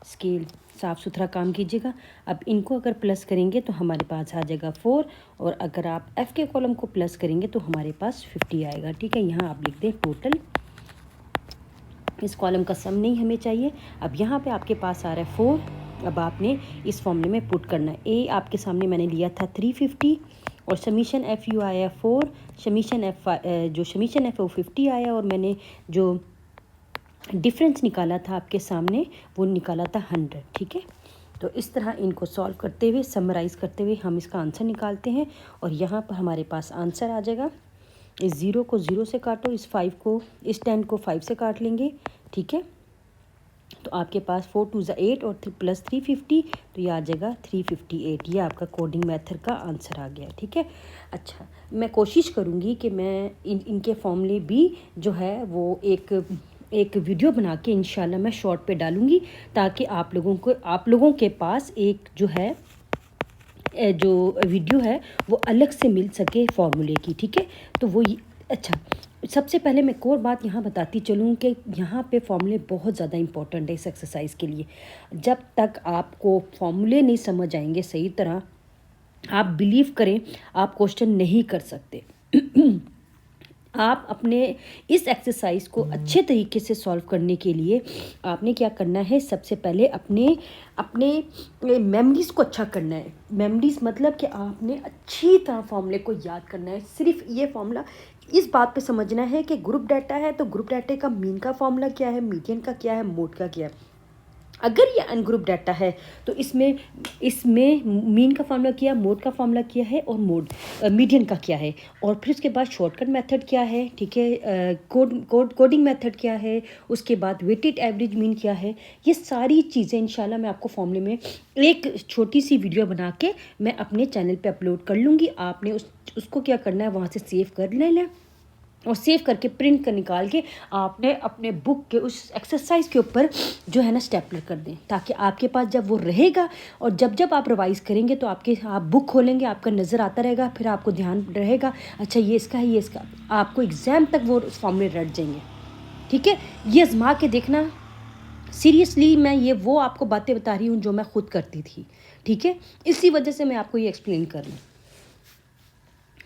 Speaker 1: स्केल साफ़ सुथरा काम कीजिएगा। अब इनको अगर प्लस करेंगे तो हमारे पास आ जाएगा 4, और अगर आप f के कॉलम को प्लस करेंगे तो हमारे पास 50 आएगा। ठीक है, यहाँ आप लिख दें टोटल, इस कॉलम का सम नहीं हमें चाहिए। अब यहाँ पे आपके पास आ रहा है 4, अब आपने इस फॉर्मूले में पुट करना है। a आपके सामने मैंने लिया था 350 और समीशन एफ यू आया 4, समीशन एफ जो समीशन एफ वो 50 आया, और मैंने जो डिफरेंस निकाला था आपके सामने वो निकाला था 100। ठीक है, तो इस तरह इनको सॉल्व करते हुए समराइज़ करते हुए हम इसका आंसर निकालते हैं, और यहाँ पर हमारे पास आंसर आ जाएगा। इस 0 को 0 से काटो, इस 10 को 5 से काट लेंगे। ठीक है, तो आपके पास 4 2 ज़ा 8 और प्लस 350, तो ये आ जाएगा 358। ये आपका कोडिंग मेथड का आंसर आ गया। ठीक है, अच्छा मैं कोशिश करूँगी कि मैं इनके फॉर्मूले भी जो है वो एक वीडियो बना के इंशाल्लाह मैं शॉर्ट पे डालूँगी, ताकि आप लोगों के पास एक जो है जो वीडियो है वो अलग से मिल सके फॉर्मूले की। ठीक है, तो वो अच्छा सबसे पहले मैं एक और बात यहाँ बताती चलूँ कि यहाँ पे फॉर्मूले बहुत ज़्यादा इंपॉर्टेंट है इस एक्सरसाइज के लिए। जब तक आपको फॉर्मूले नहीं समझ आएंगे सही तरह, आप बिलीव करें आप क्वेश्चन नहीं कर सकते। आप अपने इस एक्सरसाइज को अच्छे तरीके से सॉल्व करने के लिए आपने क्या करना है, सबसे पहले अपने मेमोरीज़ को अच्छा करना है। मेमोरीज़ मतलब कि आपने अच्छी तरह फॉर्मूले को याद करना है। सिर्फ ये फॉर्मूला इस बात पे समझना है कि ग्रुप डाटा है तो ग्रुप डाटा का मीन का फॉर्मूला क्या है, मीडियन का क्या है, मोड का क्या है। अगर ये अनग्रुप डाटा है तो इसमें मीन का फार्मूला किया, मोड का फार्मूला किया है, और मीडियन का क्या है, और फिर उसके बाद शॉर्टकट मेथड क्या है। ठीक है, कोडिंग मेथड क्या है, उसके बाद वेटेड एवरेज मीन क्या है। ये सारी चीज़ें इंशाल्लाह मैं आपको फॉर्मूले में एक छोटी सी वीडियो बना के मैं अपने चैनल पे अपलोड कर लूँगी। आपने उसको क्या करना है, वहाँ से सेव कर लेना, और सेव करके प्रिंट कर निकाल के आपने अपने बुक के उस एक्सरसाइज के ऊपर जो है ना स्टेपलर कर दें, ताकि आपके पास जब वो रहेगा और जब आप रिवाइज़ करेंगे तो आप बुक खोलेंगे, आपका नज़र आता रहेगा, फिर आपको ध्यान रहेगा अच्छा ये इसका है, ये इसका, आपको एग्ज़ाम तक वो फॉर्मूले रट जाएंगे। ठीक है, ये आजमा के देखना। सीरियसली मैं ये वो आपको बातें बता रही हूँ जो मैं खुद करती थी। ठीक है, इसी वजह से मैं आपको ये एक्सप्लेन कर रही हूँ।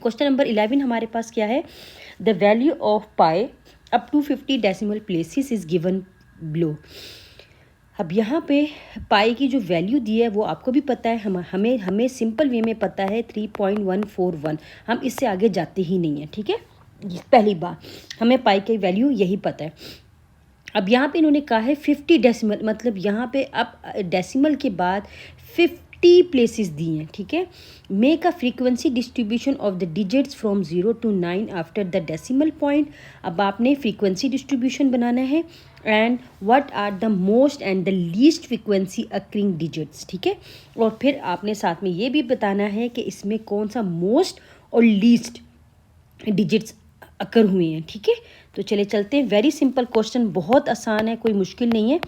Speaker 1: क्वेश्चन नंबर 11 हमारे पास क्या है, the value of pi up to 50 decimal places is given below. अब यहाँ पे पाई की जो वैल्यू दी है वो आपको भी पता है, हमें हमें सिंपल वे में पता है 3.141, हम इससे आगे जाते ही नहीं हैं, ठीक है। पहली बार हमें पाई की वैल्यू यही पता है। अब यहाँ पे इन्होंने कहा है 50 डेसिमल, मतलब यहाँ पे अब डेसिमल के बाद 50 प्लेसेस दी हैं, ठीक है। Make a frequency distribution of the digits from 0 to 9 after the decimal point. अब आपने फ्रीक्वेंसी डिस्ट्रीब्यूशन बनाना है and what are the most and the least frequency occurring digits, ठीक है। और फिर आपने साथ में ये भी बताना है कि इसमें कौन सा मोस्ट और लीस्ट डिजिट्स अकर हुए हैं, ठीक है। तो चले चलते हैं, वेरी सिंपल क्वेश्चन, बहुत आसान है, कोई मुश्किल नहीं है।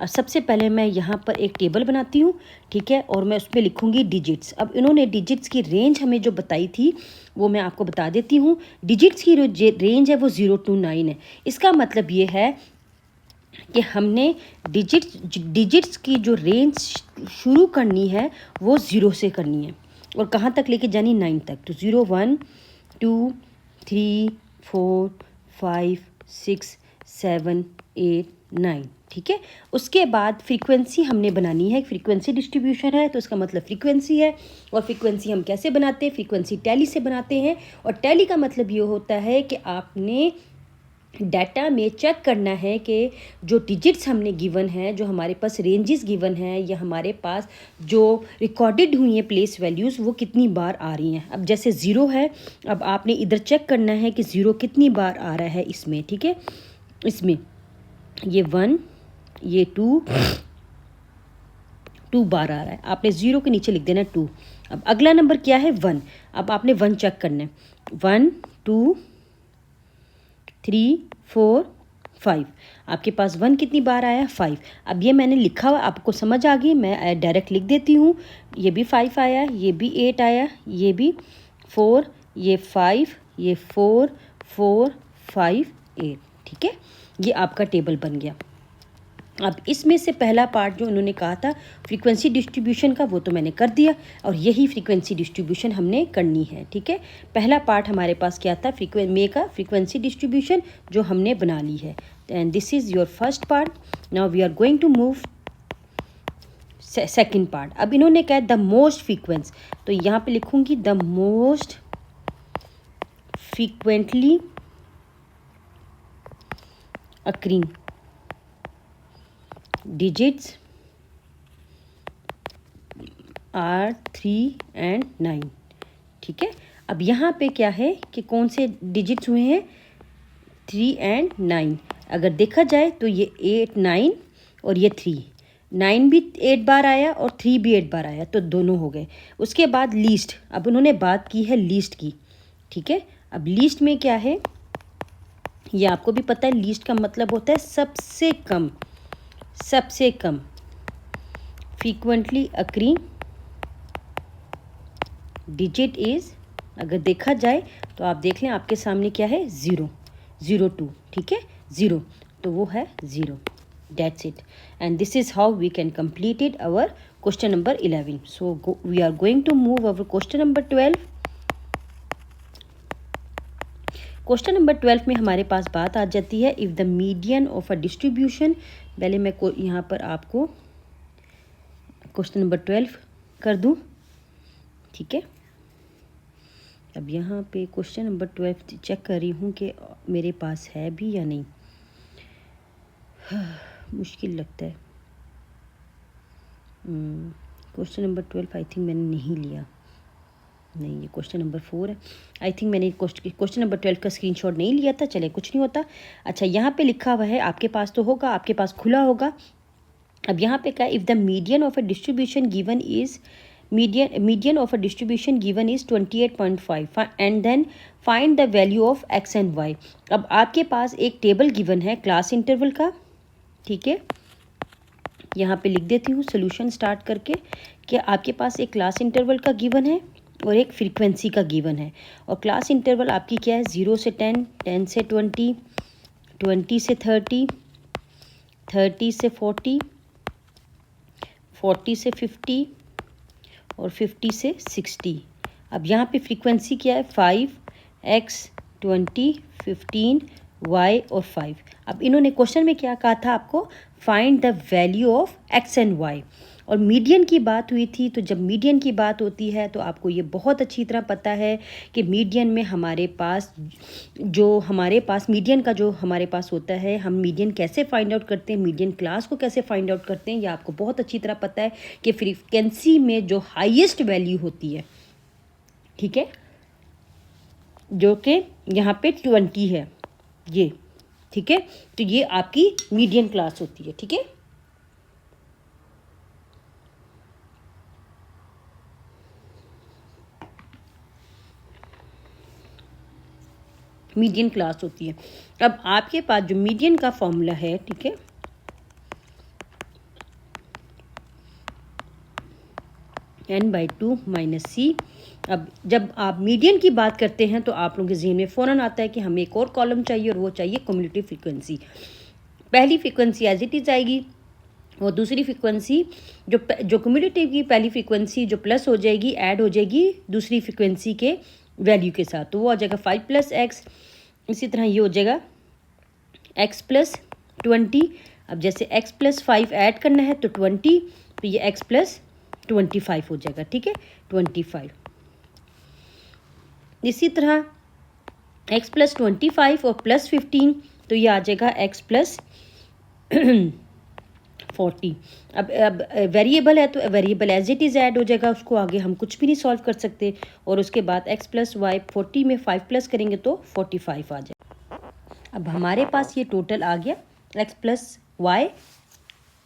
Speaker 1: सबसे पहले मैं यहाँ पर एक टेबल बनाती हूँ, ठीक है, और मैं उसमें लिखूँगी डिजिट्स। अब इन्होंने डिजिट्स की रेंज हमें जो बताई थी वो मैं आपको बता देती हूँ। डिजिट्स की रेंज है वो 0 to 9 है। इसका मतलब ये है कि हमने डिजिट्स की जो रेंज शुरू करनी है वो 0 से करनी है और कहाँ तक लेके जानी, 9 तक। तो 0 1 2 3 4 5 6 7 8 9, ठीक है। उसके बाद फ्रीक्वेंसी हमने बनानी है, फ्रीक्वेंसी डिस्ट्रीब्यूशन है तो इसका मतलब फ्रीक्वेंसी है। और फ्रीक्वेंसी हम कैसे बनाते हैं, फ्रीक्वेंसी टैली से बनाते हैं। और टैली का मतलब ये होता है कि आपने डाटा में चेक करना है कि जो डिजिट्स हमने गिवन है, जो हमारे पास रेंजेस गिवन है या हमारे पास जो रिकॉर्डेड हुई हैं प्लेस वैल्यूज़, वो कितनी बार आ रही हैं। अब जैसे 0 है, अब आपने इधर चेक करना है कि 0 कितनी बार आ रहा है इसमें, ठीक है। इसमें ये 1, ये 2 बार आ रहा है, आपने 0 के नीचे लिख देना 2। अब अगला नंबर क्या है, 1। अब आपने 1 चेक करना है, 1 2 3 4 5, आपके पास 1 कितनी बार आया, 5। अब ये मैंने लिखा हुआ, आपको समझ आ गई, मैं डायरेक्ट लिख देती हूँ। ये भी 5 आया, ये भी 8 आया, ये भी 4, ये 5, ये 4 4 5 8, ठीक है। ये आपका टेबल बन गया। अब इसमें से पहला पार्ट जो उन्होंने कहा था फ्रीक्वेंसी डिस्ट्रीब्यूशन का, वो तो मैंने कर दिया और यही फ्रीक्वेंसी डिस्ट्रीब्यूशन हमने करनी है, ठीक है। पहला पार्ट हमारे पास क्या था, मेक अ फ्रीक्वेंसी डिस्ट्रीब्यूशन, जो हमने बना ली है। And this is your first part. Now we are going to move second part. अब इन्होंने कहा द मोस्ट फ्रीक्वेंस, तो यहाँ पे लिखूंगी the most frequently occurring digits are 3 and 9, ठीक है। अब यहाँ पे क्या है कि कौन से डिजिट्स हुए हैं, 3 and 9। अगर देखा जाए तो ये 8 9 और ये 3, 9 भी 8 बार आया और 3 भी 8 बार आया, तो दोनों हो गए। उसके बाद लीस्ट, अब उन्होंने बात की है लीस्ट की, ठीक है। अब लीस्ट में क्या है, ये आपको भी पता है, लीस्ट का मतलब होता है सबसे कम, सबसे कम फ्रीक्वेंटली अक्रिंग डिजिट इज़, अगर देखा जाए तो आप देख लें आपके सामने क्या है, 0 0 2, ठीक है, 0, तो वो है 0। That's it, and this is how we can completed our question number 11। So we are going to move our question number 12। Question number 12 में हमारे पास बात आ जाती है if the median of a distribution. पहले मैं यहाँ पर आपको क्वेश्चन नंबर 12 कर दूँ, ठीक है। अब यहाँ पे क्वेश्चन नंबर 12 चेक कर रही हूँ कि मेरे पास है भी या नहीं, मुश्किल लगता है। क्वेश्चन नंबर 12 आई थिंक मैंने नहीं लिया, नहीं, ये क्वेश्चन नंबर 4 है। आई थिंक मैंने क्वेश्चन नंबर 12 का स्क्रीनशॉट नहीं लिया था, चले कुछ नहीं होता। अच्छा, यहाँ पे लिखा हुआ है, आपके पास तो होगा, आपके पास खुला होगा। अब यहाँ पे क्या, if the median of a distribution given is, median of a distribution given is 28.5 and then find the value of x and y. अब आपके पास एक टेबल गिवन है क्लास इंटरवल का, ठीक है। यहाँ पे लिख देती हूँ सोल्यूशन स्टार्ट करके कि आपके पास एक क्लास इंटरवल का गिवन है और एक फ्रीक्वेंसी का गिवन है। और क्लास इंटरवल आपकी क्या है, 0 से 10, 10 से 20, 20 से 30, 30 से 40, 40 से 50 और 50 से 60। अब यहाँ पे फ्रीक्वेंसी क्या है, 5 x 20 15 y और 5। अब इन्होंने क्वेश्चन में क्या कहा था आपको, find the value of x and y, और मीडियन की बात हुई थी। तो जब मीडियन की बात होती है तो आपको ये बहुत अच्छी तरह पता है कि मीडियन में हमारे पास मीडियन का जो हमारे पास होता है, हम मीडियन कैसे फाइंड आउट करते हैं, मीडियन क्लास को कैसे फाइंड आउट करते हैं, ये आपको बहुत अच्छी तरह पता है कि फ्रीक्वेंसी में जो हाईएस्ट वैल्यू होती है, ठीक है, जो कि यहाँ पे 20 है ये, ठीक है, तो ये आपकी मीडियन क्लास होती है, ठीक है। मीडियन क्लास होती है। अब आपके पास जो मीडियन का फॉर्मूला है, ठीक है, n/2 - c। अब जब आप मीडियन की बात करते हैं तो आप लोगों के ज़हन में फ़ौरन आता है कि हमें एक और कॉलम चाहिए, और वो चाहिए क्युमुलेटिव फ्रीक्वेंसी। पहली फ्रीक्वेंसी एज इट इज़ आएगी, और दूसरी फ्रीक्वेंसी जो क्युमुलेटिव की पहली फ्रीक्वेंसी जो प्लस हो जाएगी, ऐड हो जाएगी दूसरी फ्रीक्वेंसी के वैल्यू के साथ, तो वो आ जाएगा 5 + x। इसी तरह ये हो जाएगा x + 20। अब जैसे x + 5 ऐड करना है तो 20, तो ये x + 25 हो जाएगा, ठीक है, 25। इसी तरह x + 25 और +15, तो ये आ जाएगा x + 40। अब वेरिएबल है तो variable as it is add हो जाएगा, उसको आगे हम कुछ भी नहीं सॉल्व कर सकते। और उसके बाद x + y 40 में 5 प्लस करेंगे तो 45 आ जाएगा। अब हमारे पास ये टोटल आ गया x + y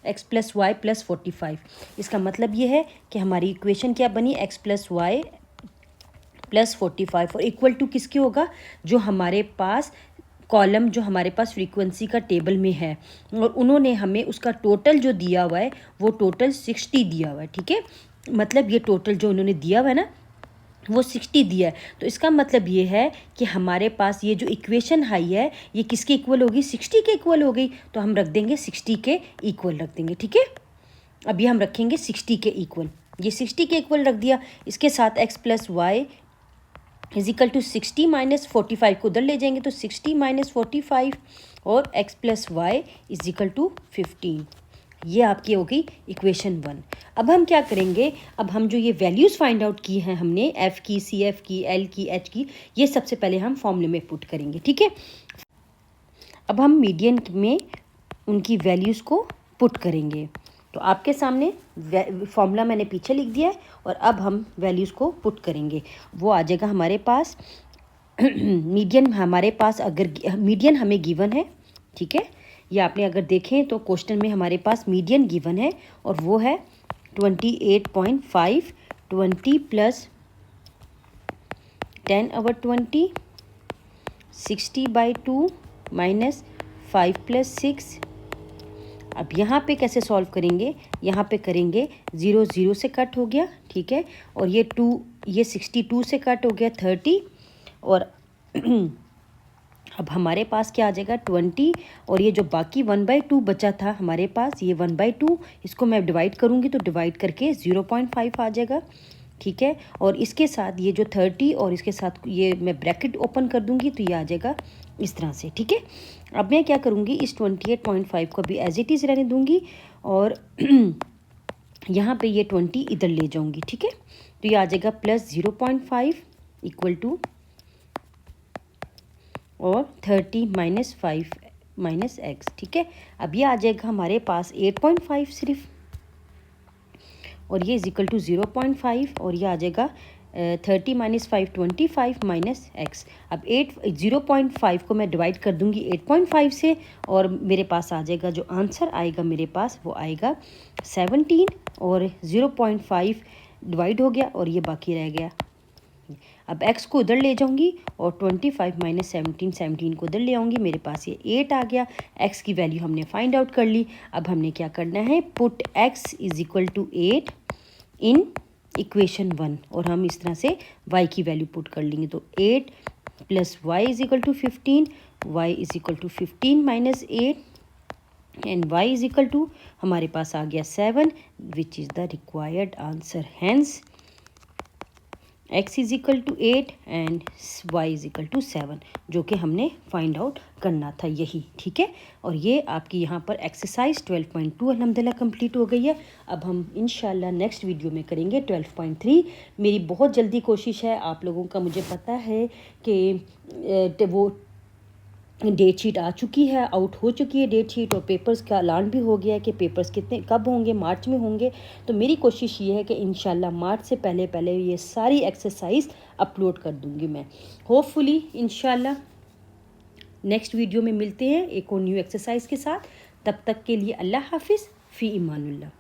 Speaker 1: + 45। इसका मतलब ये है कि हमारी इक्वेशन क्या बनी, x + y + 45, और इक्वल टू किसके होगा, जो हमारे पास कॉलम जो हमारे पास फ्रीक्वेंसी का टेबल में है, और उन्होंने हमें उसका टोटल जो दिया हुआ है वो टोटल 60 दिया हुआ है, ठीक है। मतलब ये टोटल जो उन्होंने दिया हुआ है ना, वो 60 दिया है। तो इसका मतलब ये है कि हमारे पास ये जो इक्वेशन आई है ये किसके इक्वल होगी, 60 के इक्वल हो गई। तो हम रख देंगे 60 के इक्वल रख देंगे, ठीक है। अब ये हम रखेंगे 60 के इक्वल, ये 60 के इक्वल रख दिया। इसके साथ x + y = 60 - 45 को उधर ले जाएंगे तो 60 - 45, और x + y = 15। ये आपकी होगी इक्वेशन 1। अब हम क्या करेंगे, अब हम जो ये वैल्यूज़ फाइंड आउट की हैं हमने, f की, cf की, l की, h की, ये सबसे पहले हम फॉर्मूले में पुट करेंगे, ठीक है। अब हम मीडियन में उनकी वैल्यूज़ को पुट करेंगे। तो आपके सामने फॉर्मूला मैंने पीछे लिख दिया है, और अब हम वैल्यूज़ को पुट करेंगे। वो आ जाएगा हमारे पास मीडियन, हमारे पास अगर मीडियन हमें गिवन है, ठीक है, ये आपने अगर देखें तो क्वेश्चन में हमारे पास मीडियन गिवन है, और वो है 28.5, 20 + 10/20, 60/2 - 5 + 6। अब यहाँ पे कैसे सॉल्व करेंगे, यहाँ पे करेंगे 0 0 से कट हो गया, ठीक है, और ये 62 से कट हो गया 30, और अब हमारे पास क्या आ जाएगा 20, और ये जो बाकी 1/2 बचा था हमारे पास, ये 1/2, इसको मैं डिवाइड करूँगी तो डिवाइड करके 0.5 आ जाएगा, ठीक है। और इसके साथ ये जो 30 और इसके साथ ये मैं ब्रैकेट ओपन कर दूँगी तो ये आ जाएगा इस तरह से, ठीक है। अब मैं क्या करूँगी, इस 28.5 को भी एज इट इज़ रहने दूँगी, और यहाँ पे ये 20 इधर ले जाऊँगी, ठीक है। तो ये आ जाएगा +0.5 = और 30 - 5 - x, ठीक है। अब ये आ जाएगा हमारे पास 8.5 सिर्फ, और ये = 0.5, और ये आ जाएगा 30 - 5 25 - x। अब 0.5 को मैं डिवाइड कर दूंगी 8.5 से, और मेरे पास आ जाएगा जो आंसर आएगा मेरे पास वो आएगा 17, और 0.5 डिवाइड हो गया और ये बाकी रह गया। अब x को उधर ले जाऊंगी और 25 - 17, 17 को उधर ले आऊँगी, मेरे पास ये 8 आ गया। x की वैल्यू हमने फाइंड आउट कर ली। अब हमने क्या करना है, पुट x = 8 इन इक्वेशन 1, और हम इस तरह से y की वैल्यू पुट कर लेंगे। तो 8 + y = 15, y = 15 - 8, एंड y = हमारे पास आ गया 7, which is the required answer. Hence x is equal to 8 and y is equal to 7, जो कि हमने फाइंड आउट करना था यही, ठीक है। और ये आपकी यहाँ पर एक्सरसाइज 12.2 अल्हम्दुलिल्लाह कंप्लीट हो गई है। अब हम इंशाल्लाह नेक्स्ट वीडियो में करेंगे 12.3। मेरी बहुत जल्दी कोशिश है, आप लोगों का मुझे पता है कि वो डेट शीट आ चुकी है, आउट हो चुकी है डेट शीट, और पेपर्स का ऐलान भी हो गया है कि पेपर्स कितने कब होंगे, मार्च में होंगे। तो मेरी कोशिश ये है कि इंशाल्लाह मार्च से पहले पहले ये सारी एक्सरसाइज अपलोड कर दूंगी मैं, होपफुली इंशाल्लाह। नेक्स्ट वीडियो में मिलते हैं एक और न्यू एक्सरसाइज के साथ। तब तक के लिए अल्लाह हाफिज़, फ़ी इमानुल्लाह।